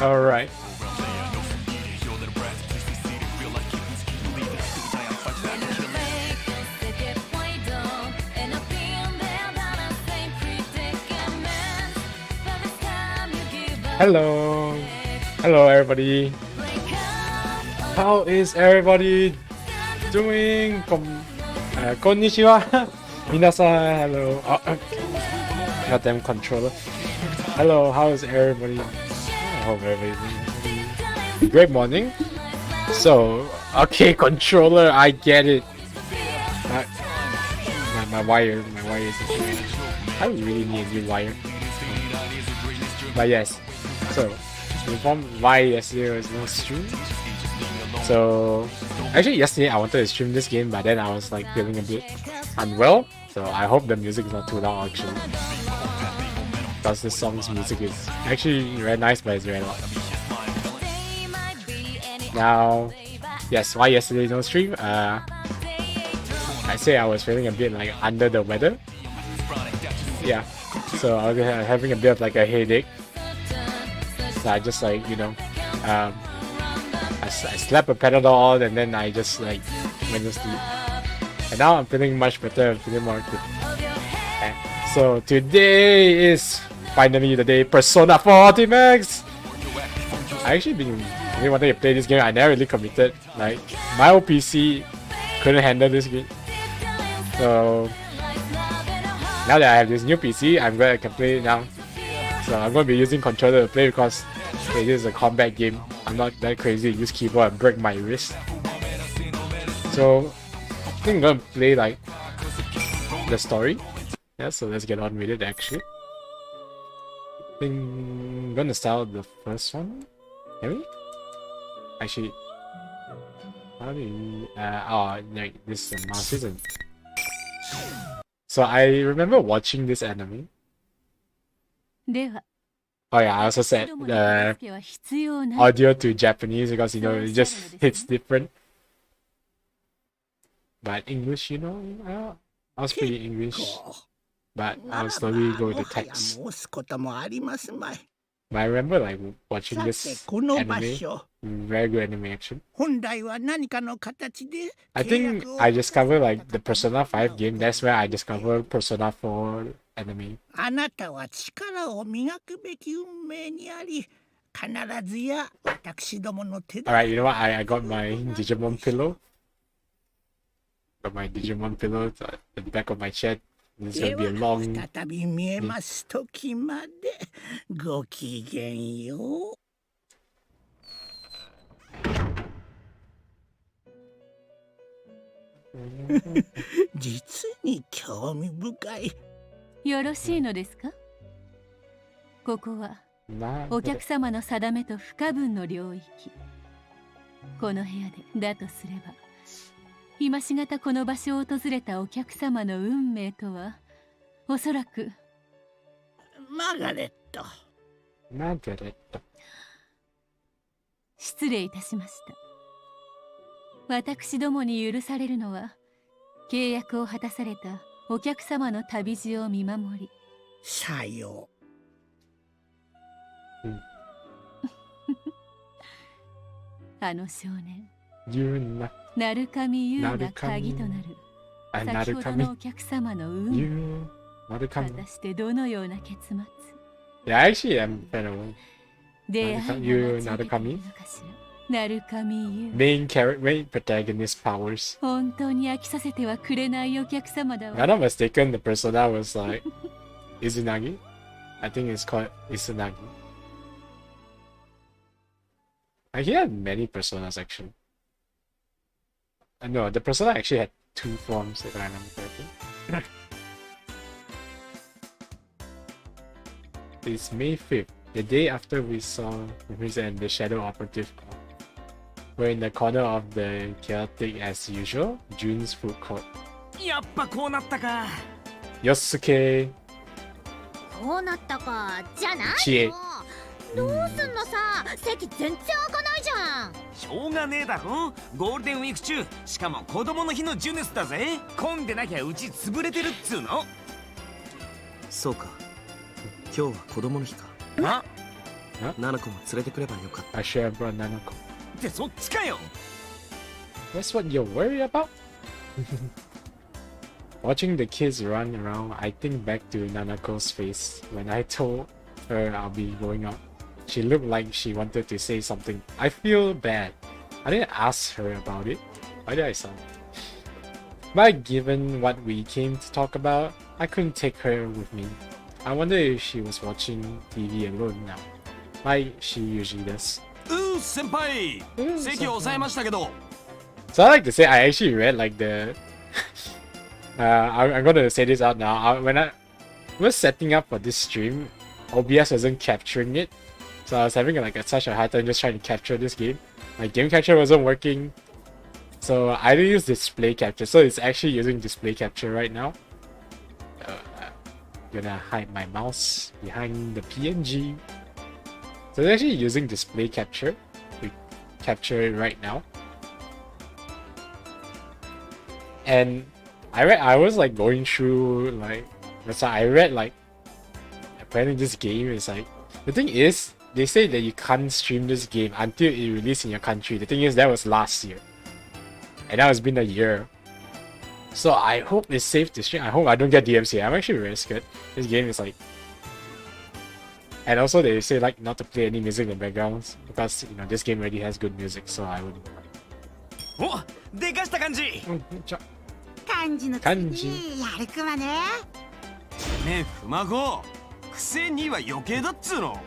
Alright. Hello. Hello, everybody. How is everybody doing? Konnichiwa. Minasan, hello. Goddamn controller. Hello, how is everybody? I hope everybody's doing great morning. So, okay, controller, I get it. My wire is. I really need a new wire. But yes. So, inform why yesterday was no stream. So, actually yesterday I wanted to stream this game, but then I was like feeling a bit unwell. So I hope the music is not too loud actually. Because this song's music is actually very nice, but it's very loud. Now, yes, why yesterday no stream? I say I was feeling a bit like under the weather. Yeah, so I was having a bit of like a headache. So I just like, you know, I slept a Panadol and then I just like went to sleep. And now I'm feeling much better, I'm feeling more good. So today is finally the day Persona 4 Ultimax! I actually been really wanting to play this game, I never really committed. Like, my old PC couldn't handle this game. So now that I have this new PC, I'm glad I can play it now. So I'm going to be using controller to play because it is a combat game. I'm not that crazy to use keyboard and break my wrist. So I think I'm going to play like the story. Yeah, so let's get on with it actually. I think I'm going to start with the first one. Can we? Actually, how do you... like this is a mouse, isn't it? So I remember watching this anime. Oh yeah, I also said audio to Japanese because, you know, it just hits different. But English, you know, I was pretty English. But I'll slowly go with the text. But I remember like watching this anime. Very good anime action. I think I discovered like the Persona 5 game. That's where I discovered Persona 4 anime. Alright, you know what? I got my Digimon pillow. Got my Digimon pillow at the back of my chair. This is gonna be a long... Margaret. 失礼いたしました。私どもに許されるのは、契約を果たされたお客様の旅路を見守り。さよう。あの少年、Narukamiが鍵となる。先ほどのお客様の運命。果たしてどのような結末？ Yeah, actually, I'm kind of Narukami. Main character, main protagonist powers. If I'm not mistaken, the persona was like Izunagi. I think it's called Izunagi. He had many personas actually. No, the persona actually had 2 forms if I remember correctly. It's May 5th, the day after we saw Apruizia and the Shadow Operative. We're in the corner of the chaotic as usual, June's food court. Yosuke. こうなったかじゃないChie. よ。どうすんのさ、席全然開かないじゃん。しょうがねえだろ、ゴールデンウィーク中、しかも子供の日のジュネスだぜ。混んでなきゃうち潰れてるっつうの。そうか、今日は子供の日か。あ、Huh? ナナコも連れてくればよかった。 I should have brought Nanako. ってそっちかよ。 That's what you're worried about? Watching the kids run around, I think back to Nanako's face when I told her I'll be going out. She looked like she wanted to say something. I feel bad. I didn't ask her about it. Why did I sound? But given what we came to talk about, I couldn't take her with me. I wonder if she was watching TV alone now, like she usually does. 先輩。席を抑えましたけど。 So I like to say I actually read like the I'm gonna say this out now. When I was setting up for this stream, OBS wasn't capturing it, so I was having like such a hard time just trying to capture this game. My game capture wasn't working, so I didn't use display capture. So it's actually using display capture right now. Gonna hide my mouse behind the PNG. So it's actually using display capture to capture it right now. And I was like going through like that's why I read like apparently this game is like the thing is they say that you can't stream this game until it released in your country. The thing is that was last year. And now it's been a year. So I hope it's safe to stream. I hope I don't get DMCA. I'm actually very scared. This game is like, and also they say like not to play any music in the backgrounds because you know this game already has good music, so I wouldn't. お、でかした感じ。感じの次にやるくまね。ねえ、ふまご。癖には余計だっつうの。は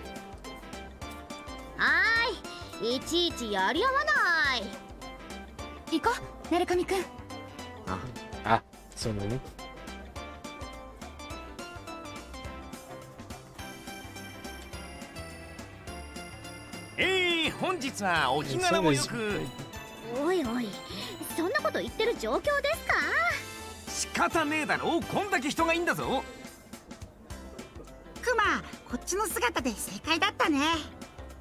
ーい、いちいちやり合わない。行こう、なるかみくん。あ、そうなの？本日はお日柄もよく。おいおい、そんなこと言ってる状況ですか？仕方ねえだろ、こんだけ人がいいんだぞ。クマ、こっちの姿で正解だったね。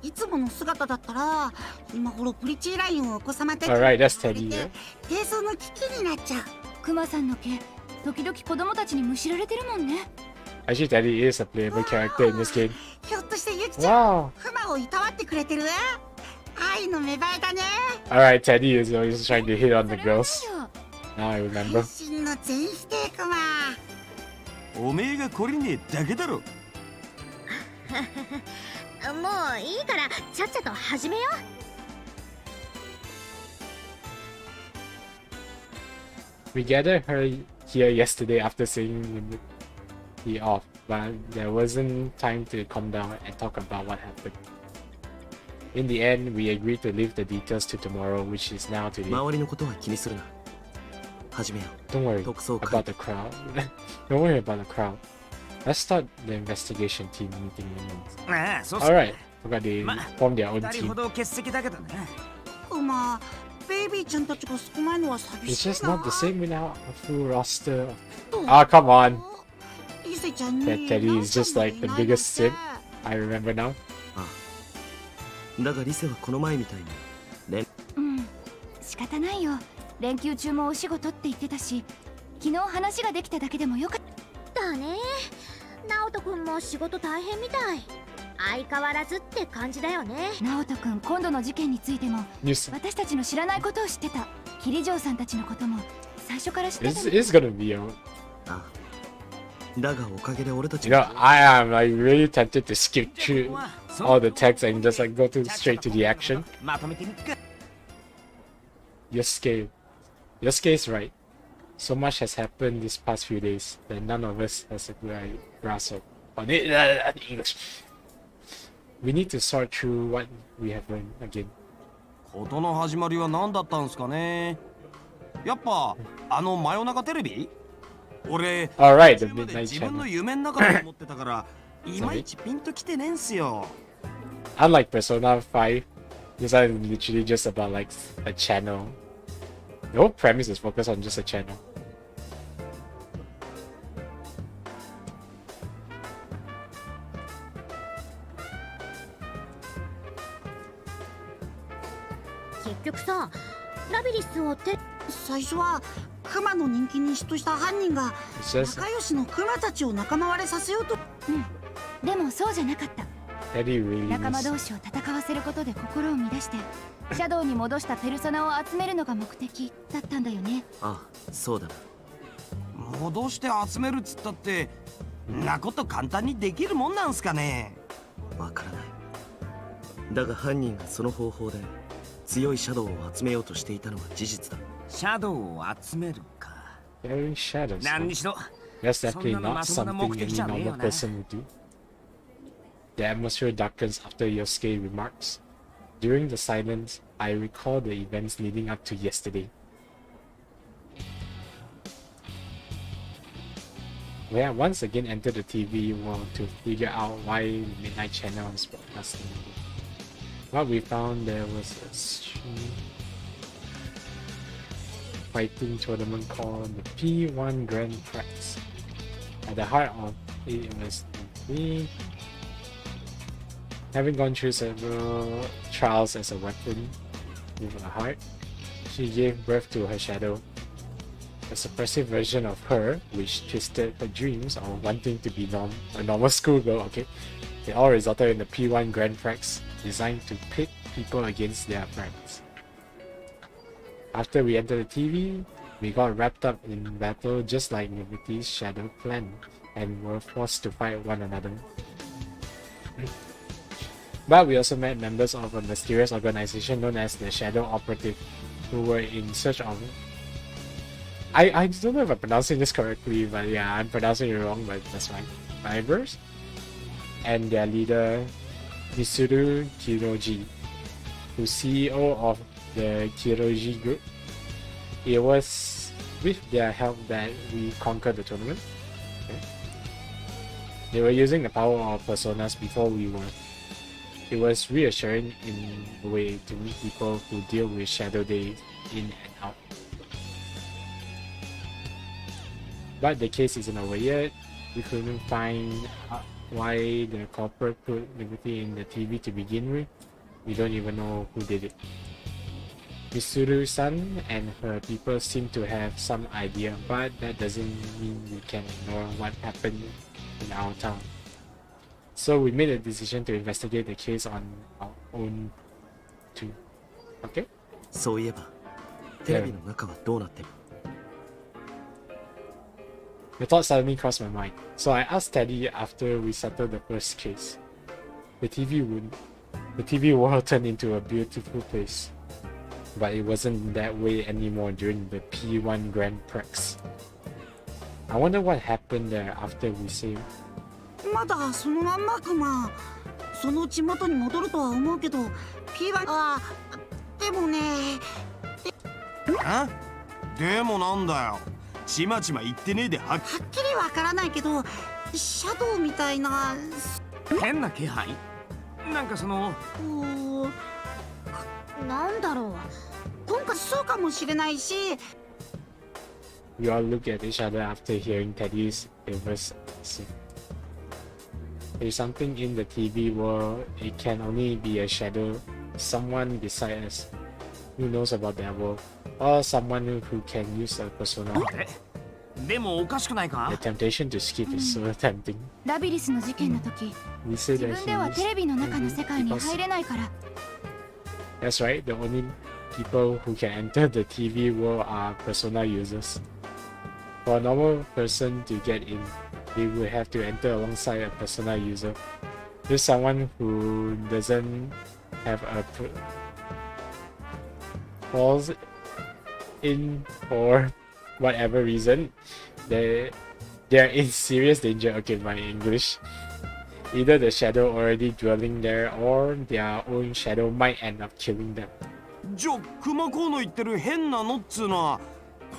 いつもの姿だったら今頃プリチーラインをお子様たちにAlright, that's Teddy. 低層の危機になっちゃう。クマさんの毛、時々子供たちにむしられてるもんね。Actually, Teddy is a playable character in this game. ひょっとしてユキちゃん、 Wow. クマをいたわってくれてる？愛の芽生えだね。Alright, Teddy is always trying to hit on the girls. Now I remember. 真の全否定クマ。おめえが懲りねえだけだろ。もういいからちゃっちゃと始めよう。 We gathered her here yesterday after seeing the off, but there wasn't time to calm down and talk about what happened. In the end, we agreed to leave the details to tomorrow, which is now today. 周りのことは気にするな。始めよう。 Don't worry 特捜会 about the crowd. Don't worry about the crowd. Let's start the investigation team meeting. ああ、そうそう。 Alright, forgot they formed their own 二人 team. ほど欠席だけどな。クマ、ベイビーちゃんたちが少ないのは寂 It's しい just な。 not the same without a full roster. どう？ Ah, come on. リセちゃんに That Teddy is just like the biggest simp. I remember now. ああ。だがリセはこの前みたいにうん、仕方ないよ。連休中もお仕事って言ってたし、昨日話ができただけでもよかった。だね。直人くんも仕事大変みたい。相変わらずって感じだよね。直人くん、今度の事件についても News. 私たちの知らないことを知ってた。キリジョーさんたちのことも最初から知ってた。 It's gonna be a. ああ。だがおかげで俺たち You know, I am like really tempted to skip through all the text and just like go straight to the action. まとめてみっか。 Yosuke is right. So much has happened these past few days that none of us has a good grasp on it. English. We need to sort through what we have learned again. 事の始まりは何だったんすかね。やっぱあの真夜中テレビ？俺、 Alright, the 途中まで midnight 自分の channel. 夢の中だと思ってたからいまいちピンときてねえんすよ。 Unlike Persona 5, this is literally just about like a channel. The whole premise is focused on just a channel. 結局さ、ラビリスを最初はクマの人気に嫉妬した犯人が It's just 仲良しのクマたちを仲間割れさせようと。でもそうじゃなかった。Teddy really 仲間 was. 同士を戦わせることで心を乱してシャドウに戻したペルソナを集めるのが目的だったんだよね。ああ、そうだな。戻して集めるっつったってなこと簡単にできるもんなんすかね。わからない。だが犯人がその方法で強いシャドウを集めようとしていたのは事実だ。シャドウを集めるか。 Carrying shadows. 何にしろ That's definitely Sonuna not masama something mokuteki anyじゃねえよ normal ね。 person would do. The atmosphere darkens after Yosuke remarks. During the silence, I recall the events leading up to yesterday. We had once again entered the TV world to figure out why the Midnight Channel was broadcasting. What we found there was a fighting tournament called the P1 Grand Prix. At the heart of it was me. Having gone through several trials as a weapon with a heart, she gave birth to her shadow. A suppressive version of her, which twisted her dreams of wanting to be a normal schoolgirl, okay? It all resulted in the P1 Grand Prix, designed to pit people against their friends. After we entered the TV, we got wrapped up in battle just like Liberty's shadow clan, and were forced to fight one another. But we also met members of a mysterious organization known as the Shadow Operative, who were in search of... I don't know if I'm pronouncing this correctly, but yeah, I'm pronouncing it wrong, but that's fine. Fibers? And their leader, Misuru Kiroji, who's CEO of the Kiroji group. It was with their help that we conquered the tournament. Okay. They were using the power of personas before we were. It was reassuring in a way to meet people who deal with Shadow Days in and out. But the case isn't over yet. We couldn't find out why the corporate put Liberty in the TV to begin with. We don't even know who did it. Mitsuru-san and her people seem to have some idea, but that doesn't mean we can ignore what happened in our town. So we made a decision to investigate the case on our own too. Okay? そういえば、テレビの中はどうなってる？ The thought suddenly crossed my mind, so I asked Teddy after we settled the first case. The TV world turned into a beautiful place, but it wasn't that way anymore during the P1 Grand Prix. I wonder what happened there after we saved. まだそのまんまクマ。そのうち元に戻るとは思うけど P1 はでもね。あ？でもなんだよ。ちまちま言ってねえではっきりわからないけどシャドウみたいな変な気配？なんかそのなんだろう今回そうかもしれないし We all looked at each other after hearing Teddy's famous scene. There's something in the TV world. It can only be a shadow, someone beside us who knows about their world, or someone who can use a persona. でもおかしくないか？ The temptation to skip is so tempting. ラビリスの事件の時 We say 自 that 分ではテレビの中の世界に入れないから That's right. The only people who can enter the TV world are persona users. For a normal person to get in, they would have to enter alongside a persona user. If someone who doesn't have a falls in for whatever reason, they're in serious danger. Okay, my English. Either the shadow already dwelling there or their own shadow might end up killing them. じゃあ熊公の言ってる変なのっつうのは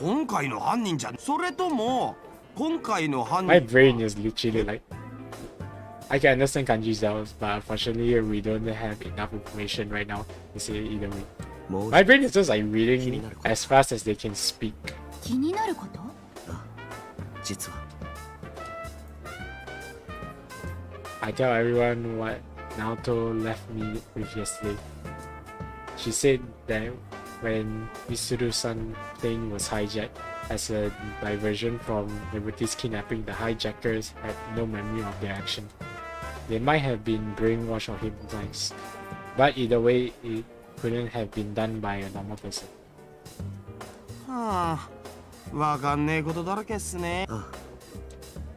今回の犯人じゃん。それとも今回の犯人 My brain is literally like, I can understand kanji's doubts, but unfortunately we don't have enough information right now to say it either way. もう My brain is just like reading as fast as they can speak. 気になること？実は I tell everyone what Naoto left me with yesterday. She said that when Mitsuru-san's plane was hijacked as a diversion from Liberty's kidnapping, the hijackers had no memory of their action. They might have been brainwashed or hypnotized, but either way, it couldn't have been done by a normal person. はあ、わかんねえことだらけっすね。ああ、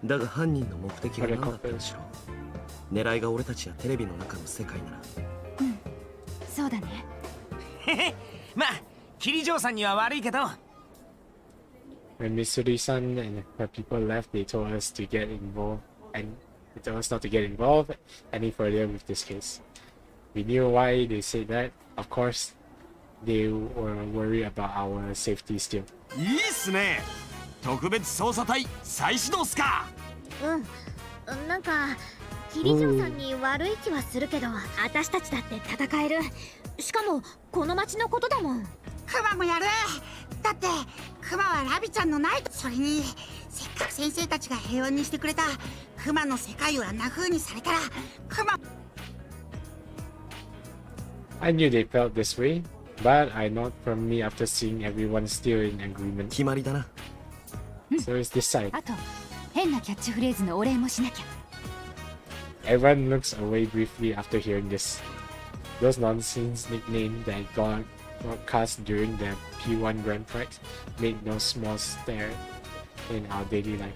だが犯人の目的は何だったでしょう。狙いが俺たちやテレビの中の世界なら。そうだね。まあ桐城さんには悪いけど。 When Mitsuri-san and her people left, they told us to get involved, and they told us not to get involved any further with this case. We knew why they said that. Of course, they were worried about our safety still. いいっすね。特別捜査隊再始動っすか。なんか桐城さんに悪い気はするけど、私たちだって戦える。しかもこの町のことだもん。クマもやる。だってクマはラビちゃんのない。それにせっかく先生たちが平和にしてくれたクマの世界をあんな風にされたらクマ。 I knew they felt this way, but I not firmly after seeing everyone still in agreement. 決まりだな。 So it's this side. あと変なキャッチフレーズのお礼もしなきゃ。 Everyone looks away briefly after hearing this. Those nonsense nicknames that got broadcast during the P1 Grand Prix made no small stir in our daily life.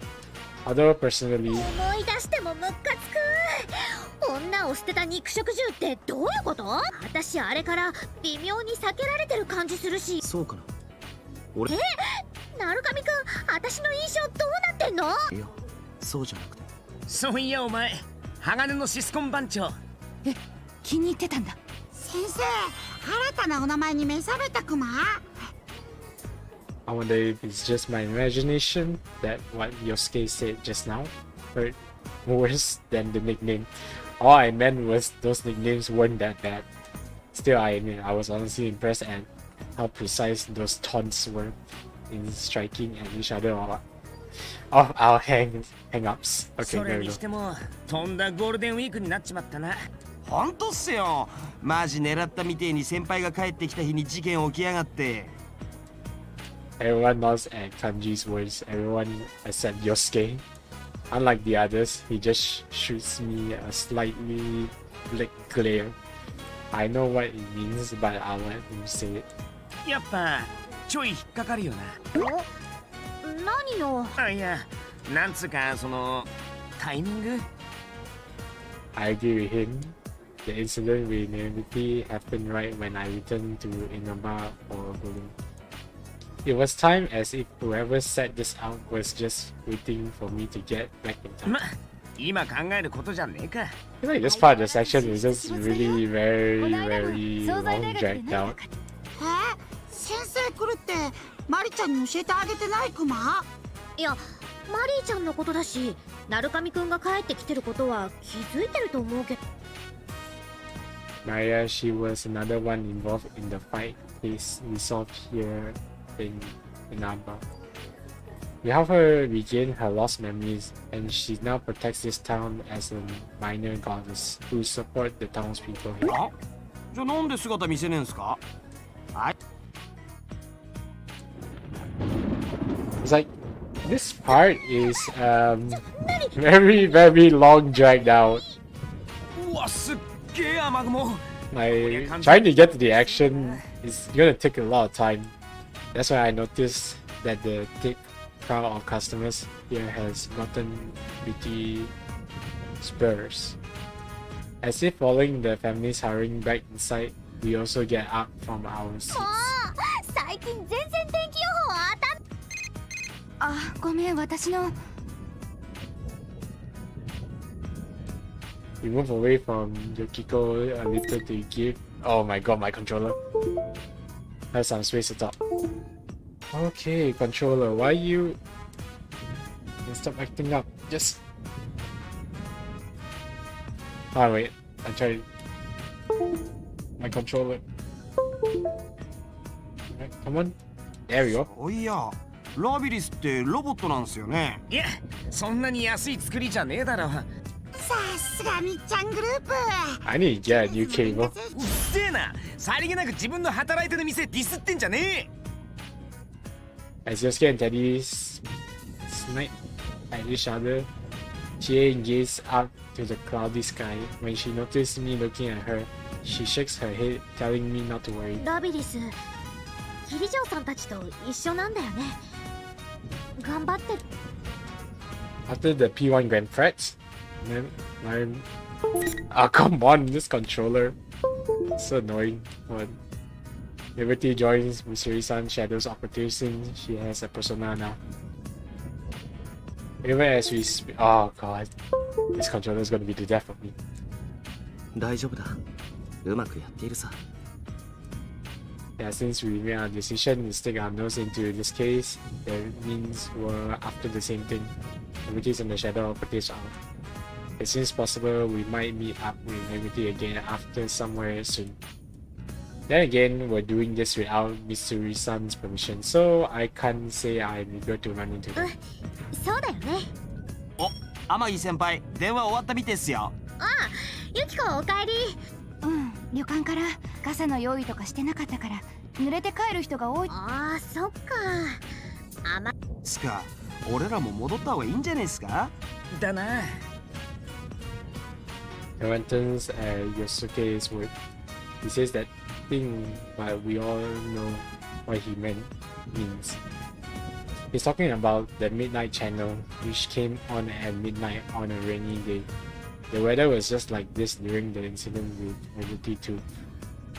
Although personally, 思い出してもムッカつく。女を捨てた肉食獣ってどういうこと？私あれから微妙に避けられてる感じするし。そうかな。俺。ナルカミくん、私の印象どうなってんの？いや、そうじゃなくて。そういやお前鋼のシスコン番長。気に入ってたんだ。先生、新たなお名前に目覚めたクマ。 I wonder if it's just my imagination that what Yosuke said just now hurt worse than the nickname. All I meant was those nicknames weren't that bad. Still, I was honestly impressed at how precise those taunts were in striking at each other off our hang-ups. Okay, そ there れ we に go. してもとんだゴールデンウィークになっちまったな。ほんとっすよ。マジ狙ったみてえに先輩が帰ってきた日に事件起きやがって。 Everyone nods at Kanji's words. Everyone except Yosuke. Unlike the others, he just shoots me a slightly black glare. I know what it means, but I'll let him say it. やっぱちょい引っかかるよ何よ。な。あ、いや、なんつうかそのタイミング。 I agree with him. The incident with Narukami happened right when I returned to Inaba for bowling. It was timed as if whoever set this out was just waiting for me to get back in time. ま、今考えることじゃねえか。 I feel like this part of the section is just really very long dragged out. 先生来るってマリちゃんに教えてあげてないクマ？いや、マリーちゃんのことだし、ナルカミくんが帰ってきてることは気づいてると思うけど。 Maria, she was another one involved in the fight case we solved here in Inaba. We helped her regain her lost memories, and she now protects this town as a minor goddess who support the townspeople here. あ、じゃあなんで姿見せねえんすか？はい。 It's like this part is very long dragged out. うわ、すっげえ雨雲。 Like trying to get to the action is gonna take a lot of time. That's why I noticed that the thick crowd of customers here has gotten pretty sparse. As if following the families hurrying back inside, we also get up from our seats. 最近全然天気予報当たん。あ、ごめん、私の。 We move away from Yukiko a little to give. Oh my god, my controller. Has some space to talk. Okay, controller, why you stop acting up? Just. Oh wait, I tried. My controller. Alright, come on. There we go. おいや、ラビリスってロボットなんすよね。いや、そんなに安い作りじゃねえだろ。さすがみっちゃんグループ。 I need to get a new cable. うっせえな。さりげなく自分の働いてる店ディスってんじゃねえ。 As Yosuke and Teddy snipe at each other, Jie gazed up to the cloudy sky. When she noticed me looking at her, she shakes her head, telling me not to worry. ラビリスキリジョーさんたちと一緒なんだよね頑張って After the P1 Grand Prix, then I'm... Oh, come on, this controller. So annoying. But Liberty joins Missouri-san Shadows Opportunity. She has a persona now. Even as we speak... Oh god. This controller is gonna be the death of me. 大丈夫だうまくやっているさ Yeah, since we made our decision to stick our nose into this case, that means we're after the same thing. Liberty's in the shadow of British out. It seems possible we might meet up with Liberty again after somewhere soon. Then again, we're doing this without Mitsuri-san's permission, so I can't say I'm eager to run into them. そうだよねお天城先輩電話終わったみてっすよユキコおかえりうん旅館から傘の用意とかしてなかったから濡れて帰る人が多いああそっかスカ俺らも戻った方がいいんじゃねえっすかだな Acquaintance Yosuke's word. He says that thing, but we all know what he means. He's talking about the midnight channel, which came on at midnight on a rainy day. The weather was just like this during the incident with Liberty 2.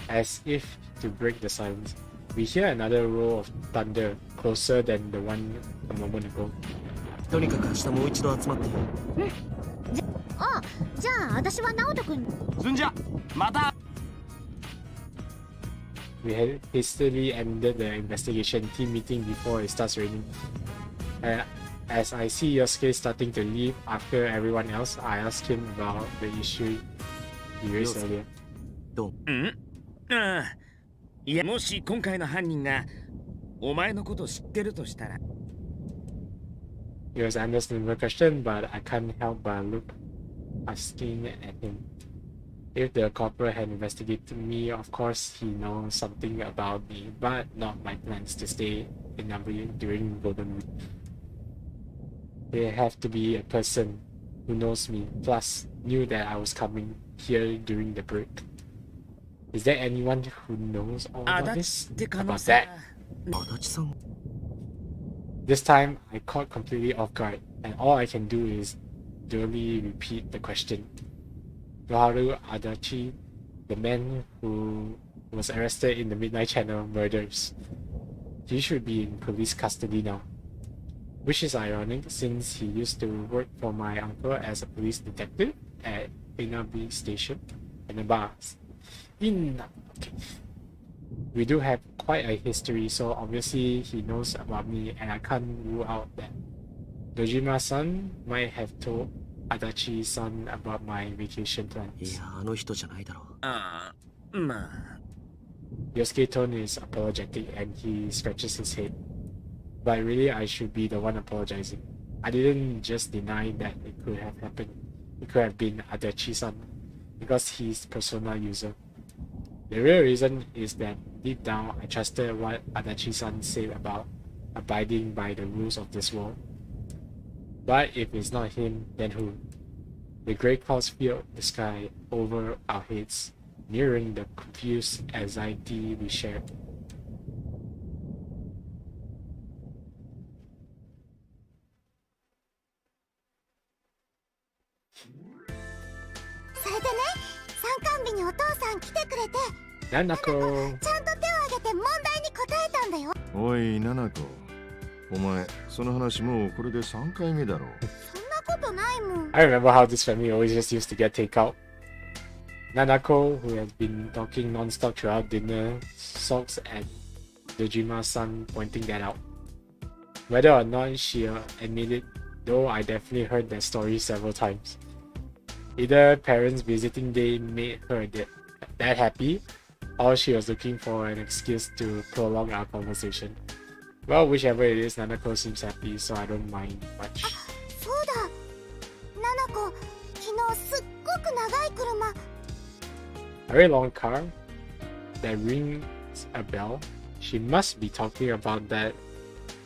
As if to break the silence, we hear another roll of thunder closer than the one a moment ago. とにかく明日もう一度集まってあじゃあ私は直人君そんじゃまた We had hastily ended the investigation team meeting before it starts raining. As I see Yosuke starting to leave after everyone else, I ask him about the issue he raised earlier. どうああいやもし今回の犯人がお前のこと知ってるとしたら It was an understandable question, but I can't help but look asking at him. If the corporal had investigated me, of course he knows something about me, but not my plans to stay in Nabu during Golden Week. There have to be a person who knows me, plus knew that I was coming here during the break. Is there anyone who knows all about this? About that? 足立さん This time, I caught completely off guard, and all I can do is duly repeat the question. Yoharu Adachi, the man who was arrested in the Midnight Channel murders. He should be in police custody now. Which is ironic since he used to work for my uncle as a police detective at Inabi Station and the bars. Okay. We do have quite a history, so obviously he knows about me, and I can't rule out that Dojima-san might have told Adachi-san about my vacation い plans. やあの人じゃないだろうああまあ Yosuke tone is apologetic and he scratches his head. But really, I should be the one apologizing. I didn't just deny that it could have happened. It could have been Adachi-san, because he's persona user. The real reason is that deep down, I trusted what Adachi-san said about abiding by the rules of this world. But if it's not him, then who? The grey clouds filled the sky over our heads, mirroring the confused anxiety we shared. それでね参観日にお父さん来てくれて Nanako! ちゃんと手を挙げて問題に答えたんだよおい、ナナコ。お前、その話もうこれで3回目だろう。そんなことないもん I remember how this family always just used to get takeout. Nanako, who has been talking non-stop throughout dinner, sulks at Dojima-san, pointing that out. Whether or not she admitted, though I definitely heard that story several times. Either parents' visiting day made her that happy, or she was looking for an excuse to prolong our conversation. Well, whichever it is, Nanako seems happy, so I don't mind much. そうだナナコ昨日すっごく長い車 A very long car that rings a bell. She must be talking about that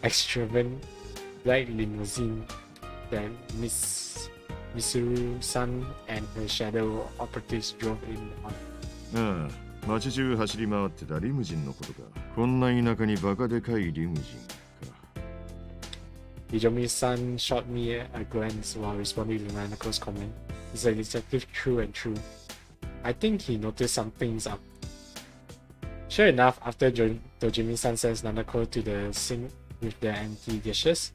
extravagant black limousine that Miss Misuru-san and her shadow operatives drove in on. ああ、街中走り回ってたリムジンのことか。こんな田舎にバカでかいリムジンか。Hijomi-san shot me a glance while responding to Nanako's comment. He's a detective true and true. I think he noticed something's up. Sure enough, after Dojimi-san sends Nanako to the sink with the empty dishes,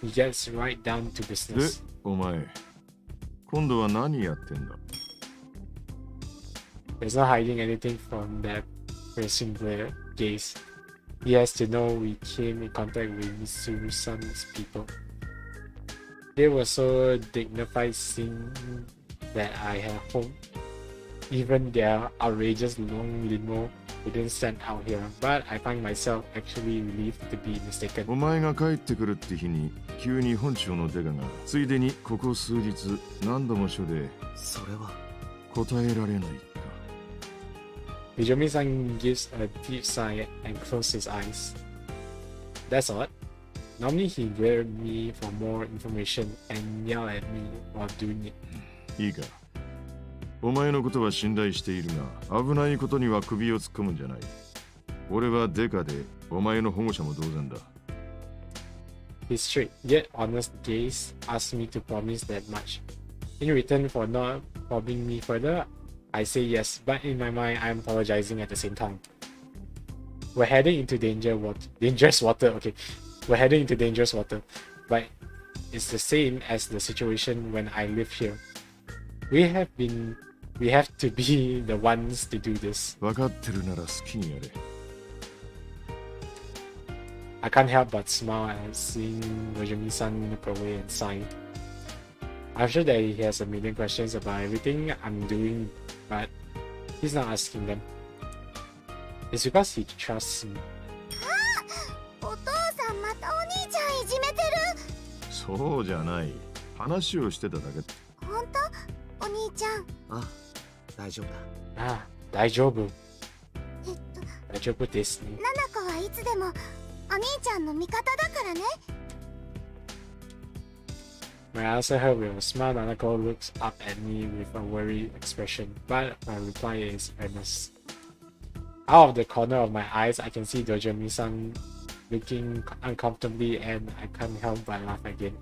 he gets right down to で、 business. お前、今度は何やってんだ？ There's no hiding anything from that piercing gaze. He has to know we came in contact with Misuru-san's people. They were so dignified seeing that I had hoped even their outrageous long limo wouldn't stand out here, but I find myself actually relieved to be mistaken. お前が帰ってくるって日に急に本庁のデカがついでにここ数日何度も署でそれは答えられないか。 Hijomi-san gives a deep sigh and closes his eyes. That's odd. Normally he glare at me for more information and yell at me while doing it. いいか。お前のことは信頼しているが、危ないことには首を突っ込むんじゃない。俺はデカで、お前の保護者も同然だ。His straight yet honest gaze asks me to promise that much. In return for not probing me further, I say yes, but in my mind I'm apologizing at the same time. We're heading into dangerous water. Okay, we're heading into dangerous water, but it's the same as the situation when I live here. We have to be the ones to do this. 分かってるなら好きにやれ。 I can't help but smile at seeing Nozomi-san look away and sigh. I'm sure that he has a million questions about everything I'm doing, but he's not asking them. It's because he trusts me. お父さんまたお兄ちゃんいじめてる。そうじゃない。話をしてただけ。本当？お兄ちゃん。ああ、大丈夫だ。Ah, 大丈夫。えっと、大丈夫ですね。ナナコはいつでもお兄ちゃんの味方だからね。 When I answer her with a smile, Nanako looks up at me with a worried expression, but my reply is earnest. Out of the corner of my eyes, I can see Dojimi-san looking uncomfortably, and I can't help but laugh again.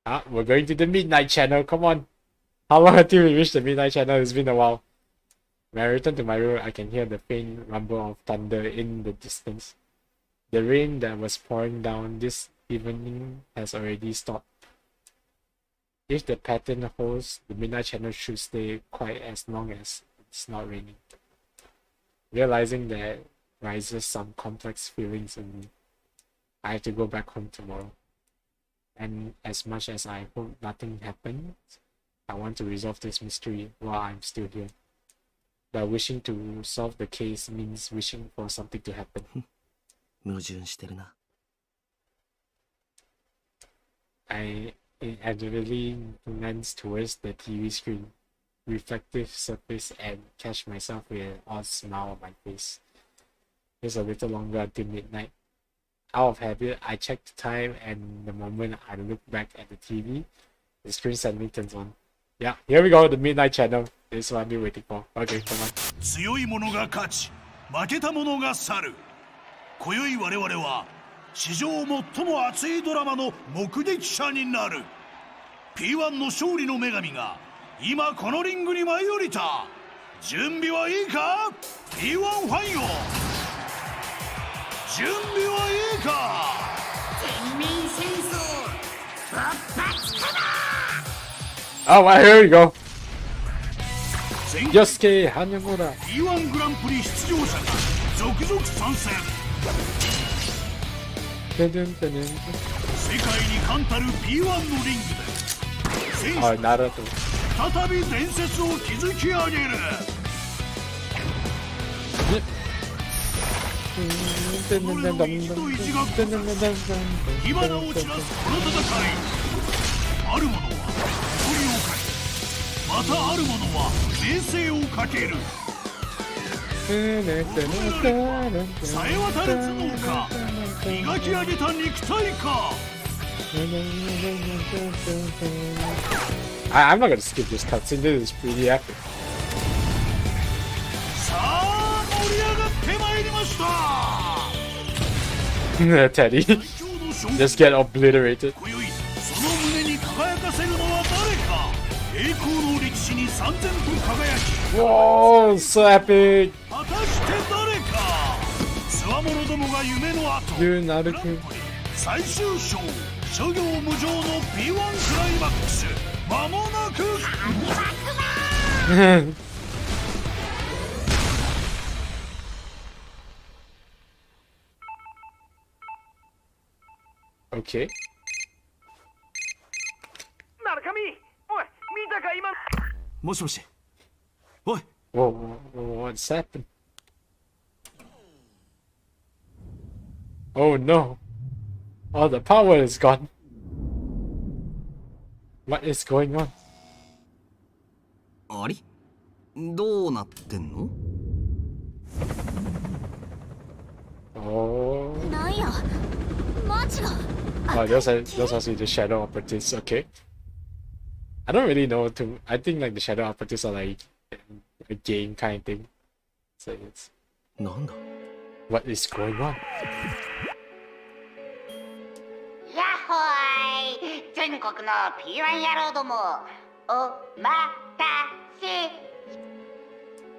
Ah, we're going to the midnight channel, come on! How long until we reach the midnight channel? It's been a while. When I return to my room, I can hear the faint rumble of thunder in the distance. The rain that was pouring down this evening has already stopped. If the pattern holds, the midnight channel should stay quiet as long as it's not raining. Realizing that rises some complex feelings in me. I have to go back home tomorrow. And as much as I hope nothing happens, I want to resolve this mystery while I'm still here. But wishing to solve the case means wishing for something to happen. 矛盾してるな。 I inevitably glance towards the TV screen, reflective surface, and catch myself with an odd smile on my face. It's a little longer until midnight. Out of habit, I check the time, and the moment I look back at the TV, the screen suddenly turns on. Yeah, here we go, the midnight channel. This is what I've been waiting for. Okay, come on. 強い者が勝ち、負けた者が去る。今宵我々は史上最も熱いドラマの目撃者になる。P1 の勝利の女神が今このリングに舞い降りた。準備はいいか P1 ファンよ。準備はいいか。全面戦争勃発かな。 Oh, well, here we go. Yosuke Hanamura. P1 グランプリ出場者が続々参戦。世界に冠たる P1 のリングで選手たちが再び伝説を築き上げる。それの意地と意地が交差し火花を散らすこの戦い。ある者は誇りをかけ、またある者は名声をかける。さえ渡る頭脳か、磨き上げた肉体か。I'm not gonna skip this cutscene. This is pretty epic. さあ盛り上がってまいりました Teddy, just get obliterated. 今宵その胸に輝かせるのは誰か栄光の力士に三千と輝き Whoa, so epic! 果たして誰かつわものどもが夢の後 Dude, Narukami. 最終章諸行無常の P1 クライマックス間もなく Okay. もしもし。おい。 Whoa, what's happened? Oh no! All the power is gone. What is going on? あれどうなってんの Oh. なんやマジが Oh, those are the shadow operatives. Okay. I don't really know. I think like the shadow operatives are like a game kind of thing. So it's なんだ what is going on? やっほーい全国の P1 野郎どもお待たせ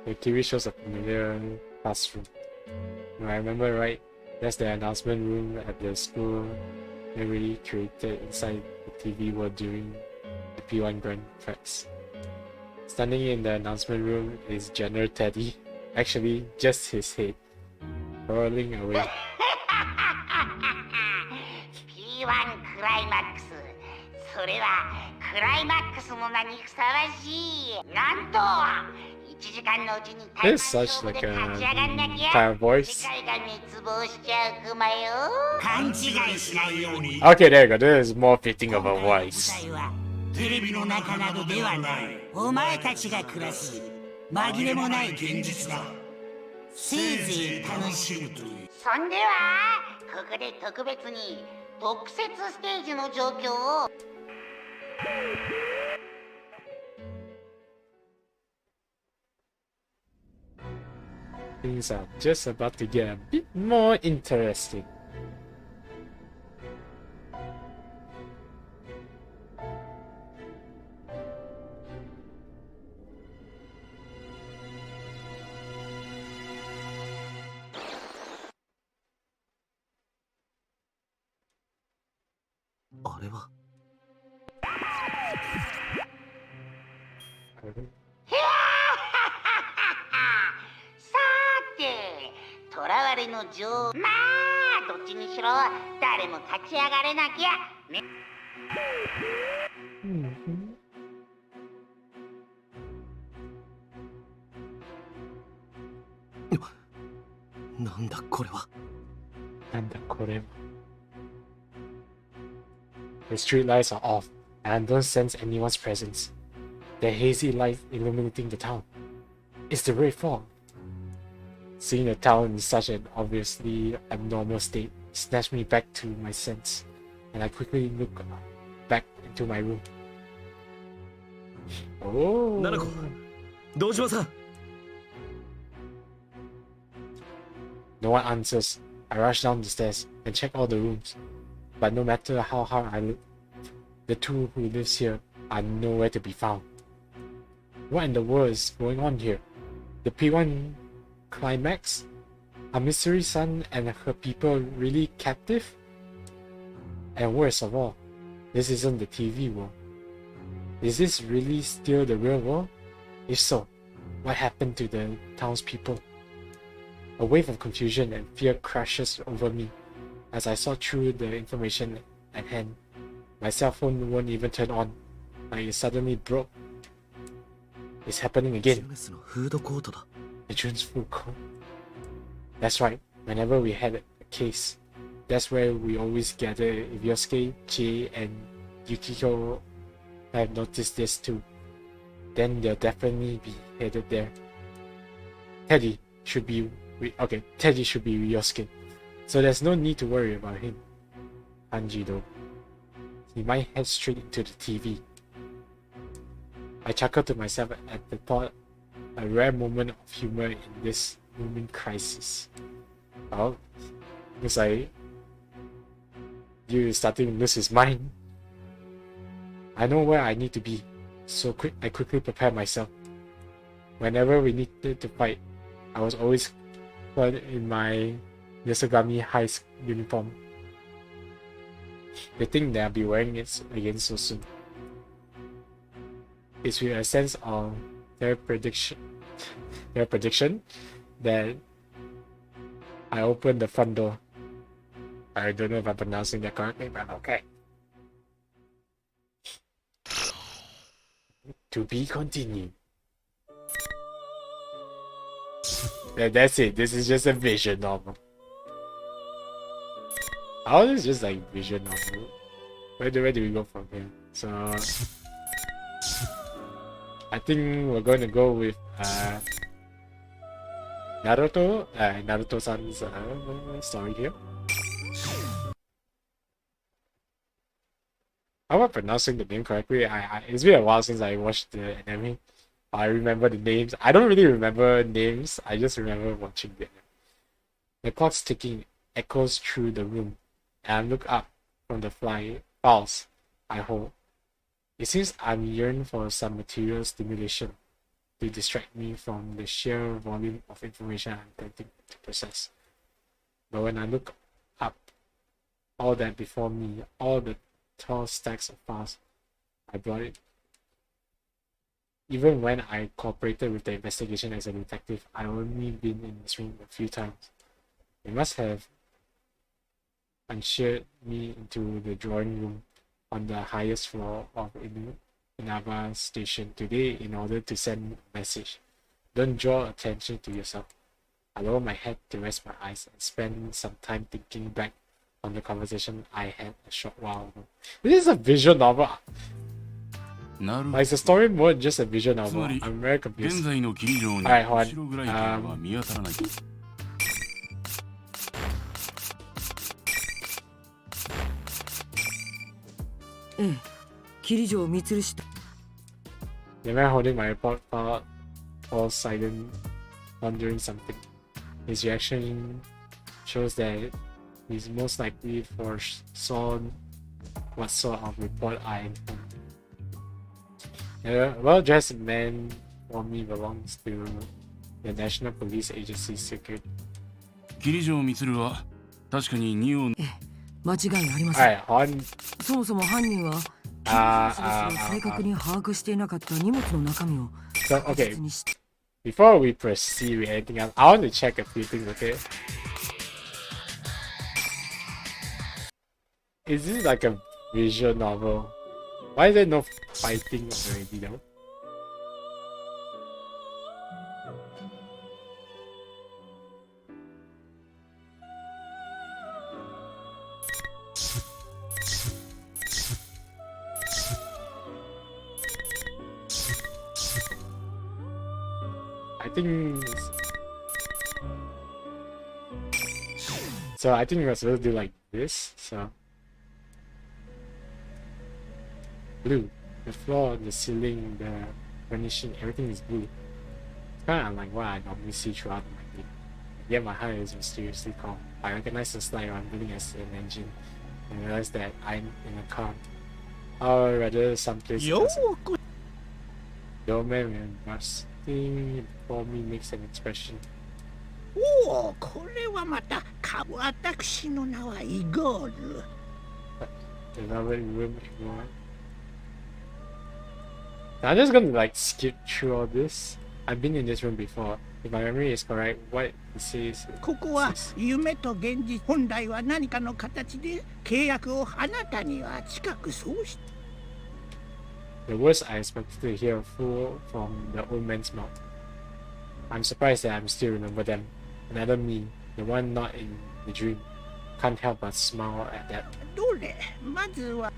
The TV shows a familiar classroom. If I remember right, that's the announcement room at the school they really created inside the TV world during the P1 Grand Prix. Standing in the announcement room is General Teddy, actually just his head, rolling away. P1 クライマックスそれはクライマックスの名にふさわしいなんと1時間のうちに There's such like a kind of voice. 世界が滅亡しちゃうクマよ勘違いしないように Okay, there you go. This is more fitting of a voice. テレビの中などではないお前たちが暮らす紛れもない現実だせいぜい楽しむというそんではここで特別に特設ステージの状況を Things are just about to get a bit more interesting.さーて囚われの女王まあどっちにしろ誰も立ち上がれなきゃね なんだこれは The street lights are off, and I don't sense anyone's presence. The hazy light illuminating the town. It's the red fog. Seeing the town in such an obviously abnormal state snatched me back to my sense, and I quickly look back into my room. Oh. ナナコ堂島さん No one answers. I rush down the stairs and check all the rooms. But no matter how hard I look, the two who lives here are nowhere to be found. What in the world is going on here? The P1 climax? Are Mystery Sun and her people really captive? And worst of all, this isn't the TV world. Is this really still the real world? If so, what happened to the townspeople? A wave of confusion and fear crashes over me as I saw through the information at hand. My cell phone won't even turn on, like it suddenly broke. It's happening again. のフードコートだ The June's food court. That's right. Whenever we had a case, that's where we always gather. If Yosuke, Jay, and Yukiko have noticed this too, then they'll definitely be headed there. Teddy should be Teddy should be with Yosuke, so there's no need to worry about him. Hanji though. he might head straight into the TV. I chuckled to myself at the thought, a rare moment of humor in this looming crisis. Well, looks like you is starting to lose his mind. I know where I need to be, so I quickly prepared myself. Whenever we needed to fight, I was always clad in my Narukami high uniform. They think that I'll be wearing it again so soon. It's with a sense of their prediction that I opened the front door. I don't know if I'm pronouncing that correctly, but okay. To be continued. That's it. This is just a visual novel. How is just like visual novel? Where do we go from here? So I think we're going to go with Naruto-san's story here. How am I pronouncing the name correctly? It's been a while since I watched the anime. I remember the names. I don't really remember names. I just remember watching the anime. The clock's ticking echoes through the room, and I look up from the files I hold. It seems I'm yearning for some material stimulation to distract me from the sheer volume of information I'm attempting to process. But when I look up, all that before me, all the tall stacks of files, I brought it. Even when I cooperated with the investigation as a detective, I only been in this room a few times. They must have ushered me into the drawing room on the highest floor of Inaba Station today in order to send a message. Don't draw attention to yourself. I lower my head to rest my eyes and spend some time thinking back on the conversation I had a short while ago. This is a visual novel. Like, is the story mode just a visual novel? I'm very confused. Alright, hold on. The man holding my report file all silent, wondering something. His reaction shows that he's most likely foresaw what sort of report I informed. A well-dressed man for me belongs to the National Police Agency Secret. Alright, on. So, okay. Before we proceed with anything else, I want to check a few things, okay? Is this like a visual novel? Why is there no fighting already though? I think we're supposed to do like this, so blue. The floor, the ceiling, the furnishing, everything is blue. It's kind of unlike what I normally see throughout my game. Yet my heart is mysteriously calm. I recognize the slide I'm building as an engine and realize that I'm in a car. Or rather, someplace else. The old man bursting before me makes an expression. Oh, これはまた私の名はイゴール。 The velvet room ignore. I'm just gonna like skip through all this. I've been in this room before. If my memory is correct, what it says. ここは夢と現実。本来は何かの形で契約をあなたには近くそうし。 The words I expected to hear full from the old man's mouth. I'm surprised that I still remember them. Another me, the one not in the dream, can't help but smile at that. どれ？まずは。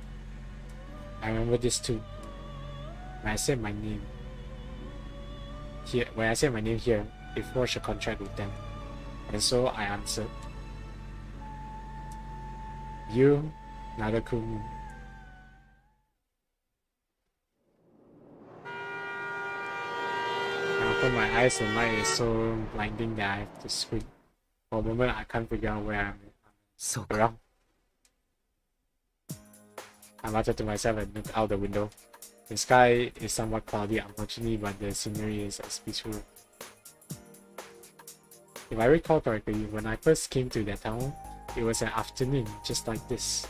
I remember this too. When I said my name here, it forged a contract with them, and so I answered. You, Narukami. open my eyes and light is so blinding that I have to squint. For a moment, I can't figure out where I'm around. I muttered to myself and looked out the window. The sky is somewhat cloudy, unfortunately, but the scenery is as peaceful. If I recall correctly, when I first came to that town, it was an afternoon just like this.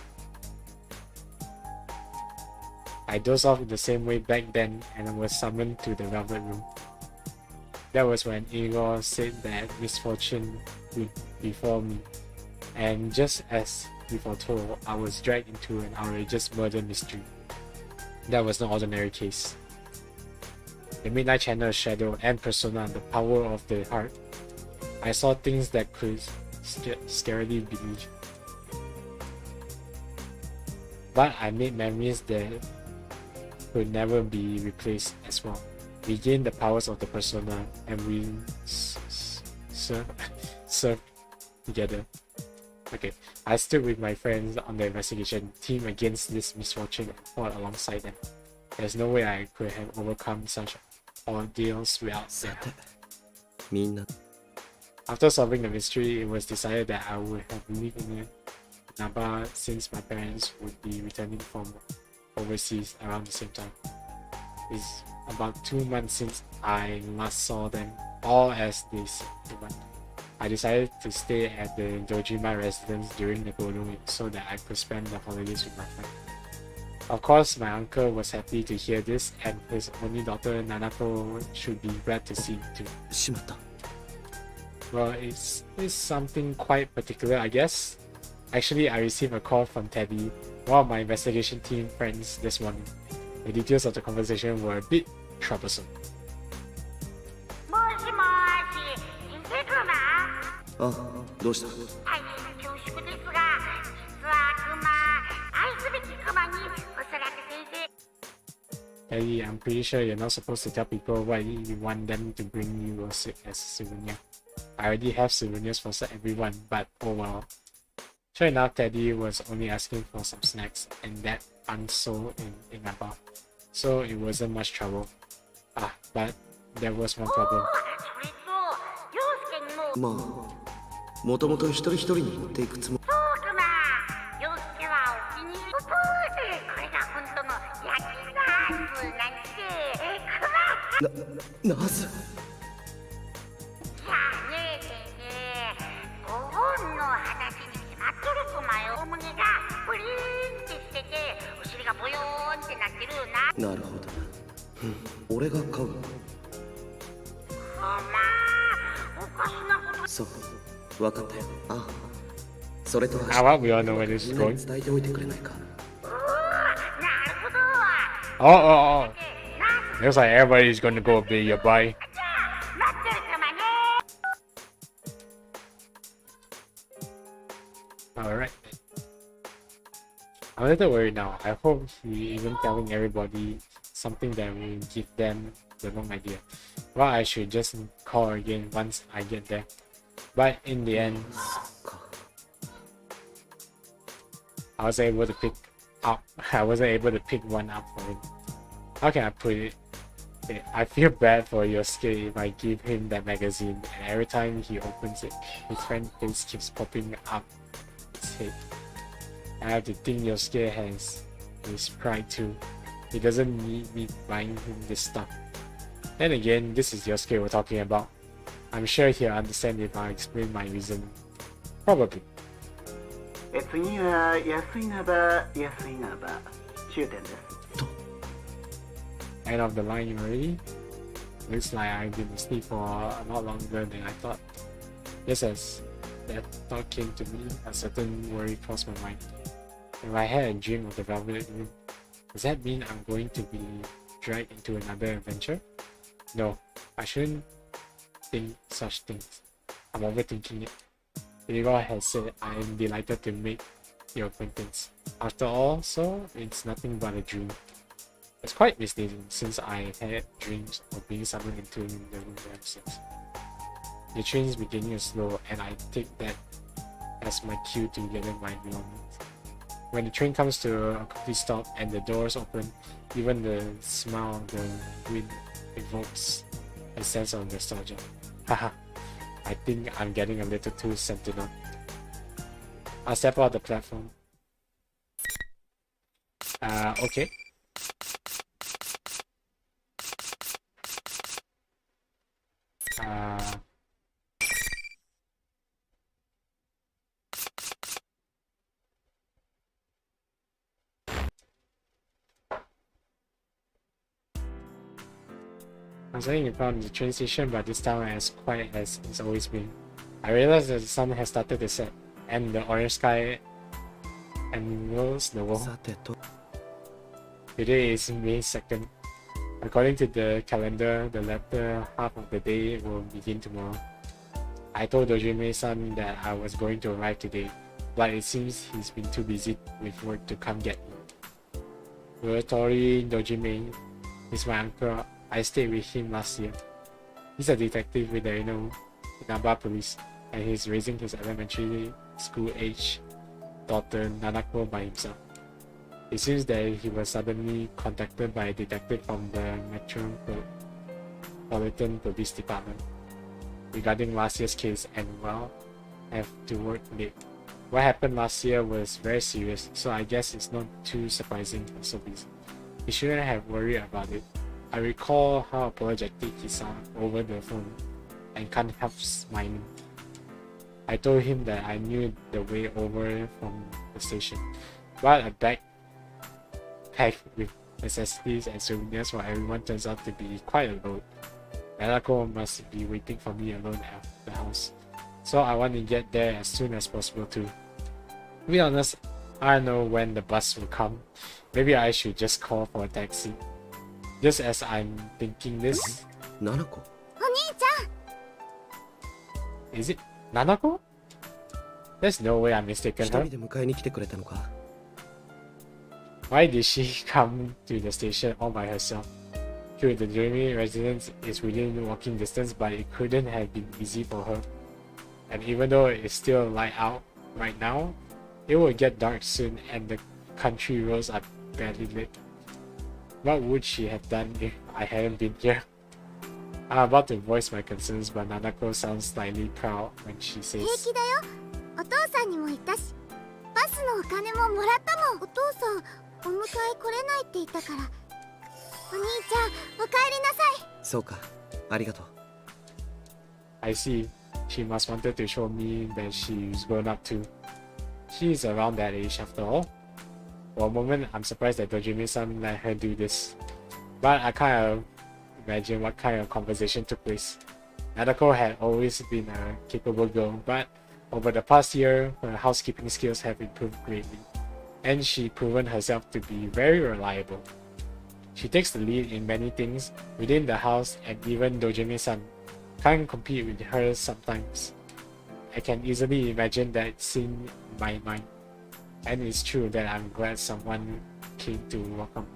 I dozed off in the same way back then and was summoned to the velvet room. That was when Igor said that misfortune would befall me, and just as we foretold, I was dragged into an outrageous murder mystery. That was no ordinary case. The Midnight Channel Shadow and Persona, the power of the heart. I saw things that could scarcely believe. But I made memories that could never be replaced as well. We gained the powers of the Persona and we served together. Okay, I stood with my friends on the investigation team against this misfortune and fought alongside them. There's no way I could have overcome such ordeals without them. After solving the mystery, it was decided that I would have lived in Naba since my parents would be returning from overseas around the same time. It's about 2 months since I last saw them, all as they said. I decided to stay at the Dojima residence during the Golden Week so that I could spend the holidays with my friend. Of course, my uncle was happy to hear this, and his only daughter Nanako should be glad to see it too. Well, it's something quite particular, I guess. Actually, I received a call from Teddy, one of my investigation team friends, this morning. The details of the conversation were a bit troublesome. Teddy, I'm pretty sure you're not supposed to tell people what you want them to bring you as a souvenir. I already have souvenirs for everyone, but oh well. Sure enough, Teddy was only asking for some snacks, and that unsold in my bar. So it wasn't much trouble. But there was one problem. Well, we all know where this is going. Oh. Looks like everybody's gonna go be your boy. Alright. I'm a little worried now. I hope we even telling everybody something that will give them the wrong idea. Well, I should just call again once I get there. But in the end, I wasn't able to pick one up for him. How can I put it? I feel bad for Yosuke if I give him that magazine, and every time he opens it, his friend face keeps popping up his head. I have to think Yosuke has his pride too. He doesn't need me buying him this stuff. Then again, this is Yosuke we're talking about. I'm sure he'll understand if I explain my reason. Probably. End of the line already? Looks like I've been asleep for a lot longer than I thought. Just as that thought came to me, a certain worry crossed my mind. If I had a dream of the Velvet Room, does that mean I'm going to be dragged into another adventure? No, I shouldn't think such things. I'm overthinking it. Igor has said I am delighted to make your acquaintance. After all, so it's nothing but a dream. It's quite misleading since I had dreams of being summoned into the room themselves. The train is beginning to slow, and I take that as my cue to gather my belongings. When the train comes to a complete stop and the doors open, even the smell of the wind evokes a sense of nostalgia. Haha, I think I'm getting a little too sentimental. I'll step out the platform. Okay. I was laying in front of the train station, but this town as quiet as it's always been. I realized that the sun has started to set, and the orange sky envelopes the world. さてと Today is May 2nd. According to the calendar, the latter half of the day will begin tomorrow. I told Dojime-san that I was going to arrive today, but it seems he's been too busy with work to come get me. Tori Dojime is my uncle. I stayed with him last year. He's a detective with the Inaba police, and he's raising his elementary school-age daughter Nanako by himself. It seems that he was suddenly contacted by a detective from the Metropolitan Police Department regarding last year's case, and well, have to work late. What happened last year was very serious, so I guess it's not too surprising he's so busy. He shouldn't have worried about it. I recall how apologetic he sounded over the phone and can't help smiling. I told him that I knew the way over from the station, but a bag packed with necessities and souvenirs for everyone turns out to be quite a load. Nanako must be waiting for me alone at the house, so I want to get there as soon as possible too. To be honest, I don't know when the bus will come. Maybe I should just call for a taxi. Just as I'm thinking this, ナナコ is it Nanako? There's no way I'm 一 mistaken 人 her. で迎えに来てくれたのか Why did she come to the station all by herself? True, the Jeremy residence is within walking distance, but it couldn't have been easy for her. And even though it's still light out right now, it will get dark soon and the country roads are badly lit. What would she have done if I hadn't been here? I'm about to voice my concerns, but Nanako sounds slightly proud when she says, 平気だよ。お父さんにも言ったし、バスのお金ももらったもん。お父さん、お迎え来れないって言ったから。お兄ちゃん、お帰りなさい。そうかありがとう I see. She must wanted to show me that she's grown up too. She's around that age after all. For a moment, I'm surprised that Dojime-san let her do this. But I kind of imagine what kind of conversation took place. Nadako had always been a capable girl, but over the past year, her housekeeping skills have improved greatly, and she's proven herself to be very reliable. She takes the lead in many things within the house, and even Dojime-san can't compete with her sometimes. I can easily imagine that scene in my mind, and it's true that I'm glad someone came to welcome me.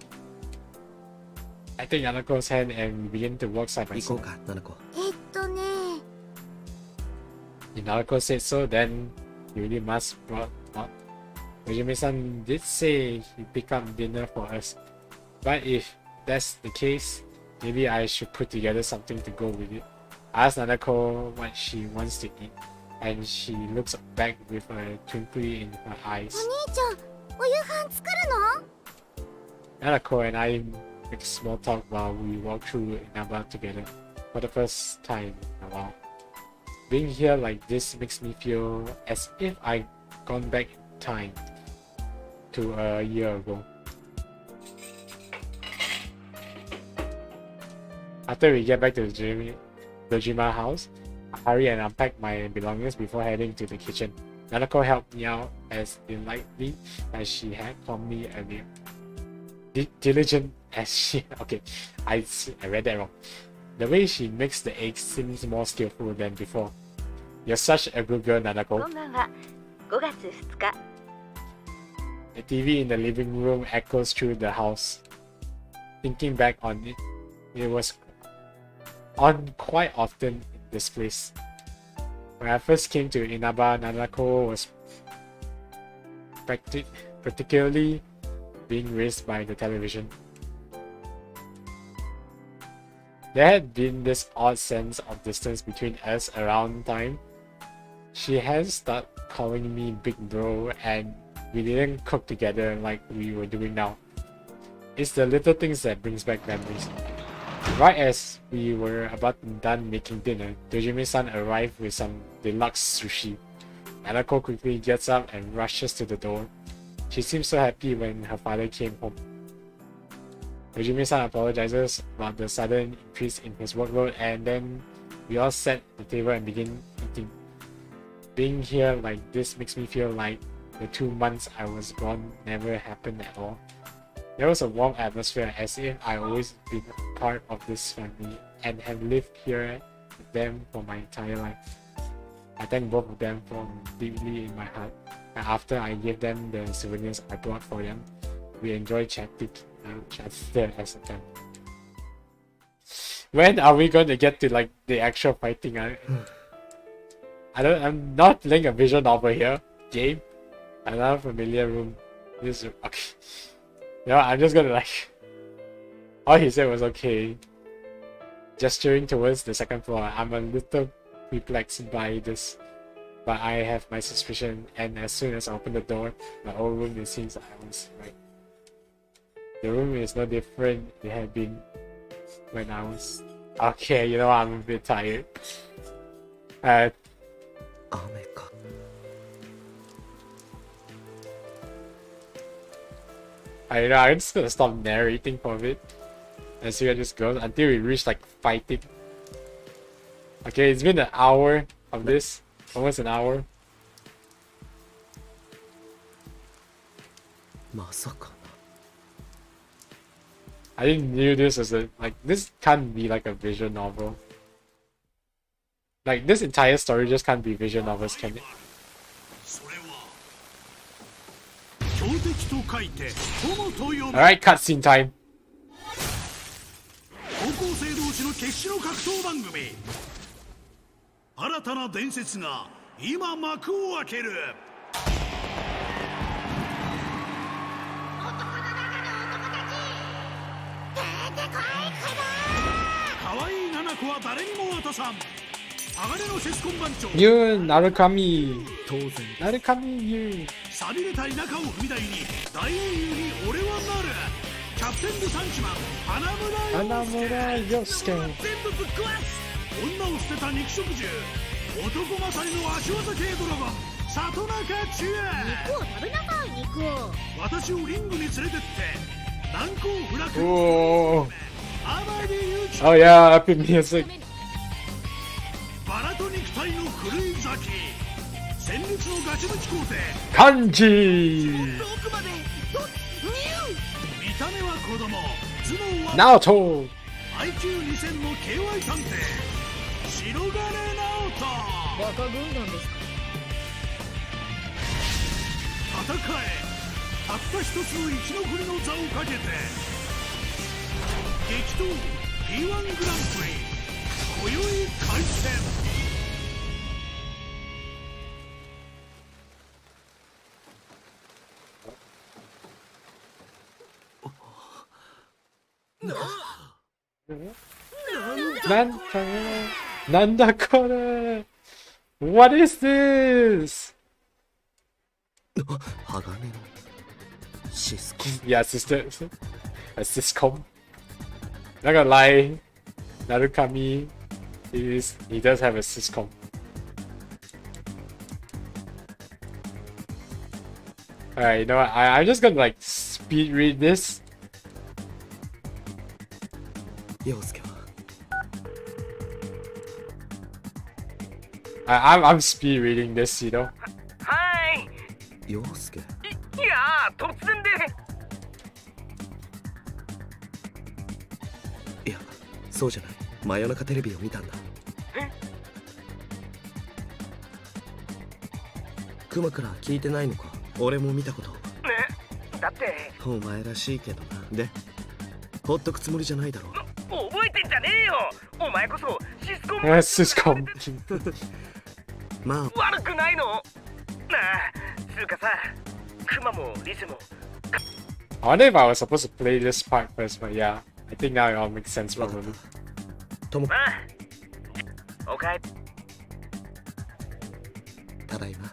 I take Nanako's hand and we begin to walk side by 行こう side. かナナコ If Narukami said so, then you really must brought up. Dojime-san did say he picked up dinner for us, but if that's the case, maybe I should put together something to go with it. I asked Nanako what she wants to eat, and she looks back with a twinkle in her eyes. お兄ちゃん、お夕飯作るの？ Nanako and I make small talk while we walk through Inaba together for the first time in a while. Being here like this makes me feel as if I'd gone back in time to a year ago. After we get back to the Dojima house, I hurry and unpack my belongings before heading to the kitchen. Nanako helped me out as delightfully as she had from me earlier. Diligent as she... Okay, I read that wrong. The way she makes the eggs seems more skillful than before. You're such a good girl, Nanako. こんばんは。5月2日。 The TV in the living room echoes through the house. Thinking back on it, it was on quite often in this place. When I first came to Inaba, Nanako was particularly being raised by the television. There had been this odd sense of distance between us around time. She had started calling me big bro, and we didn't cook together like we were doing now. It's the little things that brings back memories. Right as we were about done making dinner, Dojime-san arrived with some deluxe sushi. Nanako quickly gets up and rushes to the door. She seems so happy when her father came home. Dojime-san apologizes about the sudden increase in his workload, and then we all sat at the table and begin eating. Being here like this makes me feel like the 2 months I was gone never happened at all. There was a warm atmosphere, as if I always been a part of this family and have lived here with them for my entire life. I thank both of them from deeply in my heart. And after I gave them the souvenirs I brought for them, we enjoyed chatting as a family. When are we going to get to like the actual fighting? I'm not playing a visual novel here. Game. Another familiar room. This okay. You know, I'm just gonna like. All he said was okay. Gesturing towards the second floor. I'm a little perplexed by this, but I have my suspicion, and as soon as I open the door, my old room, it seems I was right. The room is no different it had been when I was. Okay, you know, I'm a bit tired. I know, I'm just gonna stop narrating for a bit and see where this goes until we reach like fighting. Okay, it's been an hour of this, almost an hour. I didn't knew this was a like this can't be like a visual novel. Like this entire story just can't be visual novels, can it? Alright, cutscene time. 高校生同士の決死の格闘番組。新たな伝説が今幕を開ける。可愛い七子は誰にも渡さん。鋼のセスコン番長。You Narukami. Narukami, you. 錆びれた田舎を踏み台に大英雄に俺はなる。キャプテンで三島花村陽介。全部ぶっ壊す。女を捨てた肉食獣。男勝りの足技系ドラゴン。里中千恵。肉を食べなさい肉を。私をリングに連れてって。難攻不落。Oh yeah, happy music. バラと肉体の狂い咲き。戦慄のガチムチ皇帝。漢字。奥まで。見た目は子供。頭脳は。ナオト。IQ2000 の KY 探偵。白金直人。バカ軍団ですか。戦え。たった一つの生き残りの座をかけて。激闘 P1 グランプリ。今宵開戦。なんだこれ What is this? 鋼のシスコン。 Yeah, sister. A syscom. Not gonna lie, Narukami he does have a syscom. Alright, you know what? I'm just gonna like speed read this. 陽介は I'm speed reading this, you know. はい。陽介。いやー、突然で。いや、そうじゃない。真夜中テレビを見たんだ。クマから聞いてないのか。俺も見たこと。ね、だって。お前らしいけどな。で、ほっとくつもりじゃないだろう。覚えてんじゃねえよ。お前こそシスコン。シスコン。まあ悪くないの。なあ、つうかさ、クマもリセも。I wonder if I was supposed to play this part first, but yeah, I think now it all makes sense probably. ともああおかえり。ただいま。あ、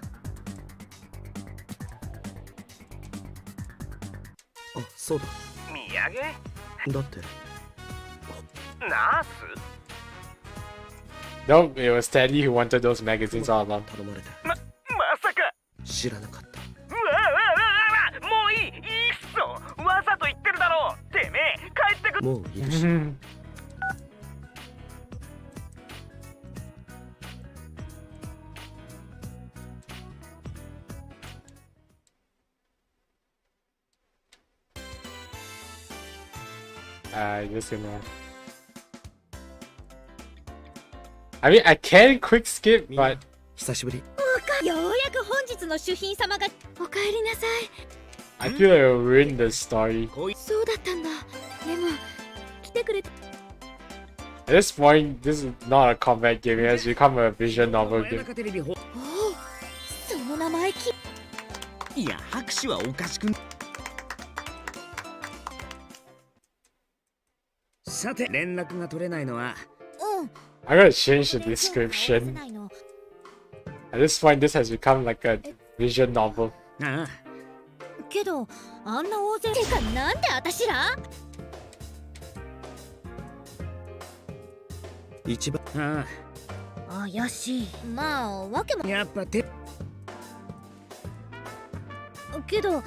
そうだ。土産だってナース Nope, it was Teddy who wanted those magazines all along. 頼まれてまさか。知らなかった。うわもういいっそ。わざと言ってるだろう。てめえ帰ってく。もういるし。Just gonna. I mean, I can quick skip, but 久しぶり。ようやく本日の主賓様がお帰りなさ I feel like it'll ruin the story. い。そうだったんだ。でも来てくれた。 At this point, this is not a combat game, it has become a visual novel 真夜 game. 中テレビほ。おお、その名前き。いや拍手はおかしく。さて連絡が取れないのは。うん。 I'm gonna change the description. At this point, this has become like a visual novel. ああけどあんな大勢てかなんで私ら？一番あ怪しい。まあわけもあやっぱて。けど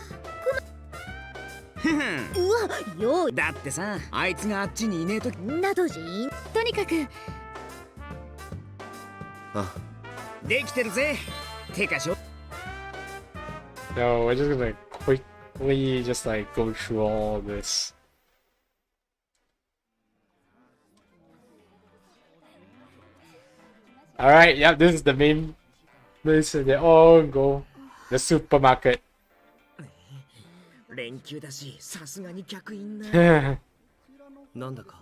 ふふんうわよだってさあいつがあっちにいねえとき。などじん。とにかくあできてるぜ。てかしょ。 No, we're just gonna quickly just like go through all this. Alright, yeah, this is the main place. They all go. The supermarket. 連休だしさすがに客いんな。なんだか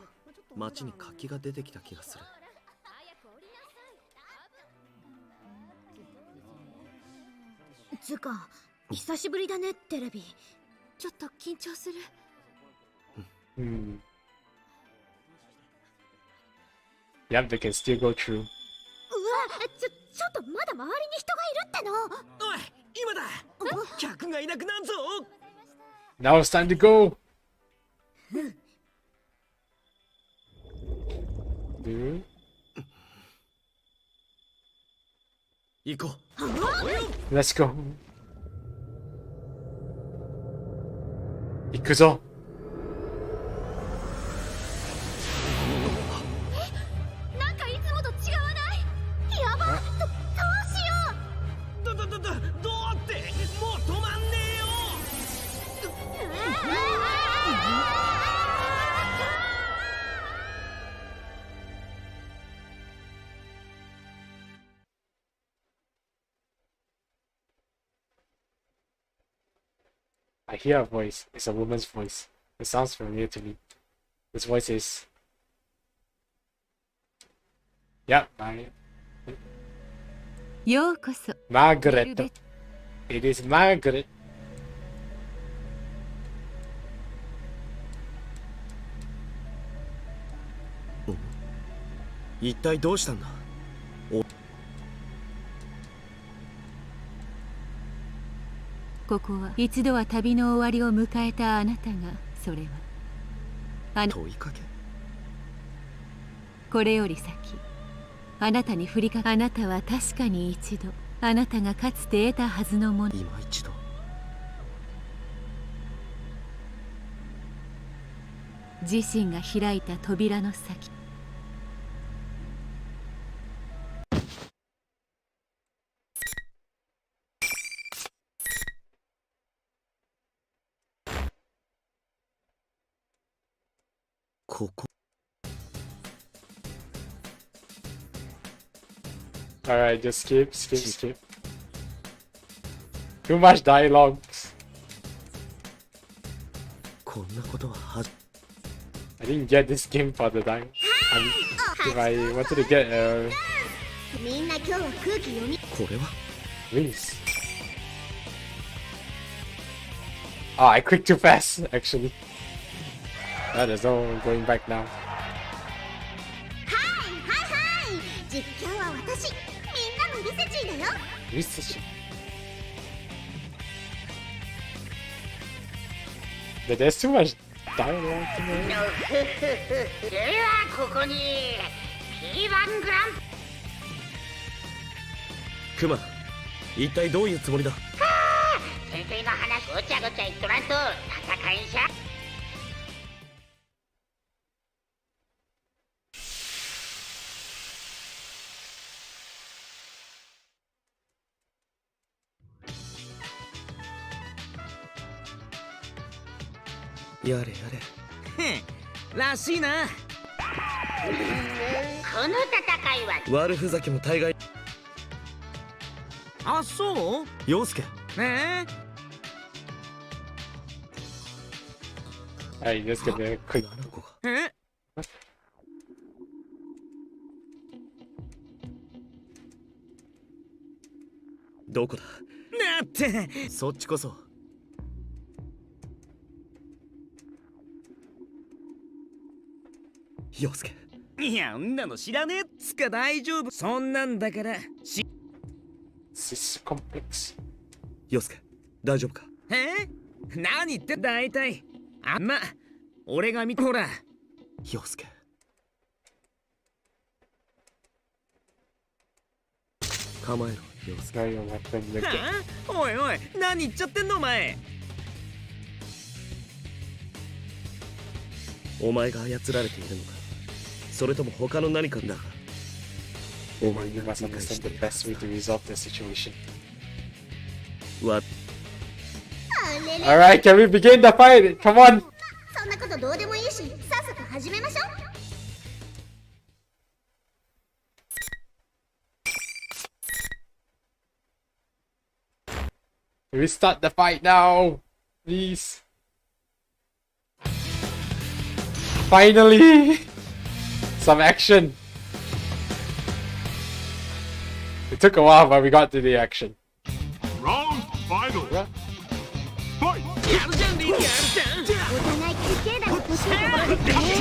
街に活気が出てきた気がする。つか久しぶりだねテレビ。ちょっと緊張する。Hmm. Yep, they can still go through. うわちょっとまだ周りに人がいるっての。おい今だ。客がいなくなんぞ。 Now it's time to go. Dude. 行こ Let's go. 行くぞ。なんかいつもと違わない？やば。どうしよどうってもう止まんねえよ。 I hear a voice. It's a woman's voice. It sounds familiar to me. This voice is. Yep, Margaret. It is Margaret. 一体どうしたんだ。ここは一度は旅の終わりを迎えたあなたが、それは問いかけ。これより先あなたに降りかあなたは確かに一度あなたがかつて得たはずのもの。今一度。自身が開いた扉の先。ここ。 Alright, just skip. Too much dialogues. こんなことはI didn't get this game for the time. If I wanted to get みんな今日は空気読み。これは wings. Oh, I clicked too fast, actually. There's no going back now. は実況は私、みんなのリセチーだよ。リセチ。But there's too much dialogue to me. ではここに P1 グランクマ、一体どういうつもりだ。先生の話ごちゃごちゃ言っとらんと戦いんしゃ。やれやへんらしいな。この戦いはれ。悪ふざけも大概。あ、そう陽介。ね Alright, let's get there quick. あの子が。ええどこだ。なってそっちこそ。陽介。いや、んなの知らねえっつか大丈夫。そんなんだからCis complex. 陽介、大丈夫か。え何言って大体。あんま俺が見てほら。陽介。構えろ、陽介。 Now your weapon look はあ、おいおい、何言っちゃってんのお前。お前が操られているのか、それとも他の何かだ。お前 You が must 理解し understand て the いるは best ず way to resolve the situation. わ。Alright, can we begin the fight? Come on! そんなことどうでもいいし、さっさと始めましょう。 Can we start the fight now? Please. Finally! Some action. It took a while, but we got to the action. Round final. Yeah. Fight. やるじゃんリーやるじゃん。お互い休憩だの欲しいところですね。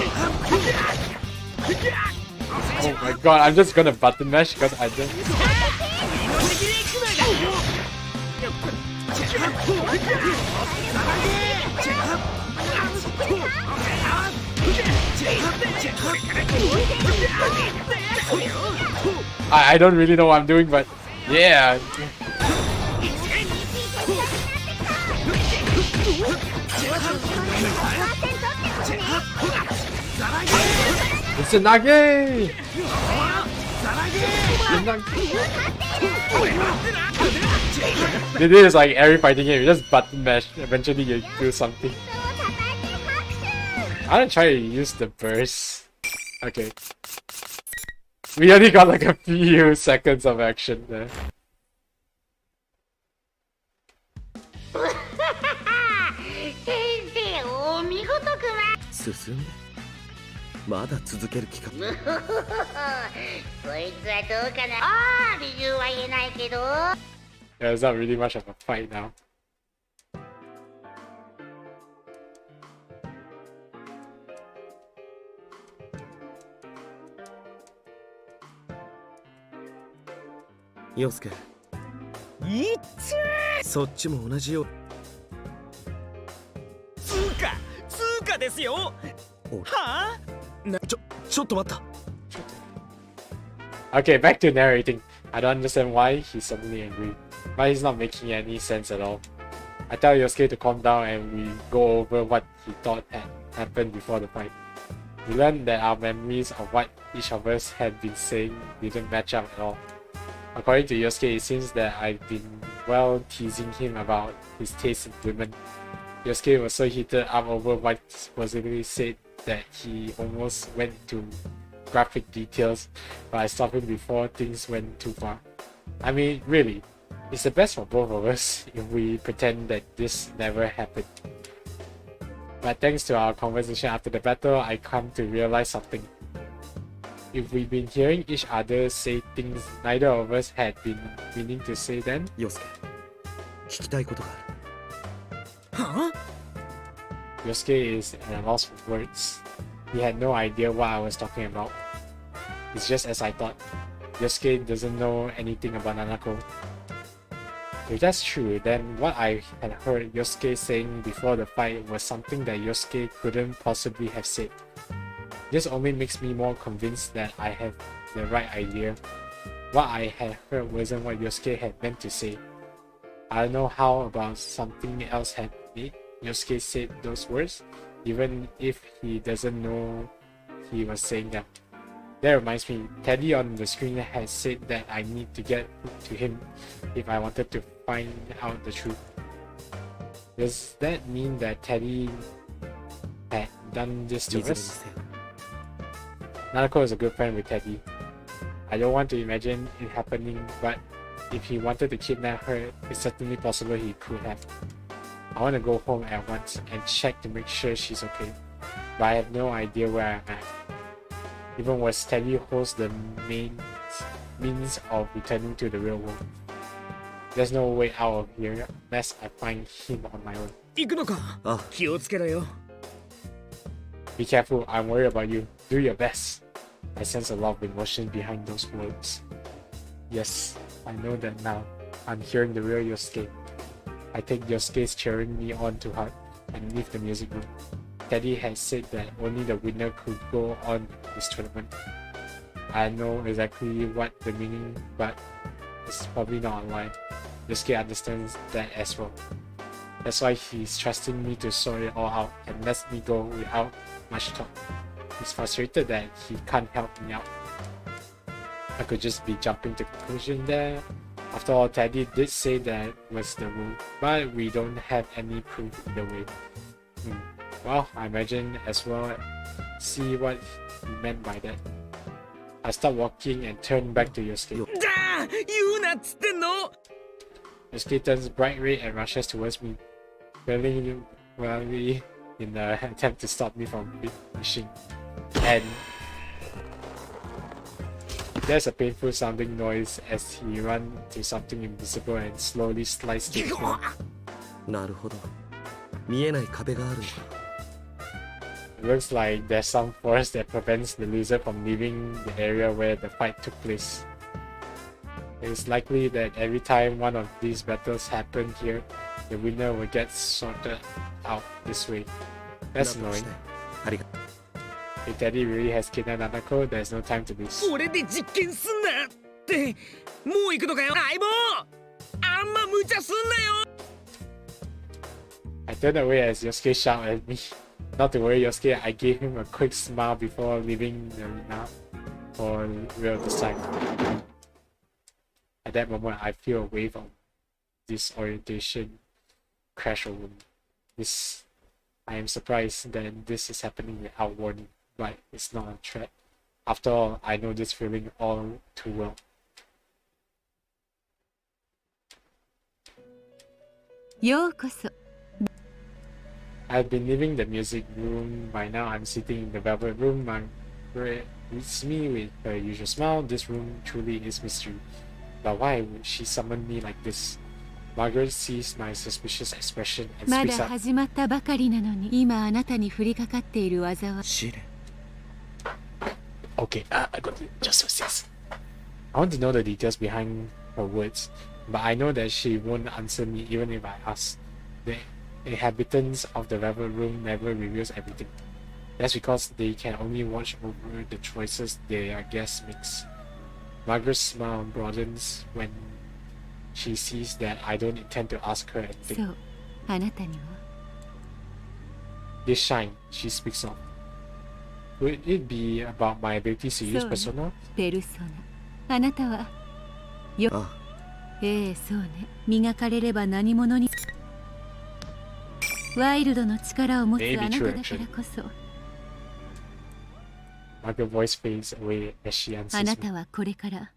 Oh my god, I'm just gonna button mash because I just. I don't really know what I'm doing, but yeah. It's a Nage! It is like every fighting game, you just button mash, eventually you do something. I'm gonna try to use the burst. Okay. We only got like a few seconds of action there. 先生お見事く進んで。まだ続ける気か。まそいつはどうかな。ああ、理由は言えないけど。 Yeah, it's not really much of a fight now. 陽介。いっつそっちも同じよ。通過ですよ。はあちょっと待った。Okay, back to narrating. I don't understand why he's suddenly angry. Why he's not making any sense at all. I tell Yosuke to calm down and we go over what he thought had happened before the fight. We learned that our memories of what each of us had been saying didn't match up at all. According to Yosuke, it seems that I've been, well, teasing him about his taste in women. Yosuke was so heated up over what supposedly said that he almost went to graphic details, but I stopped him before things went too far. I mean, really, it's the best for both of us if we pretend that this never happened. But thanks to our conversation after the battle, I come to realize something. If we've been hearing each other say things neither of us had been meaning to say then, 陽介、聞きたいことがある。は Yosuke is at a loss for words. He had no idea what I was talking about. It's just as I thought. Yosuke doesn't know anything about Nanako. If that's true, then what I had heard Yosuke saying before the fight was something that Yosuke couldn't possibly have said. This only makes me more convinced that I have the right idea. What I had heard wasn't what Yosuke had meant to say. I don't know how about something else had made Yosuke said those words, even if he doesn't know he was saying them. That reminds me, Teddy on the screen had said that I need to get to him if I wanted to find out the truth. Does that mean that Teddy had done this to us? Nanako is a good friend with Teddy. I don't want to imagine it happening, but if he wanted to kidnap her, it's certainly possible he could have. I want to go home at once and check to make sure she's okay, but I have no idea where I'm at. Even worse, Teddy holds the means of returning to the real world. There's no way out of here unless I find him on my own. 行くのか? 気をつけろよ. Be careful, I'm worried about you. Do your best. I sense a lot of emotion behind those words. Yes, I know that now. I'm hearing the real Yosuke. I take Yosuke's cheering me on to heart and leave the music room. Teddy had said that only the winner could go on this tournament. I know exactly what the meaning, but it's probably not online. Yosuke understands that as well. That's why he's trusting me to sort it all out and lets me go without much talk. He's frustrated that he can't help me out. I could just be jumping to conclusion there. After all, Teddy did say that was the rule, but we don't have any proof either way. Well, I imagine as well see what he meant by that. I stop walking and turn back to Yosuke. Yosuke turns bright red and rushes towards me, failing wildly in an attempt to stop me from finishing. And there's a painful sounding noise as he runs to something invisible and slowly slides to the floor. なるほど。見えない壁があるのか。It looks like there's some force that prevents the loser from leaving the area where the fight took place. It's likely that every time one of these battles happen here, the winner will get sorted out this way. That's annoying. If Teddy really has kidnapped Nanako, there's no time to lose. 俺で実験すんなってもう行くのかよ相棒あんま無茶すんなよ I turned away as Yosuke shouted at me. Not to worry, Yosuke, I gave him a quick smile before leaving the arena for real this time. At that moment, I feel a wave of disorientation crash over me. I am surprised that this is happening without warning, but it's not a threat. After all, I know this feeling all too well. I've been leaving the music room. By now, I'm sitting in the velvet room. Margaret greets me with her usual smile. This room truly is mystery. But why would she summon me like this? Margaret sees my suspicious expression and speaks up. Okay, I got it. Just this. I want to know the details behind her words, but I know that she won't answer me even if I ask. The inhabitants of the velvet room never reveals everything. That's because they can only watch over the choices their guests makes. Margaret's smile broadens when she sees that I don't intend to ask her anything. This shine, she speaks of. Would it be about my abilities to use persona? Margaret's voice fades away as she answers me.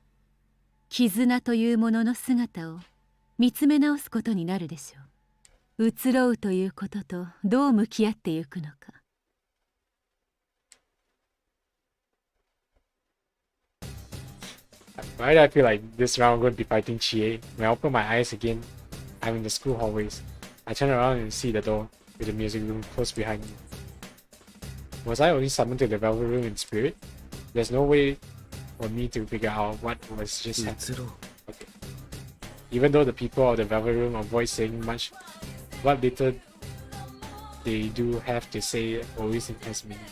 絆というものの姿を見つめ直すことになるでしょう。移ろうということとどう向き合ってゆくのか。Why do I feel like this round I'm going to be fighting Chie? When I open my eyes again, I'm in the school hallways. I turn around and see the door with the music room close behind me. Was I only summoned to the velvet room in spirit? There's no way for me to figure out what was just happening. 移ろう Okay. Even though the people of the Velvet Room avoid saying much, what little they do have to say always has meaning.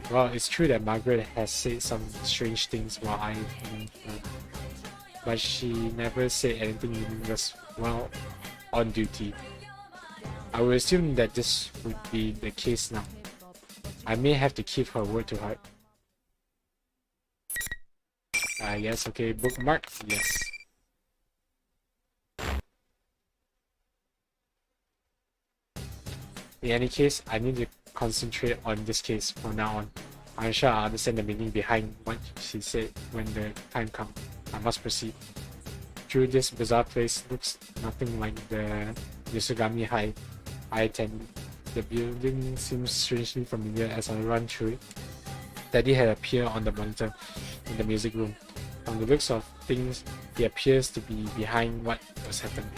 Well, it's true that Margaret has said some strange things while I knew her, but she never said anything meaningless while on duty. I would assume that this would be the case now. I may have to keep her word to heart. Yes, okay, bookmark, yes. In any case, I need to concentrate on this case from now on. I'm sure I understand the meaning behind what she said when the time comes. I must proceed. Through this bizarre place looks nothing like the Yosugami High I attended. The building seems strangely familiar as I run through it. Daddy had appeared on the monitor in the music room. From the looks of things, he appears to be behind what was happening.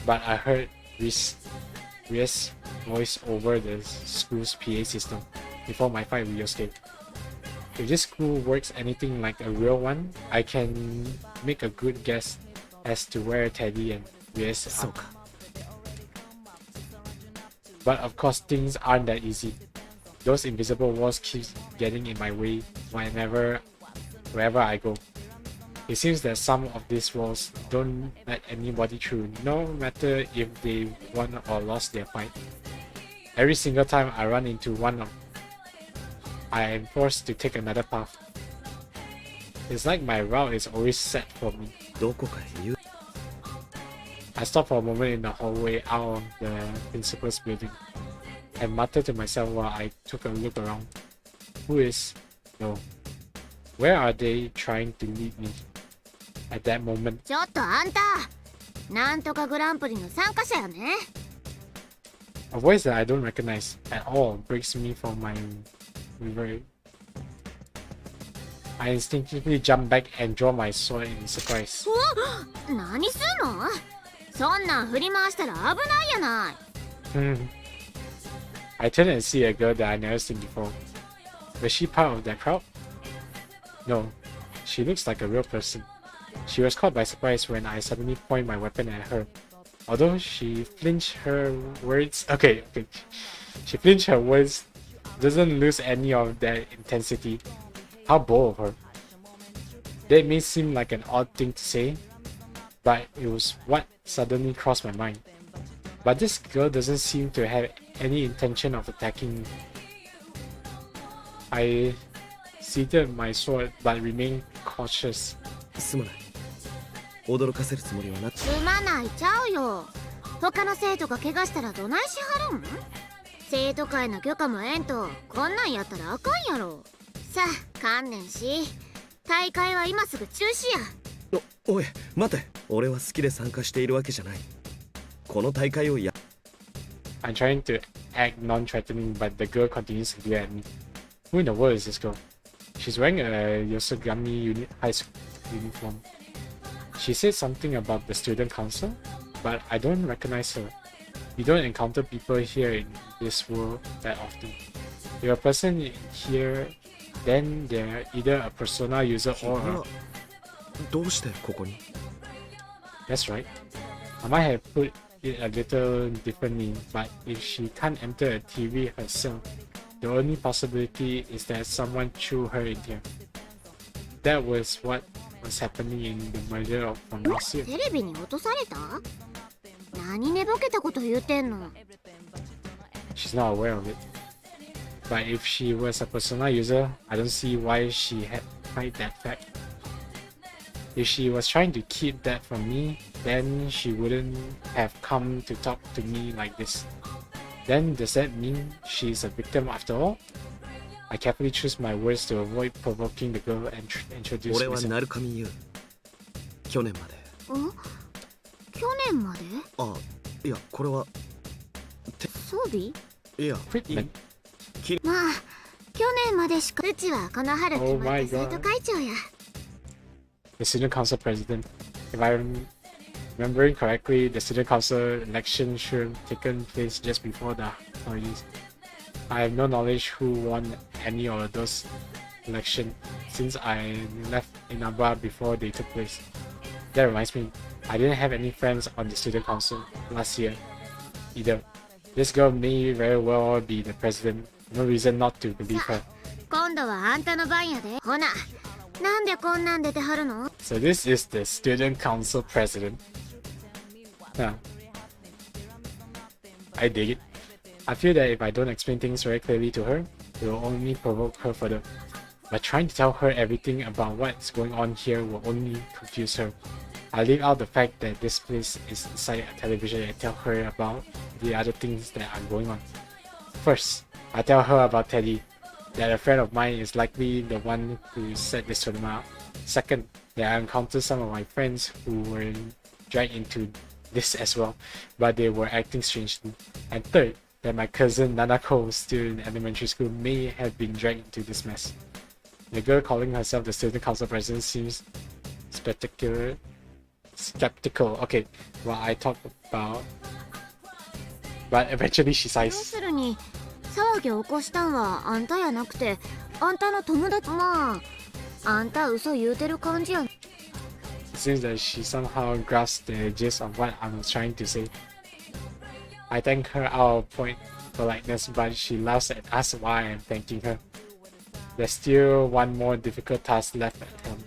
But I heard Ria's voice over the school's PA system before my fight with Yosuke. If this school works anything like a real one, I can make a good guess as to where Teddy and Rias are. But of course, things aren't that easy. Those invisible walls keep getting in my way wherever I go. It seems that some of these walls don't let anybody through, no matter if they won or lost their fight. Every single time I run into one, I am forced to take another path. It's like my route is always set for me. どこかへ言う I stopped for a moment in the hallway out of the principal's building and muttered to myself while I took a look around. Who is? No. Where are they trying to lead me? At that moment, ちょっとあんたなんとかグランプリの参加者よね a voice that I don't recognize at all breaks me from my reverie. I instinctively jump back and draw my sword in surprise. お何すんのそんなん振り回したら危ないやない I turn and see a girl that I never seen before. Was she part of that crowd? No, she looks like a real person. She was caught by surprise when I suddenly point my weapon at her. Although she flinched her words, she flinched her words, doesn't lose any of their intensity. How bold of her. That may seem like an odd thing to say, but it was what suddenly crossed my mind. But this girl doesn't seem to have any intention of attacking me. I seated my sword but remained cautious. すまない驚かせるつもりはなくすまないちゃうよ他の生徒が怪我したらどないしはるん生徒会の許可もえんとこんなんやったらあかんやろさあ観念し大会は今すぐ中止やおい待て俺は好きで参加しているわけじゃないこの大会をや I'm trying to act non-threatening, but the girl continues to glare at me. Who in the world is this girl? She's wearing a Yosugami high school uniform. She said something about the student council, but I don't recognize her. You don't encounter people here in this world that often. If a person in here, then they're either a persona user or a... どうしてここに That's right. I might have put it a little differently, but if she can't enter a TV herself, the only possibility is that someone threw her in here. That was what was happening in the murder of Apruizia. テレビに落とされた何寝ぼけたこと言うてんの She's not aware of it. But if she was a persona user, I don't see why she had hide that fact. If she was trying to keep that from me, then she wouldn't have come to talk to me like this. Then does that mean she's a victim after all? I carefully choose my words to avoid provoking the girl and introduce 俺は myself. 鳴神優去年までん去年まであいやこれは装備いや Equipment? まあ去年までしかうちはこの春決まった生徒会長や The student council president. If I'm remembering correctly, the student council election should have taken place just before the holidays. I have no knowledge who won any of those election since I left Inaba before they took place. That reminds me, I didn't have any friends on the student council last year either. This girl may very well be the president. No reason not to believe her. 今度はあんたの番やで。ほな、なんでこんなん出てはるの？ So this is the student council president. Huh. I dig it. I feel that if I don't explain things very clearly to her, it will only provoke her further. But trying to tell her everything about what's going on here will only confuse her. I leave out the fact that this place is inside a television and tell her about the other things that are going on. First, I tell her about Teddy, that a friend of mine is likely the one who set this tournament out. Second, that I encountered some of my friends who were dragged into this as well, but they were acting strangely. And third, that my cousin Nanako, still in elementary school, may have been dragged into this mess. The girl calling herself the student council president seems skeptical. Okay, well, I talked about, but eventually she 要 sighs. するに騒ぎを起こしたんはあんたやなくて、あんたの友達。まあ、あんた嘘言うてる感じや。It seems that she somehow grasped the gist of what I was trying to say. I thank her out of point politeness, but she laughs at us while I'm thanking her. There's still one more difficult task left at hand.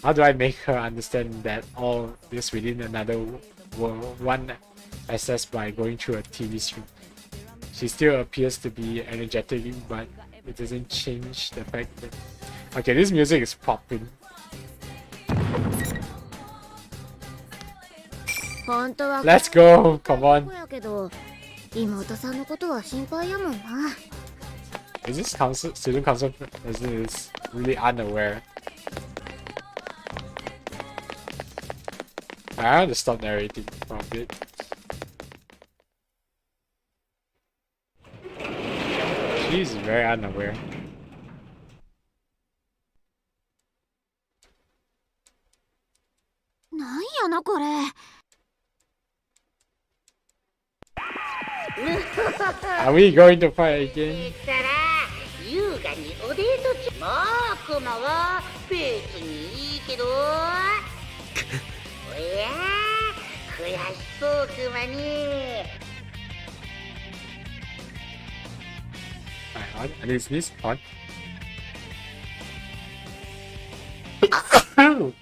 How do I make her understand that all this within another one accessed by going through a TV screen? She still appears to be energetic, but it doesn't change the fact that... Okay, this music is popping. 本当は Let's go! Come on! やけど、妹さんのことは心配やもんな。Is this student council president is really unaware? I have to stop narrating for a bit. She's very unaware. Are we going to fight again? 優雅におデート中。まあクマは別にいいけど。おや悔しそうクマね。Alright, on. Is this on? No.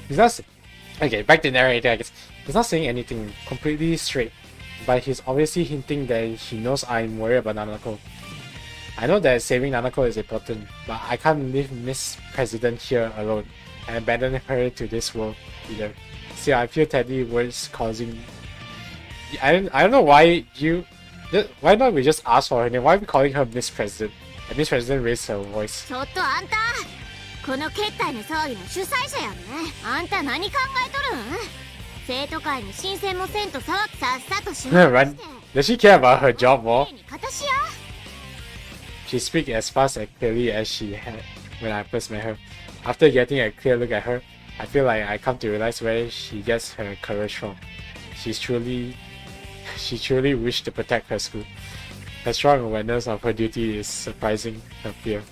He's not. Okay, back to narrator. I guess he's not saying anything completely straight, but he's obviously hinting that he knows I'm worried about Nanako. I know that saving Nanako is important, but I can't leave Miss President here alone and abandon her to this world either. See, I feel Teddy was causing. I don't know why you. Why not we just ask for her name? Why are we calling her Miss President? And Miss President raised her voice. ちょっとあんた、この決体の騒ぎの主催者やんね。あんた何考えとるん？生徒会に申請もせんとさっさとしま Run. Does she care about her job more? 私や。She speaks as fast and clearly as she had when I first met her. After getting a clear look at her, I feel like I come to realize where she gets her courage from. She truly wished to protect her school. Her strong awareness of her duty is suppressing her fear.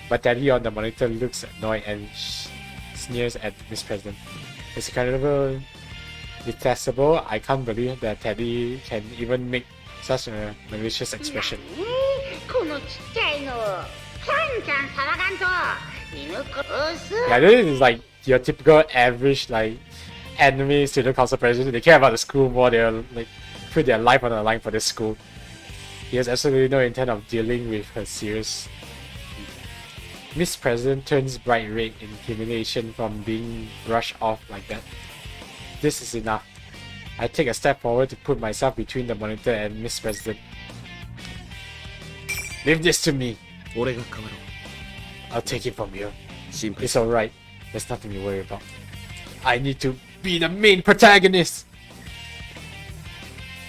But Daddy on the monitor looks annoyed and sneers at Miss President. It's incredible, detestable. I can't believe that Teddy can even make such a malicious expression. このちっちゃいの、キャンキャン騒がんと。犬殺す。 Yeah, this is like your typical average like enemy student council president. They care about the school more. They're like put their life on the line for this school. He has absolutely no intent of dealing with her serious. Miss President turns bright red in humiliation from being brushed off like that. This is enough. I take a step forward to put myself between the monitor and Miss President. Leave this to me. 俺が変わろう。 I'll take it from you. 心配 It's alright. There's nothing to worry about. I need to be the main protagonist.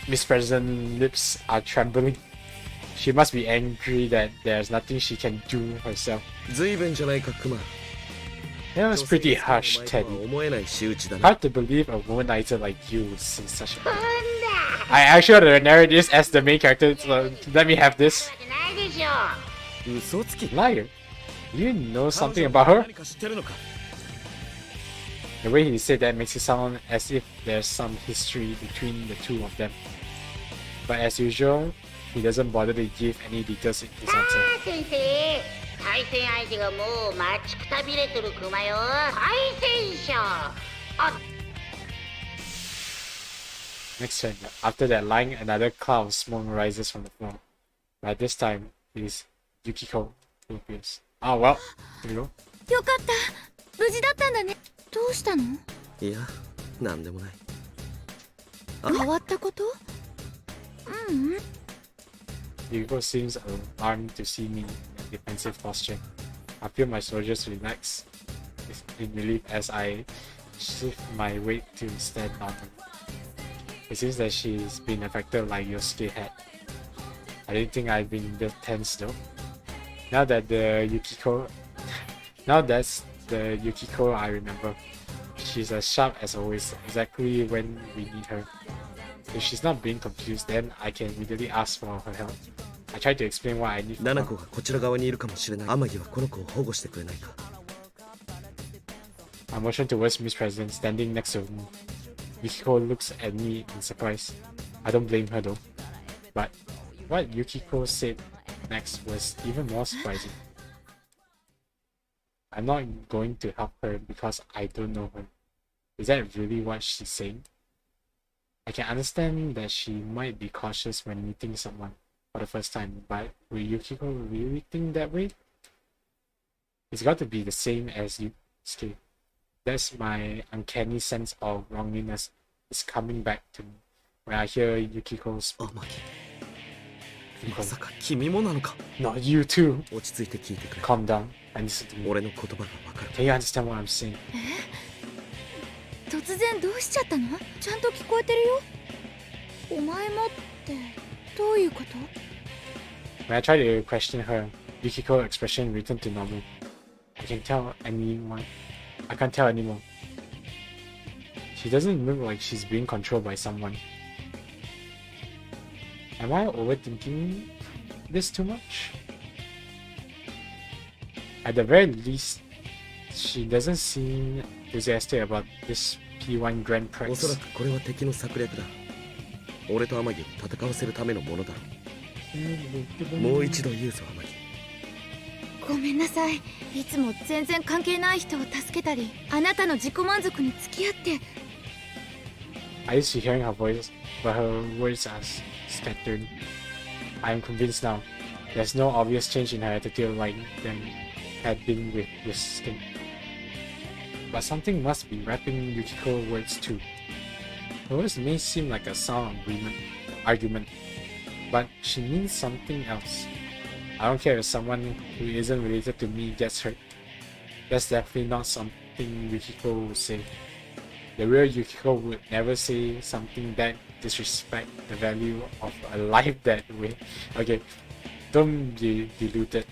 Miss President's lips are trembling. She must be angry that there's nothing she can do herself. 随分じゃないかクマ。 That was pretty harsh, お Teddy. 前とは思えない仕打ちだな。 Hard to believe a womanizer like you would say such a thing. I actually want to narrate this as the main character, so let me have this. ないでしょ。嘘つき Liar. You know something about her? 何か知ってるのか The way he said that makes it sound as if there's some history between the two of them. But as usual, he doesn't bother to give any details in his answer. 先生、対戦相手がもう待ちくたびれとるクマよ。対戦者。Next turn, after that line, another cloud of smoke rises from the floor. But this time, it is Yukiko who appears. Oh well, here we go. よかった。無事だったんだね。どうしたの？いやなんでもない変わったこと？ううん。Yukiko seems alarmed to see me in a defensive posture. I feel my shoulders relax in relief as I shift my weight to stand normally. It seems that she's been affected like Yosuke had. I didn't think I'd been that tense though. Now that's the Yukiko I remember. She's as sharp as always, exactly when we need her. If she's not being confused, then I can immediately ask for her help. I try to explain what I need from ナナ her. コがこちら側にいるかもしれない天城はこの子を保護してくれないか I motion towards Miss President standing next to me. Yukiko looks at me in surprise. I don't blame her though. But what Yukiko said next was even more surprising. I'm not going to help her because I don't know her. Is that really what she's saying? I can understand that she might be cautious when meeting someone for the first time, but will Yukiko really think that way? It's got to be the same as Yusuke. That's my uncanny sense of wronginess is coming back to me when I hear Yukiko speak. 天城まさか君もなのか No, you too. 落ち着いて聞いてくれ Calm down and listen to me. 俺の言葉がわかる Can you understand what I'm saying? 突然どうしちゃったの？ちゃんと聞こえてるよ。お前もってどういうこと？ When I try to question her, Yukiko's expression returned to normal. I can't tell anymore. She doesn't look like she's being controlled by someone. Am I overthinking this too much? At the very least, she doesn't seem enthusiastic about this P1 Grand おそら Prix. くこれは敵の策略だ俺と天城を戦わせるためのものだろうもう一度言うぞ天城ごめんなさい。いつも全然関係ない人を助けたり、あなたの自己満足に付き合って。I used to hearing her voice, but her words are scattered. I am convinced now. There's no obvious change in her attitude like there had been with Yosuke. But something must be wrapping Yukiko's words too. Her words may seem like a sound argument, but she means something else. I don't care if someone who isn't related to me gets hurt. That's definitely not something Yukiko would say. The real Yukiko would never say something that disrespect the value of a life that way. Okay, don't be deluded.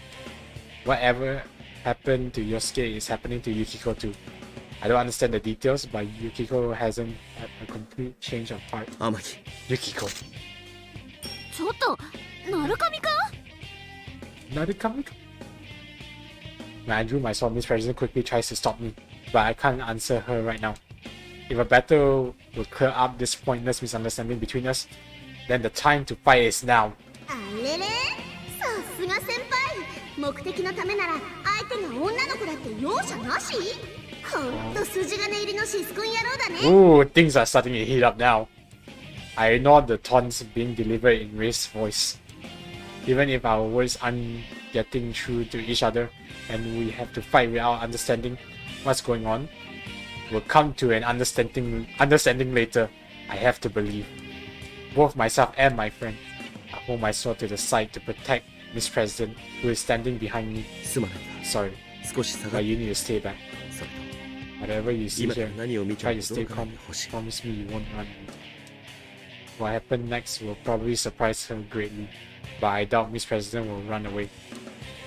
Whatever happened to Yosuke is happening to Yukiko too. I don't understand the details, but Yukiko hasn't had a complete change of heart. 天城 Yukiko. ちょっとナルカミか Narukami? When I drew my sword, Miss President quickly tries to stop me, but I can't answer her right now. If a battle will clear up this pointless misunderstanding between us, then the time to fight is now. あれれさすが先輩目的のためなら相手が女の子だって容赦なしほんと筋金入りのシスコン野郎だね Ooh, things are starting to heat up now. I ignored the taunts being delivered in raised voice. Even if our words aren't getting through to each other and we have to fight without understanding what's going on, we'll come to an understanding later. I have to believe. Both myself and my friend. I hold my sword to the side to protect Miss President, who is standing behind me. すまない Sorry, 少し下が but る you need to stay back. それと Whatever you see 今から here, 何を見て try も to ど stay うかな calm. いでほしい Promise me you won't run. What happened next will probably surprise her greatly, but I doubt Miss President will run away.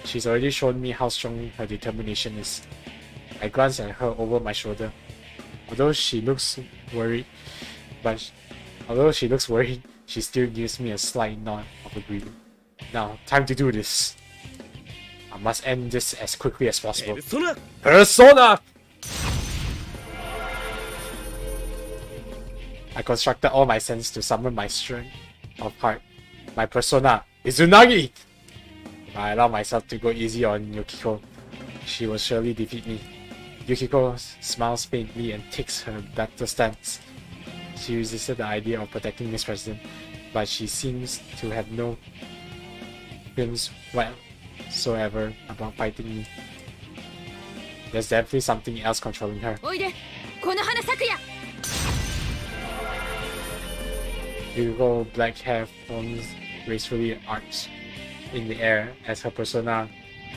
She's already shown me how strong her determination is. I glance at her over my shoulder. Although she looks worried, she still gives me a slight nod of agreement. Now, time to do this. I must end this as quickly as possible. Persona! I constructed all my senses to summon my strength of heart. My persona, Izunagi! If I allow myself to go easy on Yukiko, she will surely defeat me. Yukiko smiles faintly and takes her battle stance. She resisted the idea of protecting Miss President, but she seems to have no feelings whatsoever about fighting me. There's definitely something else controlling her. Yukiko's black hair forms gracefully arched in the air as her persona,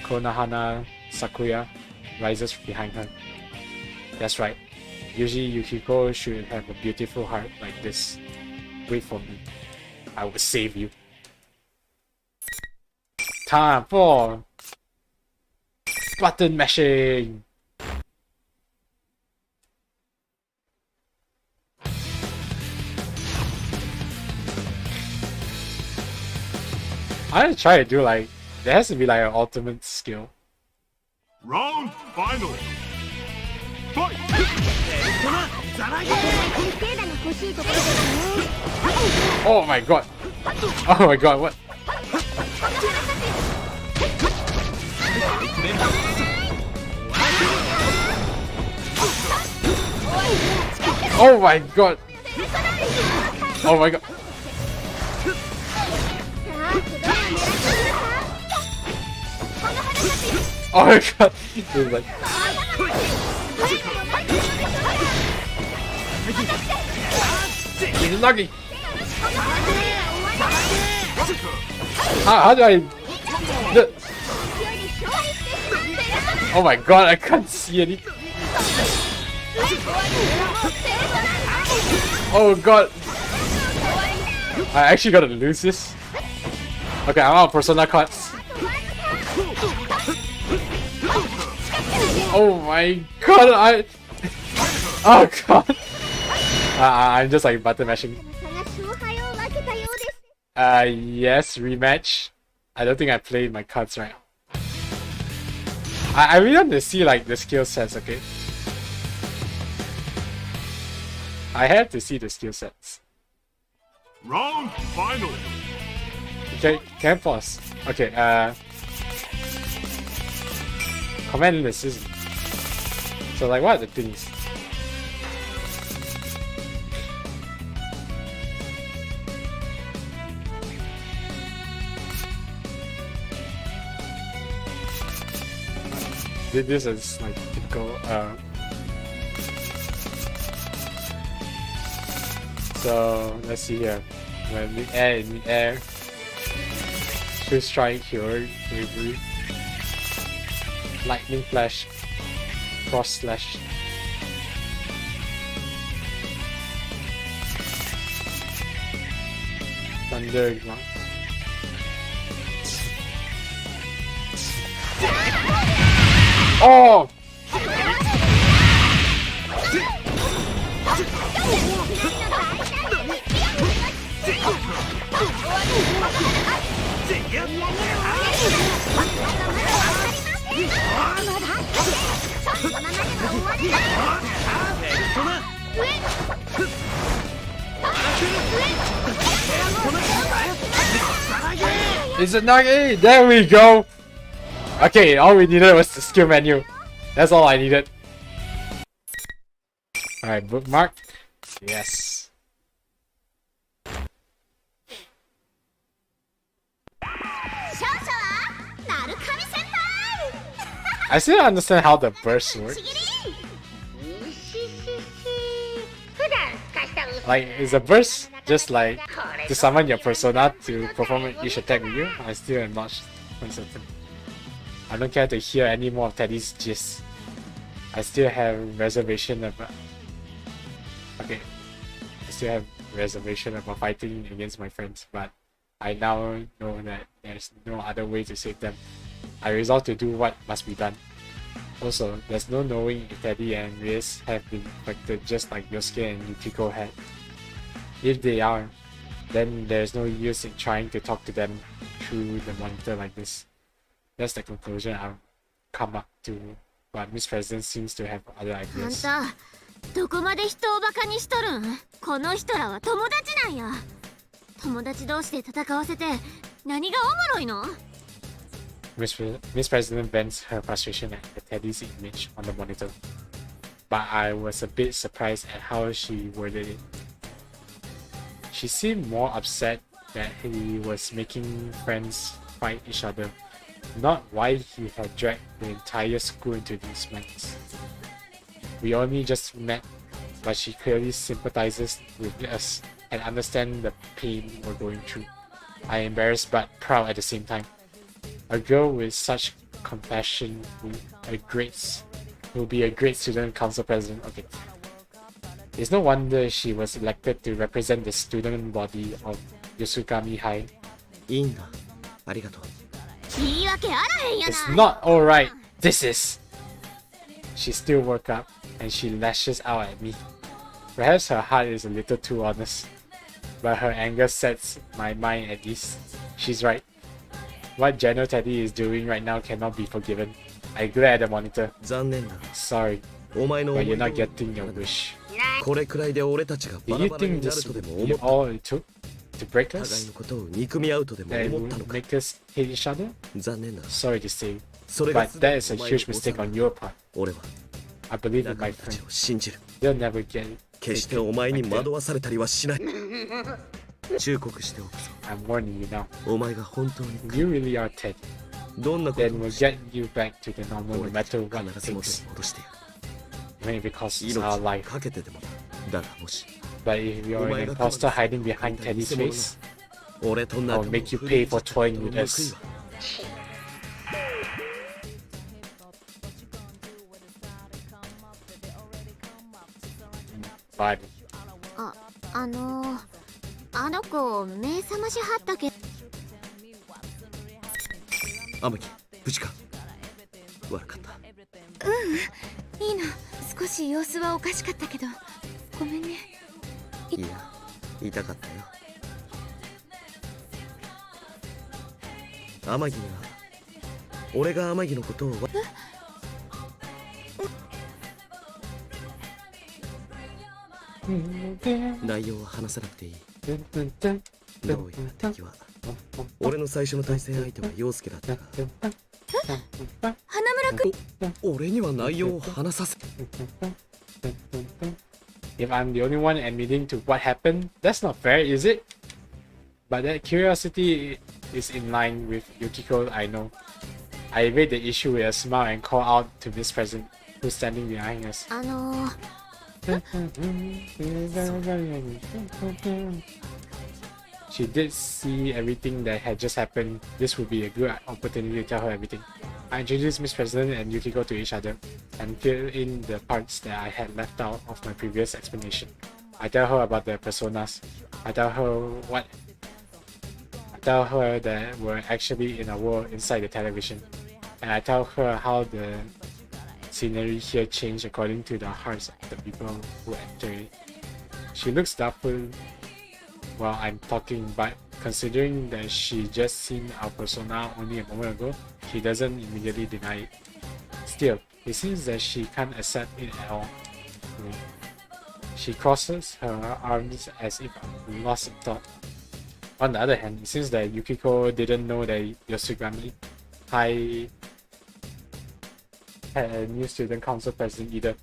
Konohana Sakuya, rises behind her. That's right. Usually Yukiko should have a beautiful heart like this. Wait for me. I will save you. Time for button mashing! I'm gonna try to do like, there has to be like an ultimate skill. Round final. Fight! Oh my god! Oh my god, what? Oh my god! Oh my god! Oh my god! Dude, like... He's lucky! How do I... Oh my god, I can't see anything! Oh god! I actually gotta lose this. Okay, I'm out of Persona cards. Oh my god, oh god! I'm just like button mashing. Yes, rematch. I don't think I played my cards right. I really want to see like the skill sets, okay? I have to see the skill sets. Round final. Okay, can I pause? Okay, command list, isn't it? So like, what are the things? This is like typical, so let's see here. When in air, True Strike, Heroic Bravery, Lightning Flash, Cross Slash, Thunder Ignite. Oh! Izanagi! There we go! Okay, all we needed was the skill menu. That's all I needed. Alright, bookmark. Yes. I still don't understand how the burst works. Like, is the burst just like to summon your persona to perform each attack with you? I still am not certain. I don't care to hear any more of Teddy's gist. I still have reservation about... Okay. I still have reservation about fighting against my friends, but I now know that there's no other way to save them. I resolve to do what must be done. Also, there's no knowing if Teddy and Riz have been infected just like Yosuke and Yukiko had. If they are, then there's no use in trying to talk to them through the monitor like this. That's the conclusion I've come up to, but Miss President seems to have other あん ideas. たどこまで人をバカにしとるん？この人らは友達なんや。友達同士で戦わせて何がおもろいの？ Miss President vents her frustration at Teddy's image on the monitor, but I was a bit surprised at how she worded it. She seemed more upset that he was making friends fight each other, not why he had dragged the entire school into this mess. We only just met, but she clearly sympathizes with us and understands the pain we're going through. I am embarrassed but proud at the same time. A girl with such compassion will be a great student council president. Okay. It's no wonder she was elected to represent the student body of Yosukami High. いいんだ。ありがとう。言い訳あらへんや It's な。 not alright. This is. She still woke up and she lashes out at me. Perhaps her heart is a little too honest, but her anger sets my mind at ease. She's right. What General Teddy is doing right now cannot be forgiven. I glare at the monitor. 残念だ。 Sorry, お前の but 思い you're not 通り getting your wish. これくらいで俺たちが Do バラ you バラ think になる this とでも would 思 be った。 all it took to break 互い us? のことを憎み合うとでも That 思った would のか。 make us hate each other? 残念だ。 Sorry to say, それが but that is a huge mistake on your part. 俺は I believe in 仲 my 間たち friend. を信じる。 They'll never get 決してお前に like that. 惑わされたりはしない。忠告しておくぞ。 I'm warning you now. お前が本当に If you really are Ted, どんなこと then も we'll して get you back to the normal no 俺たち matter は what it 必ず元 takes. に戻してやる。 Even if it costs us 命 our を life. かけてでもだ。だがもし But if you're an imposter hiding behind Teddy's face, 俺と仲 I'll 間を make you 振 pay り for 切った toying 人の with 報い us. は But あの子目覚ましはったけ。天城無事か。悪かった。いいの。少し様子はおかしかったけどごめんね。いや痛かったよ。天城には俺が天城のことを内容は話さなくていい。どうやら敵は俺の最初の対戦相手は陽介だったが、花村くん。俺には内容を話させ。 if I'm the only one admitting to what happened, that's not fair, is it? But that curiosity is in line with Yukiko, I know. I evade the issue with a smile and call out to Miss President, who's standing behind us. She did see everything that had just happened. This would be a good opportunity to tell her everything. I introduced Miss President and Yukiko to each other and fill in the parts that I had left out of my previous explanation. I tell her about the personas. I tell her that we're actually in a world inside the television. And I tell her how the scenery here changed according to the hearts of the people who enter it. She looks doubtful while I'm talking, but considering that she just seen our persona only a moment ago, she doesn't immediately deny it. Still, it seems that she can't accept it at all. She crosses her arms as if lost in thought. On the other hand, it seems that Yukiko didn't know that Yosugami High had a new student council president either.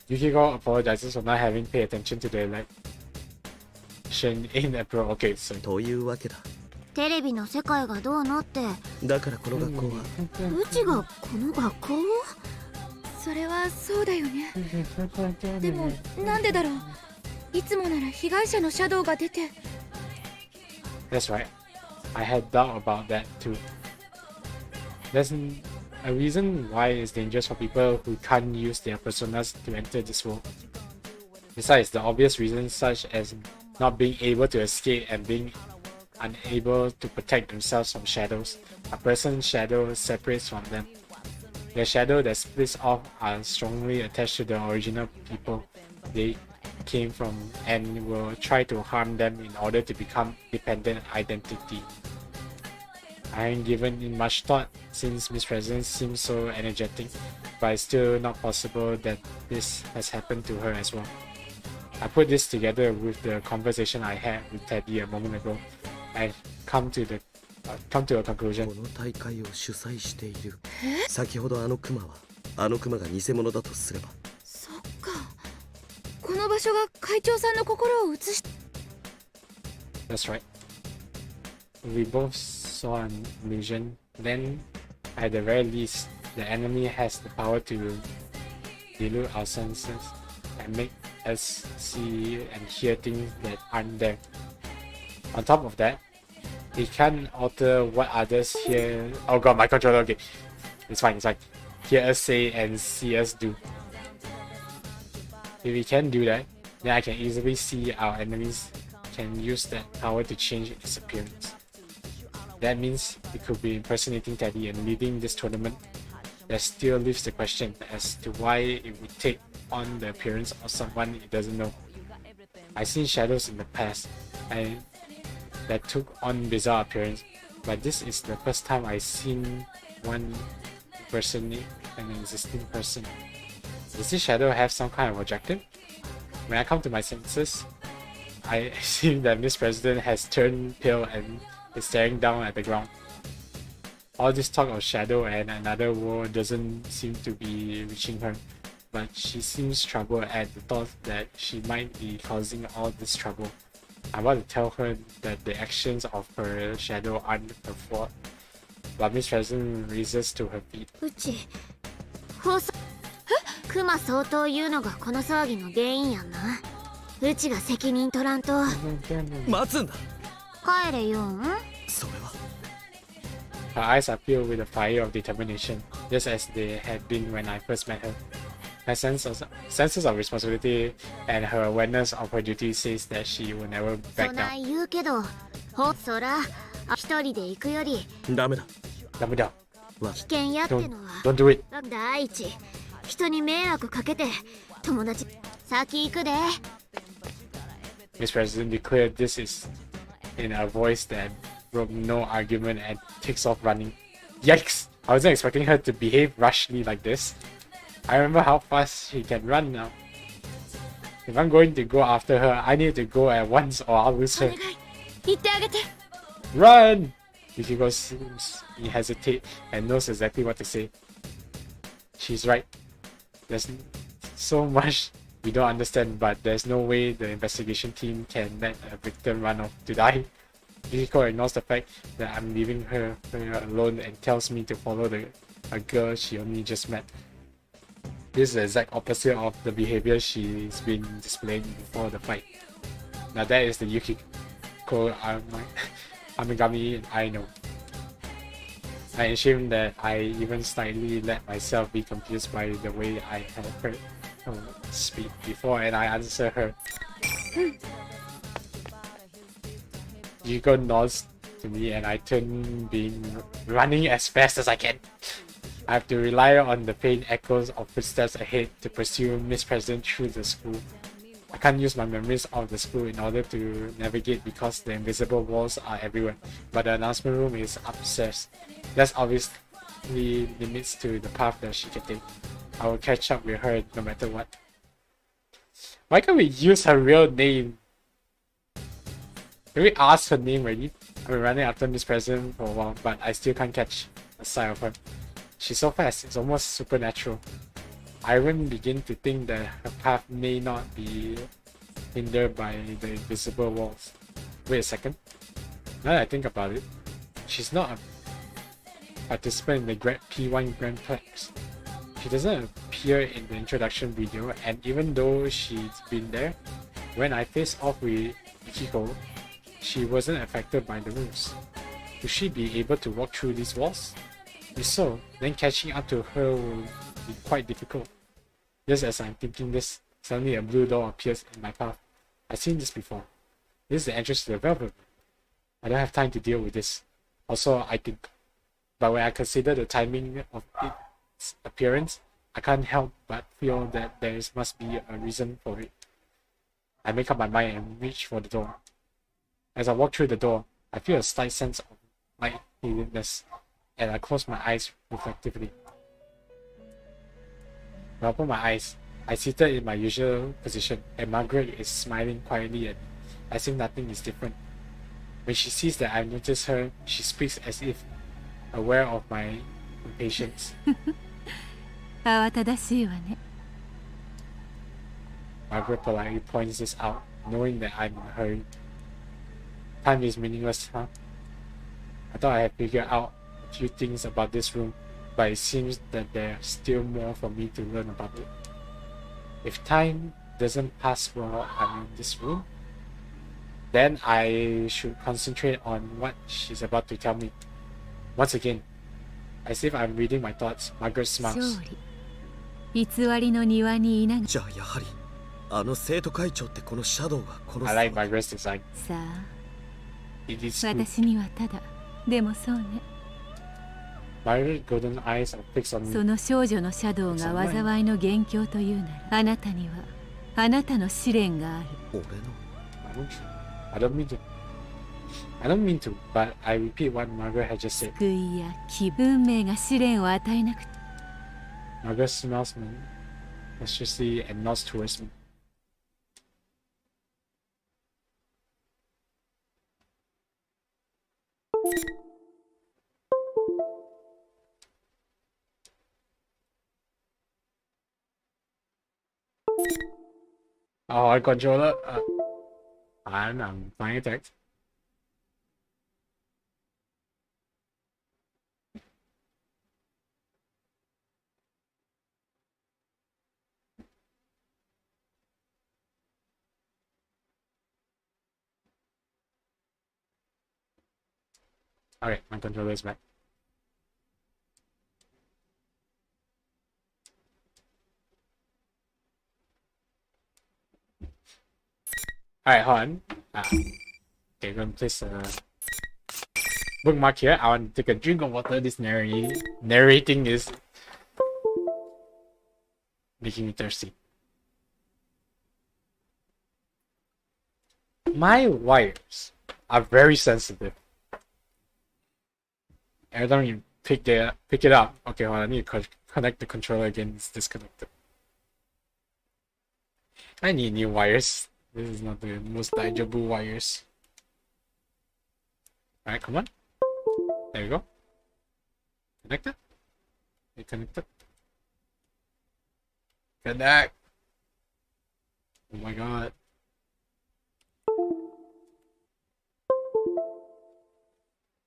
Yukiko apologizes for not having paid attention to the election in April. Okay, so というわけだ。テレビの世界がどうのって。だからこの学校はうちがこの学校？それはそうだよね。でもなんでだろう。いつもなら被害者のシャドウが出て。 That's right. I had doubt about that too. There's a reason why it's dangerous for people who can't use their personas to enter this world. Besides the obvious reasons such as not being able to escape and being unable to protect themselves from shadows, a person's shadow separates from them. Their shadow that splits off are strongly attached to the original people they came from and will try to harm them in order to become dependent identity. I haven't given it much thought since Miss President seems so energetic, but it's still not possible that this has happened to her as well. I put this together with the conversation I had with Teddy a moment ago and come to a conclusion. この大会を主催している。先ほどあのクマが偽物だとすれば。そっか。この場所が会長さんの心を映し。That's right. We both saw an illusion. Then, at the very least, the enemy has the power to delude our senses and make us see and hear things that aren't there. On top of that, it can alter what others hear. Oh god, my controller. Okay, it's fine. Hear us say and see us do. If we can do that, then I can easily see our enemies can use that power to change its appearance. That means it could be impersonating Teddy and leading this tournament. That still leaves the question as to why it would take on the appearance of someone it doesn't know. I've seen shadows in the past that took on bizarre appearance, but this is the first time I've seen one impersonate an existing person. Does this shadow have some kind of objective? When I come to my senses, I see that Miss President has turned pale and is staring down at the ground. All this talk of shadow and another world doesn't seem to be reaching her, but she seems troubled at the thought that she might be causing all this trouble. I want to tell her that the actions of her shadow aren't her fault, but Miss President raises to her feet. うち放送クマ相当言うのがこの騒ぎの原因やんな。うちが責任取らんと。待つんだ。帰れよん。それは。Her eyes are filled with the fire of determination, just as they had been when I first met her. Her senses of responsibility and her awareness of her duty says that she will never そ back な down. い言うけど、そら一人で行くよりダメだ。Dumb it down. 危険やってのは Don't do it. 第一、人に迷惑かけて友達先行くで。Miss President declared this is in a voice that broke no argument and takes off running. Yikes! I wasn't expecting her to behave rashly like this. I remember how fast she can run now. If I'm going to go after her, I need to go at once or I'll lose her. 行ってあげて。 Run! Yukiko seems to hesitate and knows exactly what to say. She's right. There's so much we don't understand, but there's no way the investigation team can let a victim run off to die. Yukiko ignores the fact that I'm leaving her alone and tells me to follow a girl she only just met. This is the exact opposite of the behavior she's been displaying before the fight. Now that is the Yukiko Amigami I know. I am ashamed that I even slightly let myself be confused by the way I had heard her speak before and I answer her. Yukiko nods to me and I turn running as fast as I can. I have to rely on the faint echoes of footsteps ahead to pursue Miss President through the school. I can't use my memories of the school in order to navigate because the invisible walls are everywhere, but the announcement room is upstairs. That's obviously limits to the path that she can take. I will catch up with her no matter what. Why can't we use her real name? Can we ask her name already? I've been running after Miss President for a while, but I still can't catch a sight of her. She's so fast, it's almost supernatural. I even begin to think that her path may not be hindered by the invisible walls. Wait a second. Now that I think about it, she's not a participant in the P1 Grand Prix. She doesn't appear in the introduction video, and even though she's been there, when I faced off with Yukiko, she wasn't affected by the moves. Will she be able to walk through these walls? If so, then catching up to her will be quite difficult. Just as I'm thinking this, suddenly a blue door appears in my path. I've seen this before. This is the entrance to the Velvet Room. I don't have time to deal with this. Also, I think. But when I consider the timing of its appearance, I can't help but feel that must be a reason for it. I make up my mind and reach for the door. As I walk through the door, I feel a slight sense of light heedless, and I close my eyes reflectively. When I open my eyes, I seated in my usual position, and Margaret is smiling quietly at me, as if nothing is different. When she sees that I notice her, she speaks as if aware of my impatience. 慌ただしいわね。 Margaret politely points this out, knowing that I'm in a hurry. Time is meaningless, huh? I thought I had figured out a few things about this room, but it seems that there's still more for me to learn about it. If time doesn't pass while I'm in this room, then I should concentrate on what she's about to tell me. Once again, as if I'm reading my thoughts, Margaret smiles. 勝利。偽りの庭にいながら。じゃあやはりあの生徒会長ってこのシャドウが殺す。 I like Margaret's design. さあ、 It is good. 私にはただ。でもそうね。 Margaret's golden eyes are fixed on me. その少女のシャドウが災いの元凶というなら、あなたにはあなたの試練がある。俺の I don't mean to. I don't mean to, but I repeat what Margaret had just said. 救いや運命が試練を与えなくて。 Margaret smells me anxiously and nods towards me. Oh, our controller. And I'm flying attacked. Alright, my controller is back. Alright, hold on. Okay, gonna place a bookmark here. I want to take a drink of water. This narrating is making me thirsty. My wires are very sensitive. Every time you pick it up. Okay, hold on. I need to connect the controller again. It's disconnected. I need new wires. This is not the most digable wires. Alright, come on. There we go. Connected? It connected. Connect! Oh my god.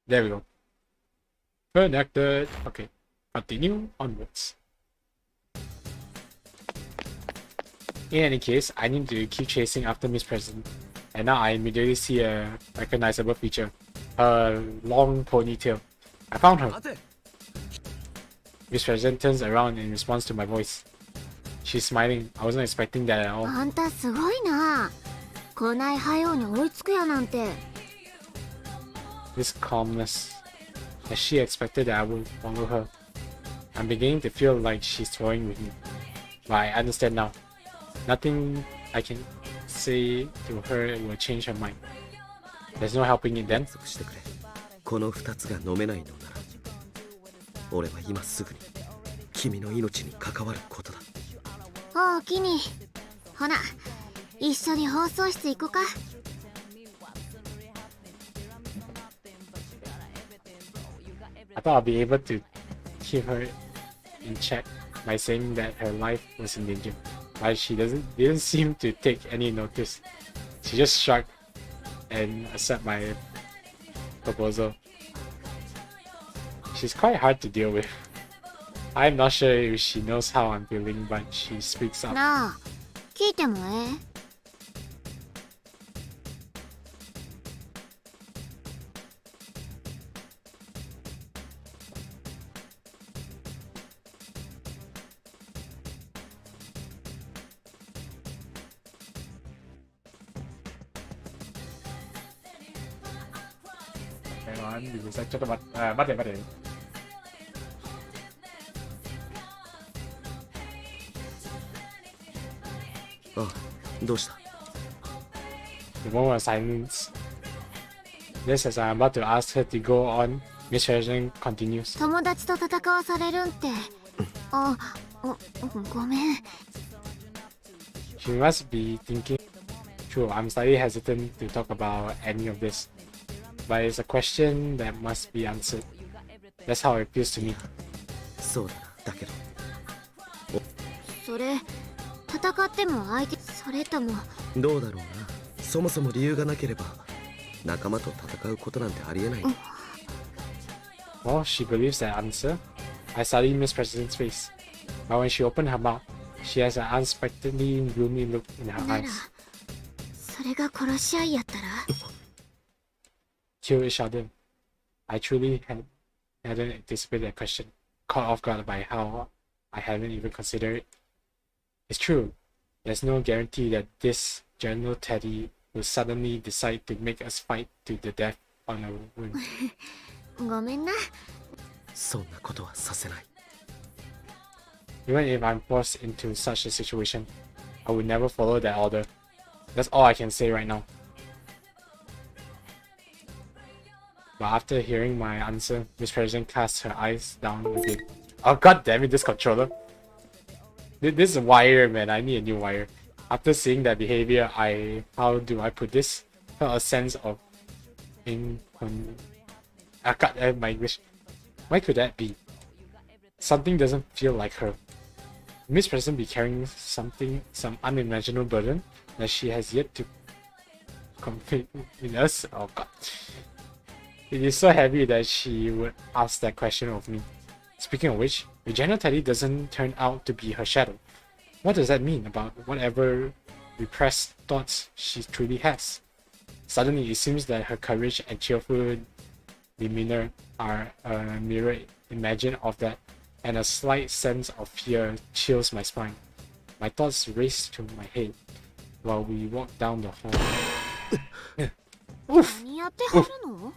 There we go. Connected. Okay. Continue onwards. In any case, I need to keep chasing after Miss President, and now I immediately see a recognizable feature. Her long ponytail. I found her. Miss President turns around in response to my voice. She's smiling. I wasn't expecting that at all. あんたすごいな。こないはように追いつくやなんて。 This calmness. As she expected that I would follow her. I'm beginning to feel like she's toying with me. But I understand now. Nothing I can say to her will change her mind. There's no helping it then. この2つが飲めないのなら俺は今すぐに君の命に関わることだ。おおきに。ほな一緒に放送室行こか。I thought I'd be able to keep her in check by saying that her life was in danger. But she didn't seem to take any notice. She just shrugged and accepted my proposal. She's quite hard to deal with. I'm not sure if she knows how I'm feeling, but she speaks up. なあ、聞いてもええ？ ちょっと待て。あ、どうした？ The moment of silence. Just as I'm about to ask her to go on, Miss President continues. 友達と戦わされるんってごめん She must be thinking. True, I'm slightly hesitant to talk about any of this, but it's a question that must be answered. That's how it feels to me. そうだな。だけどそれ戦っても相手それともどうだろうな。そもそも理由がなければ仲間と戦うことなんてありえない。Well, she believes that answer. I studied Miss President's face, but when she opened her mouth, she has an unexpectedly gloomy look in her なら eyes. それが殺し合いやったら Kill each other. I truly hadn't anticipated that question, caught off guard by how I hadn't even considered it. It's true. There's no guarantee that this General Teddy will suddenly decide to make us fight to the death on a whim. ごめんなそんなことはさせない。 Even if I'm forced into such a situation, I would never follow that order. That's all I can say right now. But after hearing my answer, Miss President casts her eyes down again. Oh god damn it, this controller. This is wire, man. I need a new wire. After seeing that behavior, how do I put this? Felt a sense of my English. Why could that be? Something doesn't feel like her. Miss President be carrying some unimaginable burden that she has yet to complete in us. Oh god. It is so heavy that she would ask that question of me. Speaking of which, the General Teddy doesn't turn out to be her shadow. What does that mean about whatever repressed thoughts she truly has? Suddenly, it seems that her courage and cheerful demeanor are a mirror image of that, and a slight sense of fear chills my spine. My thoughts race to my head while we walk down the hall. Oof! 何やってはるの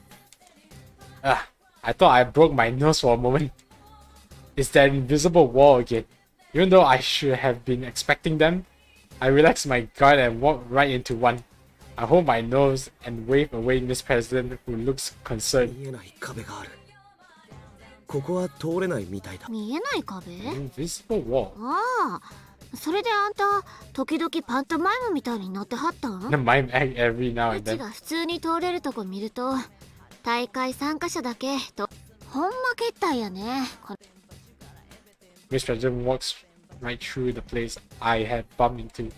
Ah, I thought I broke my nose for a moment. It's that invisible wall again. Even though I should have been expecting them, I relaxed my guard and walked right into one. I hold my nose and wave away Miss President, who looks concerned. 見えない壁がある。ここは通れないみたいだ。見えない壁 Invisible wall. ああそれであんた時々パントマイムみたいになってはったん The mime act every now う and ち then. が普通に通れるとこ見ると大会参加者だけとほんま決体やね Miss President walks right through the place I had bumped into.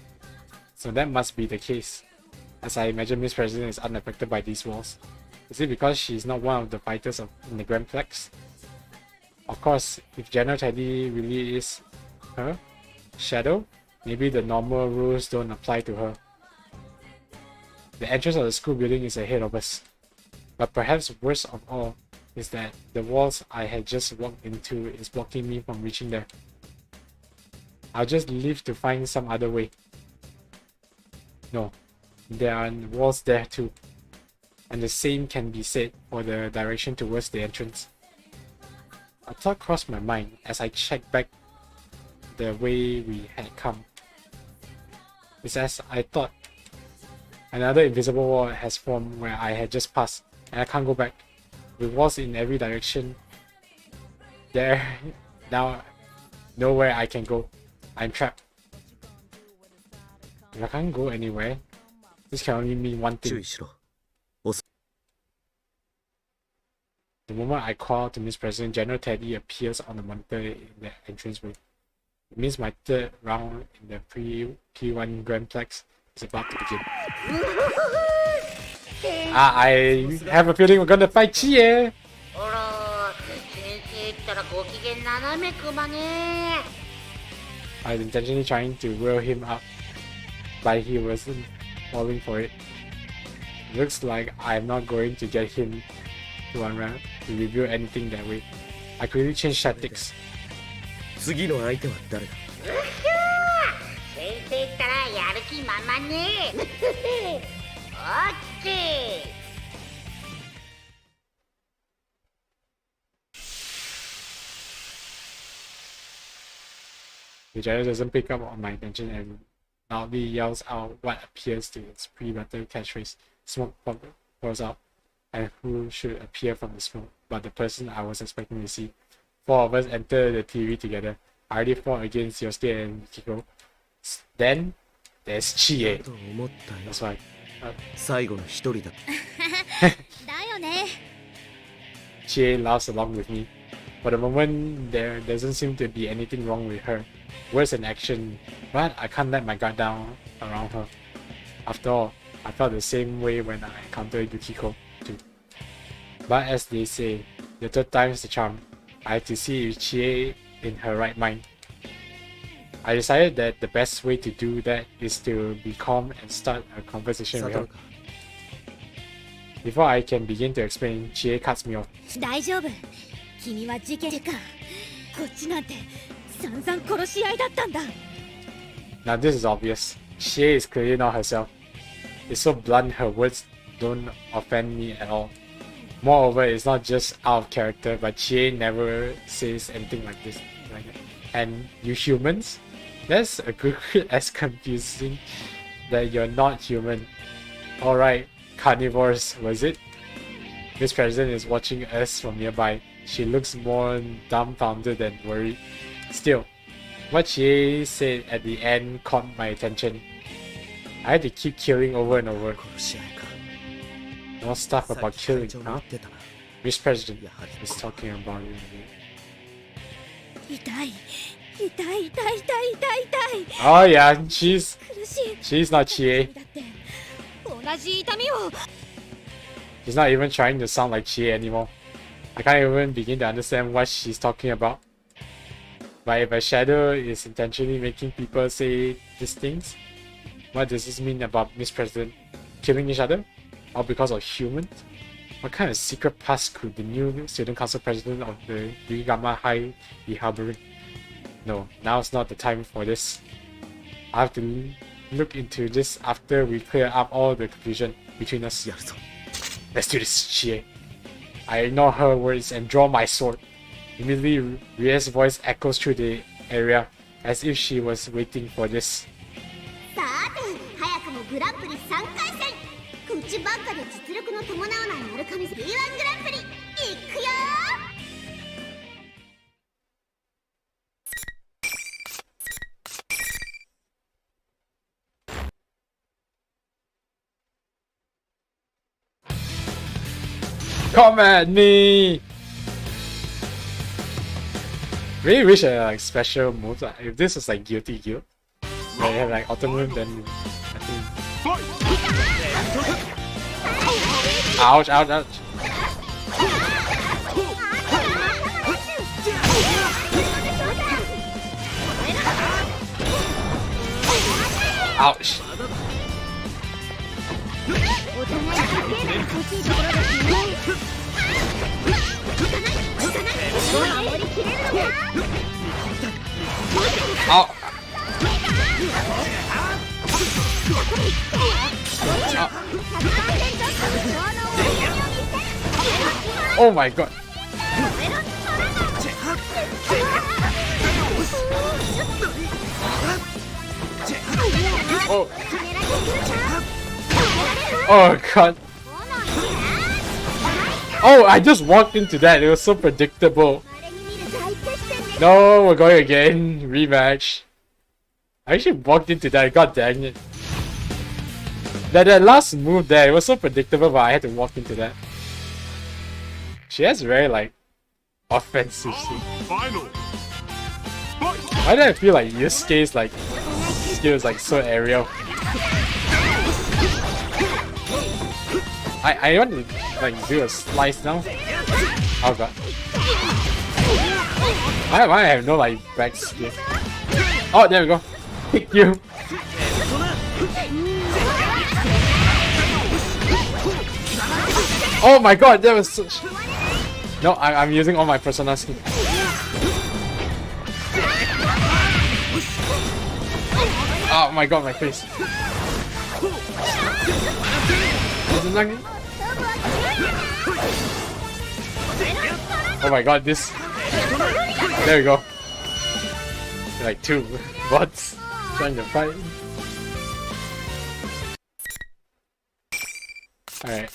So that must be the case, as I imagine Miss President is unaffected by these walls. Is it because she's not one of the fighters in the Grand Plex? Of course, if General Teddy really is her shadow, maybe the normal rules don't apply to her. The entrance of the school building is ahead of us. But perhaps worst of all is that the walls I had just walked into is blocking me from reaching there. I'll just leave to find some other way. No, there are walls there too. And the same can be said for the direction towards the entrance. A thought crossed my mind as I checked back the way we had come. It's as I thought. Another invisible wall has formed where I had just passed, and I can't go back. With walls in every direction, there now nowhere I can go. I'm trapped. If I can't go anywhere, this can only mean one 注 thing. 意しろ。 The moment I call to Miss President, General Teddy appears on the monitor in the entranceway. It means my third round in the P1 Grand Plex is about to begin. I have a feeling we're gonna fight Chie! あら先生ったらご機嫌斜めくまね I was intentionally trying to reel him up, but he wasn't falling for it. Looks like I'm not going to get him to unwrap to reveal anything that way. I quickly changed tactics. 次の相手は誰だ。先生ったらやる気満々ねオッケー The general doesn't pick up on my attention and loudly yells out what appears to its pre-battle catchphrase. Smoke pours out, and who should appear from the smoke but the person I was expecting to see. Four of us enter the TV together. I already fought against Yosuke and Kiko. Then there's Chie. That's why. 最後の一人だ。だよね。 Chie laughs along with me. For the moment, there doesn't seem to be anything wrong with her. Words and action, but I can't let my guard down around her. After all, I felt the same way when I encountered Yukiko too. But as they say, the third time's the charm. I had to see if Chie in her right mind. I decided that the best way to do that is to be calm and start a conversation with her. Before I can begin to explain, Chie cuts me off. 大丈夫。君は事件か。こっちなんて散々殺し合いだったんだ。 Now this is obvious. Chie is clearly not herself. It's so blunt, her words don't offend me at all. Moreover, it's not just out of character, but Chie never says anything like this. And you humans? That's a good as confusing that you're not human. Alright, carnivores, was it? Miss President is watching us from nearby. She looks more dumbfounded than worried. Still, what Chie said at the end caught my attention. I had to keep killing over and over. More stuff about killing, huh? Miss President is talking about you. 痛い。痛い痛い痛い痛い痛い。 Oh yeah, she's 苦しい。 she's not Chie. だって同じ痛みを。 She's not even trying to sound like Chie anymore. I can't even begin to understand what she's talking about. But if a shadow is intentionally making people say these things, what does this mean about Miss President? Killing each other? All because of humans? What kind of secret past could the new student council president of the Yukigama High be harboring? No, now's not the time for this. I have to look into this after we clear up all the confusion between us. Let's do this, Chie. I ignore her words and draw my sword. Immediately, Rie's voice echoes through the area, as if she was waiting for this. さて、早くもグランプリ3回戦。口ばっかで実力の伴わないナルカミ B1 グランプリ。いくよー。 Come at me! Really wish I had like special moves. If this was like Guilty Gear, where you have like Ultimate, then I think. Ouch, ouch, ouch. Ouch. Ow. Oh my god. Oh. Oh god. Oh, I just walked into that. It was so predictable. No, we're going again. Rematch. I actually walked into that. God dang it. That last move there, it was so predictable, but I had to walk into that. She has very like offensive skills. Why do I feel like Yusuke's like skills like so aerial? I want to like do a slice now. Oh god. Why I have no like back skill? Oh, there we go. Pick you. Oh my god, that was such... No, I'm using all my persona skills. Oh my god, my face. Oh my god, this... There we go. Like two bots trying to fight. Alright.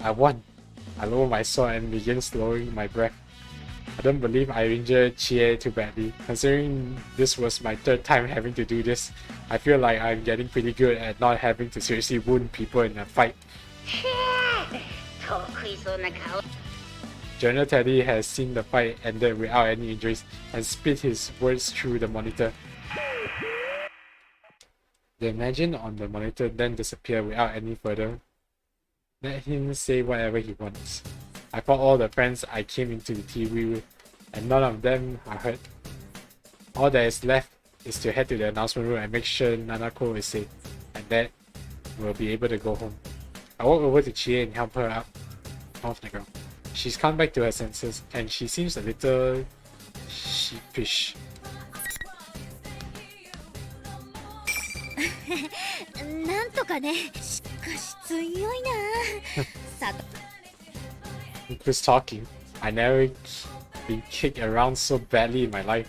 I won. I lower my sword and begin slowing my breath. I don't believe I injured Chie too badly. Considering this was my third time having to do this, I feel like I'm getting pretty good at not having to seriously wound people in a fight. General Teddy has seen the fight ended without any injuries and spit his words through the monitor. The Imagine on the monitor then disappeared without any further. Let him say whatever he wants. I fought all the friends I came into the TV with, and none of them are hurt. All that is left is to head to the announcement room and make sure Nanako is safe, and then we'll be able to go home. I walk over to Chie and help her up off the ground. She's come back to her senses, and she seems a little sheepish. なんとかね。しかし強いな。さと。Who's talking? I never been kicked around so badly in my life.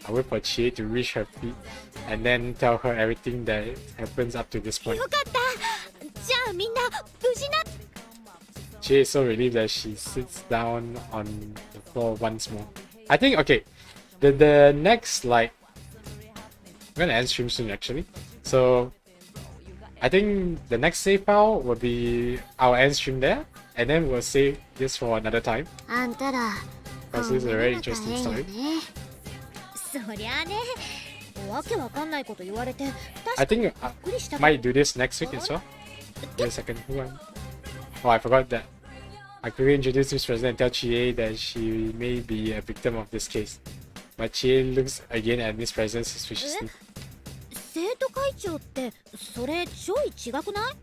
I wait for Chie to reach her feet and then tell her everything that happens up to this point. よかった。じゃあみんな無事な。Chie is so relieved that she sits down on the floor once more. I think okay. The next like I'm gonna end stream soon actually. So I think the next save file will be our end stream there, and then we'll save this for another time. あんたら。 Because this is a very interesting story. そりゃあね。わけわかんないこと言われて。 I think I might do this next week as well. Wait a second, who am? Oh, I forgot that. I quickly introduced Miss President and tell Chie that she may be a victim of this case. But Chie looks again at Miss President suspiciously. 生徒会長ってそれちょい違くない？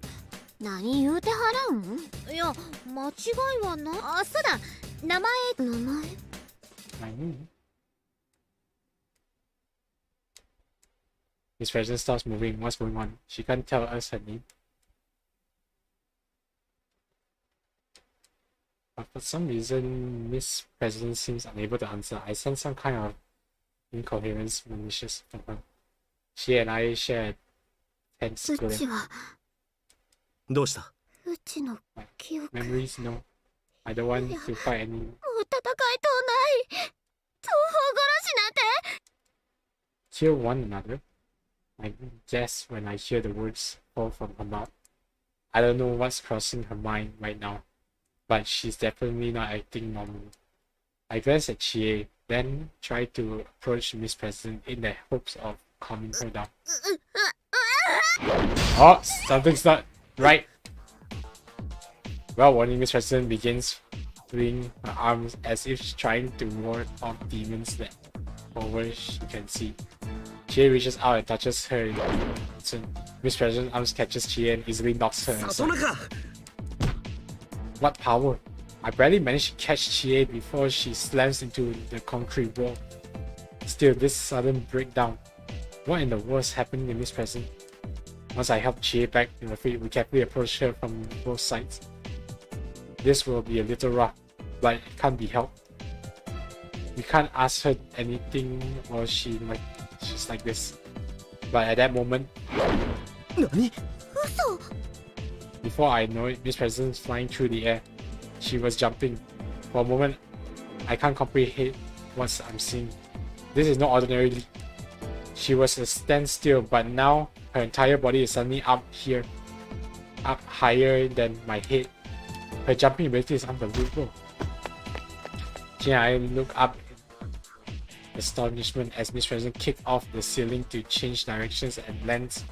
何言うてはらん？いや間違いはな。あ、そうだ。名前。Miss President starts moving. What's going on? She can't tell us her name. But for some reason, Miss President seems unable to answer. I sense some kind of incoherence malicious from her. She and I share a tense glare. どうした？ うちの記憶。 Memories, no. I don't want to fight any. もう戦いとうない。東方殺しなんて。 Kill one another? I guess when I hear the words fall from her mouth. I don't know what's crossing her mind right now, but she's definitely not acting normally. I glance at Chie, then try to approach Miss President in the hopes of calming her down. Oh, something's not right. Well, warning, Miss President begins flinging her arms as if she's trying to ward off demons that over she can see. Chie reaches out and touches her. Miss President's arms catches Chie and easily knocks her aside. What power? I barely managed to catch Chie before she slams into the concrete wall. Still, this sudden breakdown. What in the world is happening to Miss President? Once I help Chie back to her feet, we carefully approach her from both sides. This will be a little rough, but it can't be helped. We can't ask her anything while she's like this. But at that moment, before I know it, Miss President's flying through the air. She was jumping. For a moment, I can't comprehend what I'm seeing. This is not ordinary. She was a standstill, but now her entire body is suddenly up here, up higher than my head. Her jumping ability is unbelievable. She and I look up in astonishment as Miss President kicked off the ceiling to change directions and lands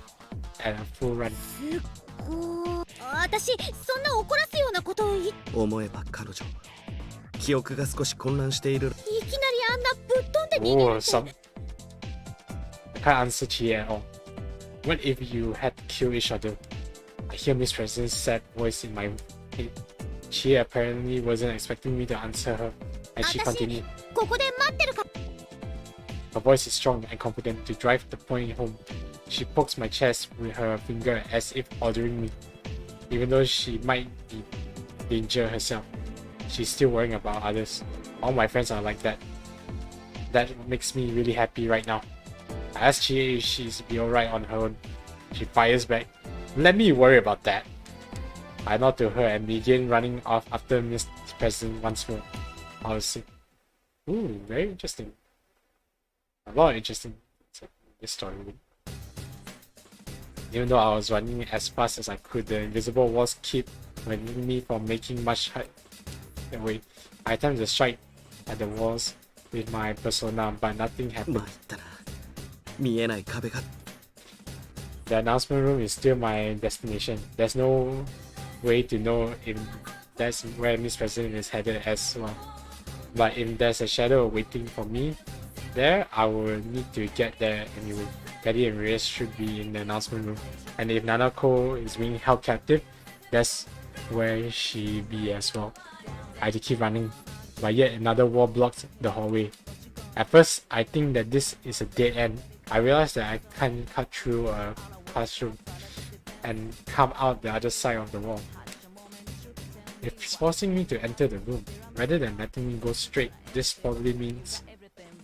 at a full run. 私そんな怒らすようなことを思えば彼女記憶が少し混乱している。いきなりあんなぶっ飛んで逃げるって。 I can't answer Chie at all. What if you had to kill each other? I hear Miss President's sad voice in my head. Chie apparently wasn't expecting me to answer her, and she continued. ここで待ってるか。 Her voice is strong and confident to drive the point home. She pokes my chest with her finger as if ordering me. Even though she might be danger herself, she's still worrying about others. All my friends are like that. That makes me really happy right now. I ask Chie if she's be alright on her own. She fires back. Let me worry about that. I nod to her and begin running off after Miss President once more. I was sick. Ooh, very interesting. A lot of interesting in this story. Even though I was running as fast as I could, the invisible walls keep preventing me from making much headway. I attempted to strike at the walls with my persona, but nothing happened. 参ったな。見えない壁が。 The announcement room is still my destination. There's no way to know if that's where Miss President is headed as well. But if there's a shadow waiting for me there, I will need to get there anyway. Daddy and Reyes should be in the announcement room. And if Nanako is being held captive, that's where she be as well. I had to keep running, but yet another wall blocked the hallway. At first, I think that this is a dead end. I realized that I can't cut through a classroom and come out the other side of the wall. It's forcing me to enter the room. Rather than letting me go straight, this probably means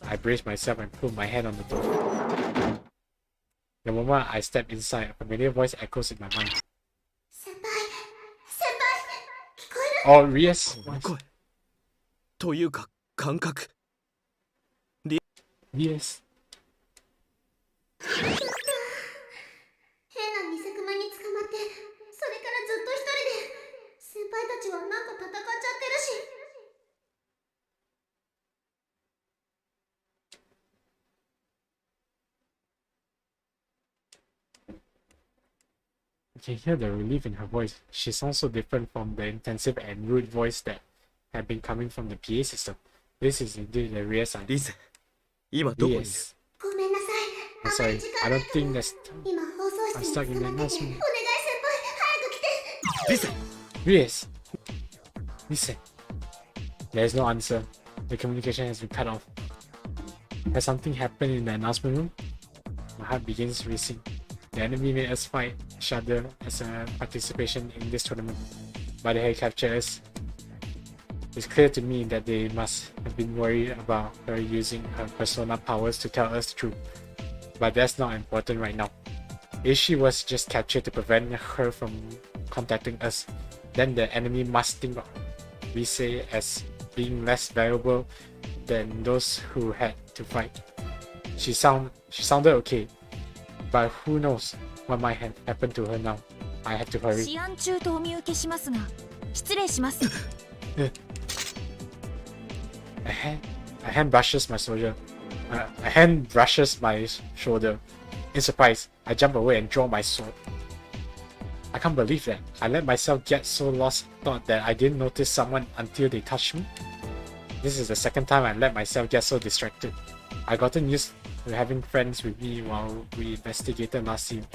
I brace myself and put my hand on the door. The moment I step inside, a familiar voice echoes in my mind. Oh, Reyes. 声というか感覚。 Reyes. 変な偽クマに捕まってそれからずっと一人で先輩たちはなんか戦っちゃってるし I can hear the relief in her voice. She sounds so different from the intensive and rude voice that had been coming from the PA system. This is indeed the Reyes I リセ、今どこにいる？ Reyes. ごめんなさい I'm sorry, I don't think that's... 今放送 I'm 室 stuck に in 捕 the まっててお願い先 announcement. 輩早く来て リセ、 Reyes! Listen. There's no answer. The communication has been cut off. Has something happened in the announcement room? My heart begins racing. The enemy made us fight each other as a participation in this tournament, but they had captured us. It's clear to me that they must have been worried about her using her persona powers to tell us the truth. But that's not important right now. If she was just captured to prevent her from contacting us, then the enemy must think of Rise as being less valuable than those who had to fight. She sounded okay, but who knows what might have happened to her now. I had to hurry. 試案中とお見受けしますが失礼します A hand brushes my shoulder. A hand brushes my shoulder. In surprise, I jump away and draw my sword. I can't believe that. I let myself get so lost, thought that I didn't notice someone until they touched me. This is the second time I let myself get so distracted. I gotten used to having friends with me while we investigated last scene.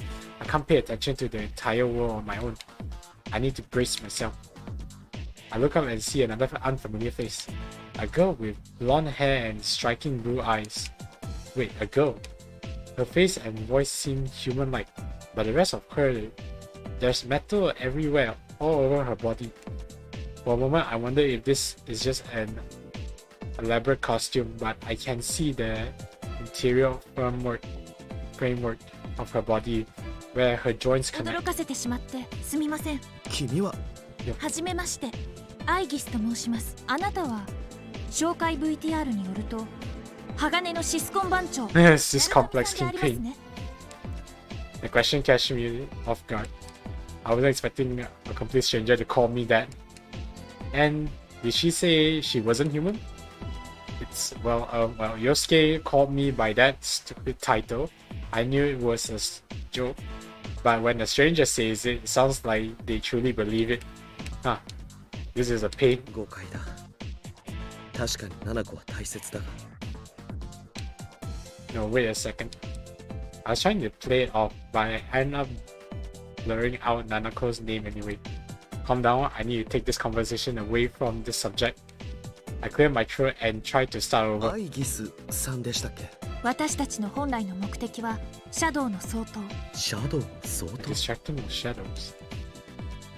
I can't pay attention to the entire world on my own. I need to brace myself. I look up and see another unfamiliar face. A girl with blonde hair and striking blue eyes. Wait, a girl? Her face and voice seem human-like, but the rest of her, there's metal everywhere, all over her body. For a moment, I wonder if this is just an elaborate costume, but I can see the interior framework of her body, where her joints 驚 connect. かせてしまってすみません君ははじめましてアイギスと申しますあなたは紹介 VTR によると鋼のシスコン番長 This is complex あります kingpin. ね The question catch me off guard. I wasn't expecting a complete stranger to call me that. And did she say she wasn't human? It's well, Yosuke called me by that stupid title. I knew it was a joke, but when a stranger says it, it sounds like they truly believe it. Huh. This is a pain. 誤解だ。確かに七子は大切だが。 No, wait a second. I was trying to play it off, but I ended up blurring out Nanako's name anyway. Calm down, I need to take this conversation away from this subject. I cleared my throat and tried to start over. アイギスさんでしたっけ？私たちの本来の目的はシャドウの総統シャドウの相当。 Distracting the shadows.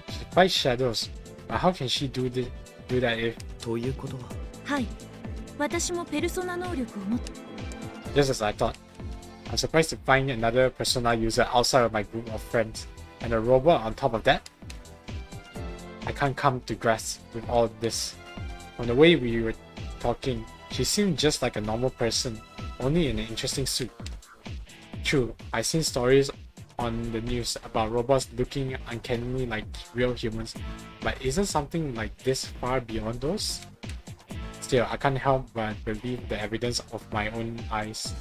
She fights shadows, but how can she do that if... ということは。はい私もペルソナ能力を持って Just as I thought. I'm surprised to find another persona user outside of my group of friends. And a robot on top of that? I can't come to grasp with all this. From the way we were talking, she seemed just like a normal person, only in an interesting suit. True, I've seen stories on the news about robots looking uncannily like real humans, but isn't something like this far beyond those? Still, I can't help but believe the evidence of my own eyes.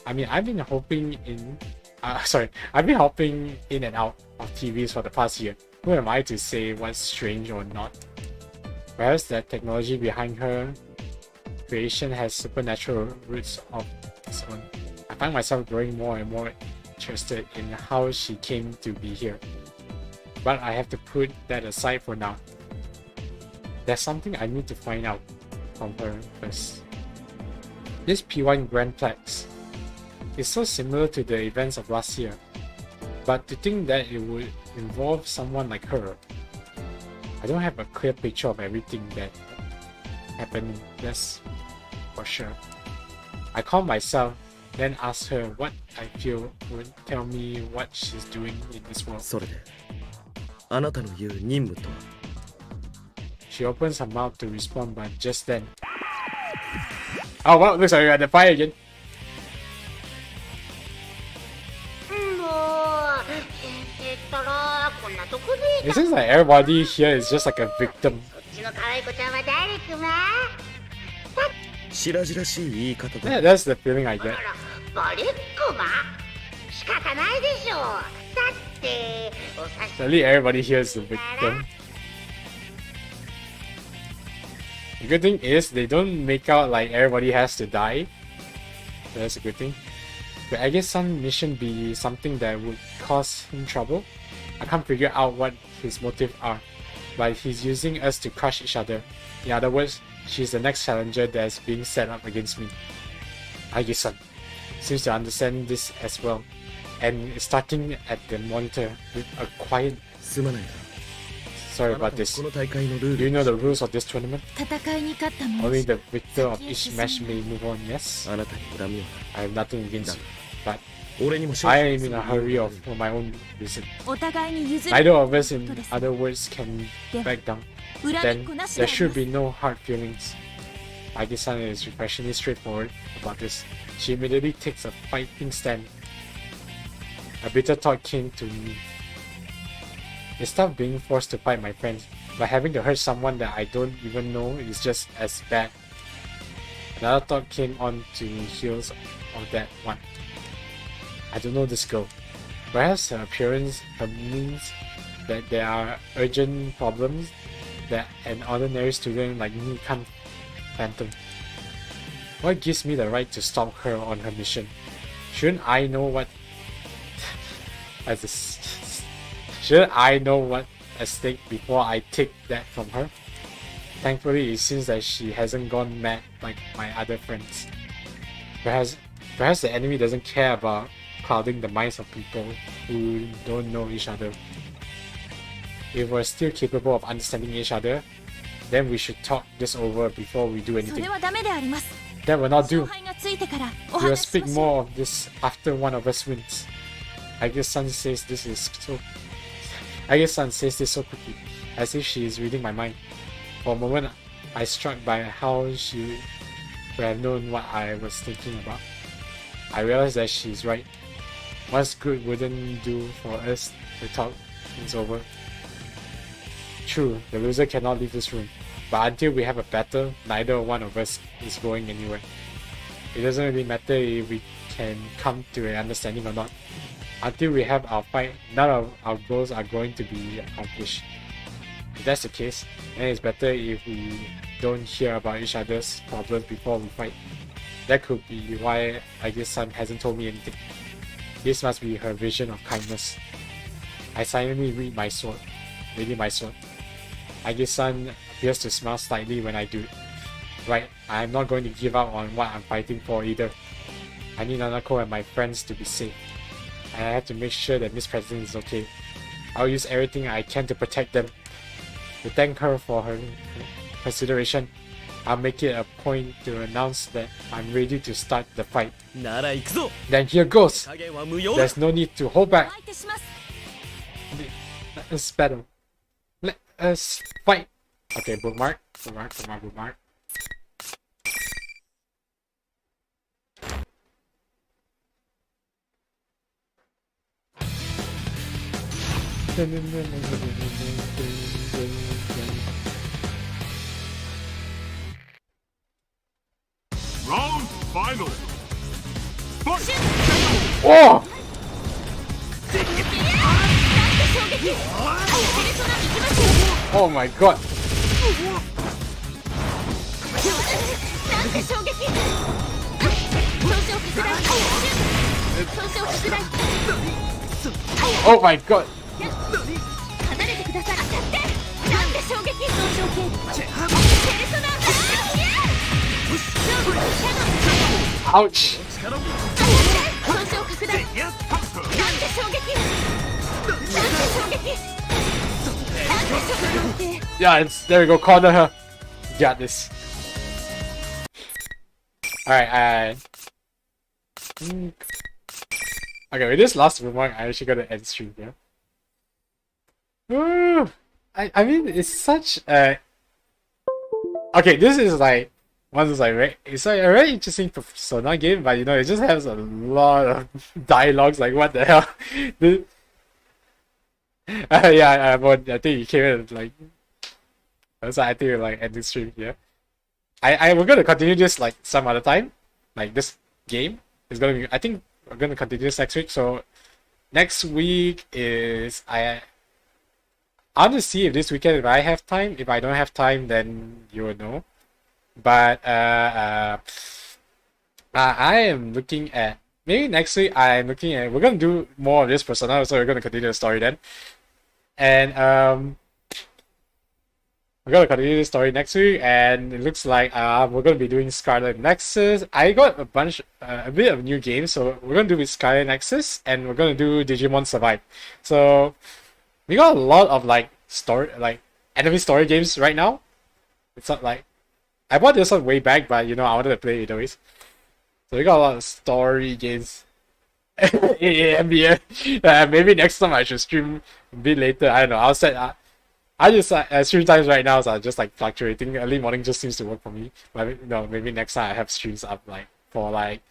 I mean, I've been hopping in and out of TVs for the past year. Who am I to say what's strange or not? Perhaps the technology behind her creation has supernatural roots of its own. I find myself growing more and more interested in how she came to be here. But I have to put that aside for now. There's something I need to find out from her first. This P1 Grandplex is so similar to the events of last year, but to think that it would involve someone like her, I don't have a clear picture of everything that happened, that's for sure. I call myself, then ask her what I feel would tell me what she's doing in this world. それであなたの言う任務とは She opens her mouth to respond, but just then. Oh well, looks like we're at the fire again. こんなとこで It seems like everybody here is just like a victim. そっちの可愛い子ちゃんは誰くま白々しい言い方だ Yeah, that's the feeling I get. バレっ子ま仕方ないでしょだってお刺 Sadly, everybody here is a victim. The good thing is they don't make out like everybody has to die. That's a good thing. But I guess some mission be something that would cause him trouble. I can't figure out what his motives are, but he's using us to crush each other. In other words, she's the next challenger that's being set up against me. Agi-san seems to understand this as well, and is starting at the monitor with a quiet. すまないな Sorry about this. この大会のルー Do ル you know the rules of this tournament? 戦いに勝った者 Only the victor of each match may move on, yes? あなたに恨みを I have nothing against you, but 俺にも I am in a hurry for my own reason. お互いに譲り Neither of us, in other words, can back down. 恨み Then っこなしで there あり should ます be no hard feelings. Agi-san is refreshingly straightforward about this. She immediately takes a fighting stand. A bitter thought came to me. Instead of being forced to fight my friends, but having to hurt someone that I don't even know is just as bad. Another thought came on to the heels of that one. I don't know this girl. Perhaps her appearance, her means that there are urgent problems that an ordinary student like me can't fathom. What gives me the right to stop her on her mission? Shouldn't I know what Shouldn't I know what at stake before I take that from her? Thankfully, it seems that she hasn't gone mad like my other friends. Perhaps the enemy doesn't care about clouding the minds of people who don't know each other. If we're still capable of understanding each other, then we should talk this over before we do そ anything. れはダメであります That will not 勝 do. 敗がついてからお We will 話しし speak ましょう more of this after one of us wins. I guess Sun says this so quickly, as if she is reading my mind. For a moment, I struck by how she would have known what I was thinking about. I realized that she's right. What's good wouldn't do for us to talk things over. True, the loser cannot leave this room, but until we have a battle, neither one of us is going anywhere. It doesn't really matter if we can come to an understanding or not. Until we have our fight, none of our goals are going to be accomplished. If that's the case, then it's better if we don't hear about each other's problems before we fight. That could be why I guess Sun hasn't told me anything. This must be her vision of kindness. I silently read my sword. I guess Sun appears to smile slightly when I do. Right, I am not going to give up on what I'm fighting for either. I need Nanako and my friends to be safe. And I have to make sure that Miss President is okay. I'll use everything I can to protect them. To thank her for her consideration, I'll make it a point to announce that I'm ready to start the fight. なら行くぞ Then here goes! 加減は無用 There's no need to hold back. 相手します Let's battle. Fight. Okay, bookmark. Bookmark. Round final. Oh! Oh my god. Oh my god. Ouch. Yeah, there we go, corner her. Got this. Alright, okay, with this last remark, I actually gotta end stream here. I mean, it's such a... Okay, this is like... It's like a very interesting Persona game, but you know, it just has a lot of dialogues, like what the hell? Yeah, but I think you came in like... So I think we're like ending stream here. We're gonna continue this like some other time. Like this game is gonna be... I think we're gonna continue this next week, so... Next week is... I want to see if this weekend, if I have time. If I don't have time, then you will know. But I am looking at maybe next week. I'm looking at, we're gonna do more of this Persona, so we're gonna continue the story then. And we're gonna continue the story next week, and it looks like we're gonna be doing Scarlet Nexus. I got a bit of new games, so we're gonna do with Scarlet Nexus, and we're gonna do Digimon Survive. So we got a lot of like enemy story games right now. It's not like I bought this one way back, but you know, I wanted to play it either ways. So we got a lot of story games. NBA. Maybe next time I should stream a bit later. I don't know. I'll set. I just stream times right now are just like fluctuating. Early morning just seems to work for me. But no, maybe next time I have streams up like for like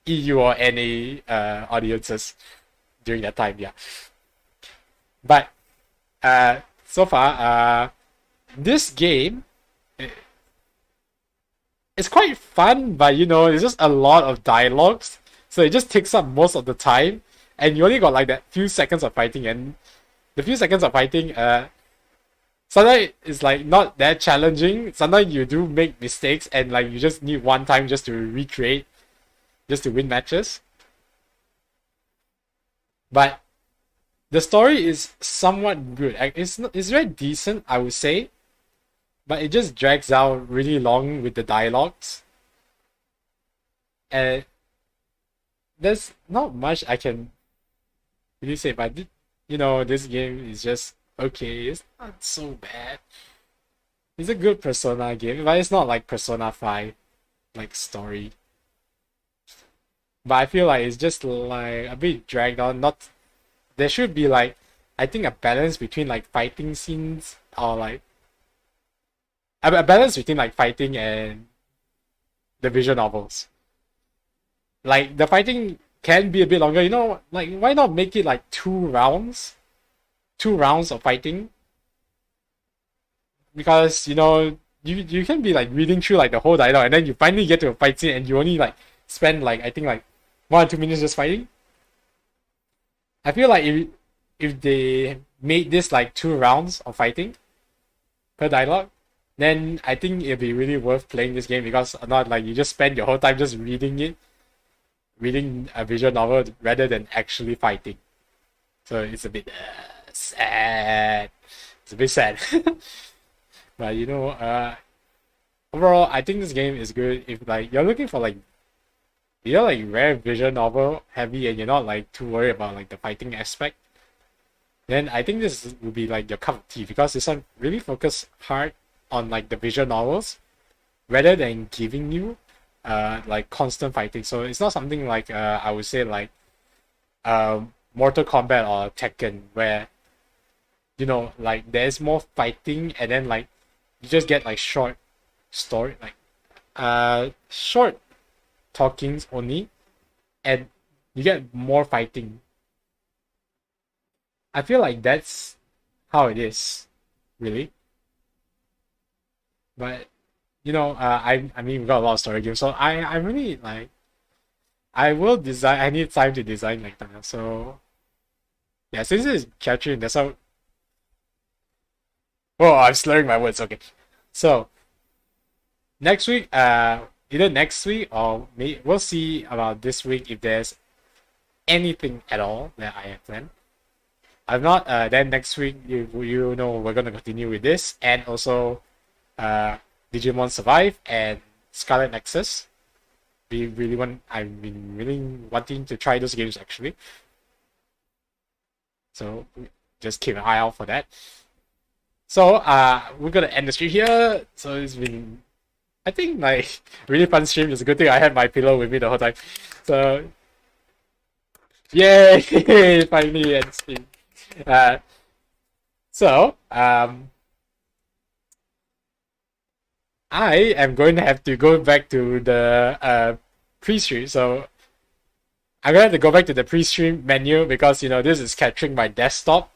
EU or NA audiences during that time. Yeah. But so far, this game. It's quite fun, but you know, it's just a lot of dialogues, so it just takes up most of the time, and you only got like that few seconds of fighting, and the few seconds of fighting, sometimes it's like not that challenging. Sometimes you do make mistakes, and like you just need one time just to recreate, just to win matches. But the story is somewhat good. It's very decent, I would say. But it just drags out really long with the dialogues. And there's not much I can really say, but you know, this game is just okay. It's not so bad. It's a good Persona game, but it's not like Persona 5 like story. But I feel like it's just like a bit dragged on. There should be like, I think, a balance between like fighting scenes, or like a balance between like fighting and the visual novels. Like the fighting can be a bit longer, you know, like why not make it like 2 rounds? 2 rounds of fighting. Because, you know, you can be like reading through like the whole dialogue, and then you finally get to a fight scene and you only like spend like, I think like 1 or 2 minutes just fighting. I feel like if they made this like 2 rounds of fighting per dialogue, then I think it'd be really worth playing this game, because not like you just spend your whole time just reading a visual novel rather than actually fighting. So it's a bit sad. It's a bit sad. But you know, overall, I think this game is good if like you're looking for like, you're like rare visual novel heavy and you're not like too worried about like the fighting aspect. Then I think this will be like your cup of tea, because this one really focus hard on like the visual novels rather than giving you like constant fighting. So it's not something like I would say like Mortal Kombat or Tekken, where you know, like there's more fighting, and then like you just get like short story, like short talkings only, and you get more fighting. I feel like that's how it is, really. But you know, I mean, we got a lot of story games, so I really like. I will design. I need time to design like that. So yeah, since it's capturing, that's how. Oh, I'm slurring my words. Okay, so next week, either next week or we'll see about this week if there's anything at all that I have planned. If not, then next week you know we're gonna continue with this, and also Digimon Survive and Scarlet Nexus. I've been really wanting to try those games actually. So just keep an eye out for that. So we're gonna end the stream here. So it's been, I think, like really fun stream. It's a good thing I had my pillow with me the whole time. So yay! Finally end stream. So I am going to have to go back to the pre-stream. So I'm going to have to go back to the pre-stream menu because, you know, this is capturing my desktop.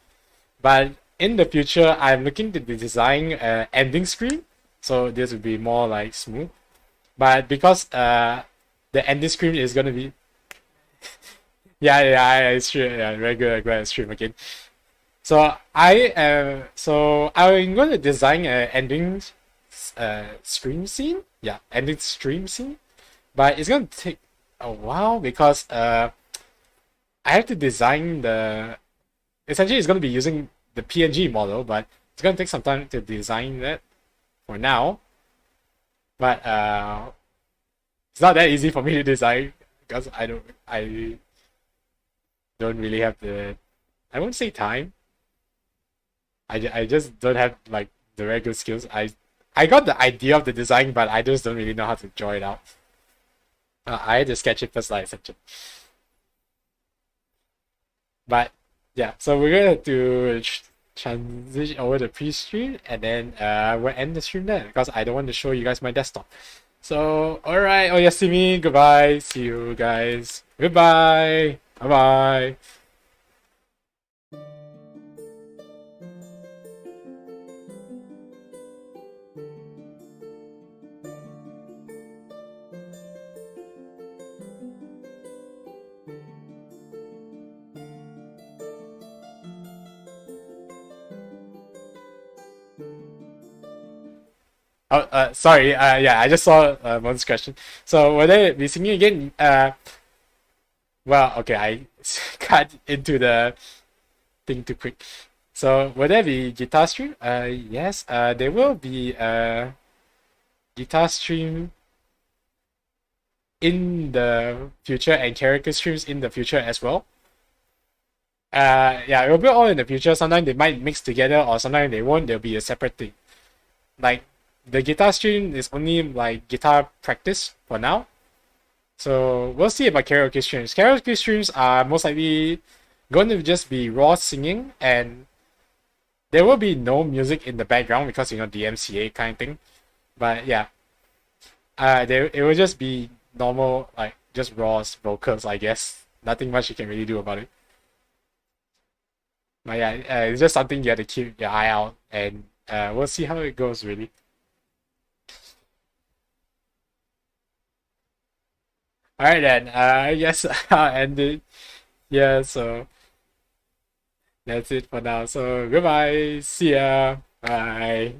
But in the future, I'm looking to design an ending screen. So this will be more like smooth. But because the ending screen is going to be... yeah, it's true. Yeah, regular stream again. So I'm going to design an ending stream scene. Yeah, ending stream scene. But it's going to take a while because I have to design essentially it's going to be using the PNG model, but it's going to take some time to design that for now. But it's not that easy for me to design because I don't really have I won't say time. I just don't have like the regular skills. I got the idea of the design, but I just don't really know how to draw it out. I had to sketch it first, like section. But yeah, so we're gonna do transition over the pre-stream, and then we'll end the stream there because I don't want to show you guys my desktop. So alright, Oyasumi, goodbye. See you guys. Goodbye. Bye bye. Oh, sorry. Yeah, I just saw Mon's question. So, will they be singing again? Well, okay, I cut into the thing too quick. So, will there be guitar stream? Yes. There will be a guitar stream in the future and character streams in the future as well. Yeah, it will be all in the future. Sometimes they might mix together, or sometimes they won't. There'll be a separate thing. Like, the guitar stream is only like guitar practice for now. So we'll see about karaoke streams. Karaoke streams are most likely going to just be raw singing, and there will be no music in the background because, you know, the MCA kind of thing. But yeah, it will just be normal, like just raw vocals, I guess. Nothing much you can really do about it. But yeah, it's just something you have to keep your eye out, and we'll see how it goes, really. Alright then, I guess I'll end it. Yeah, so that's it for now. So goodbye, see ya, bye.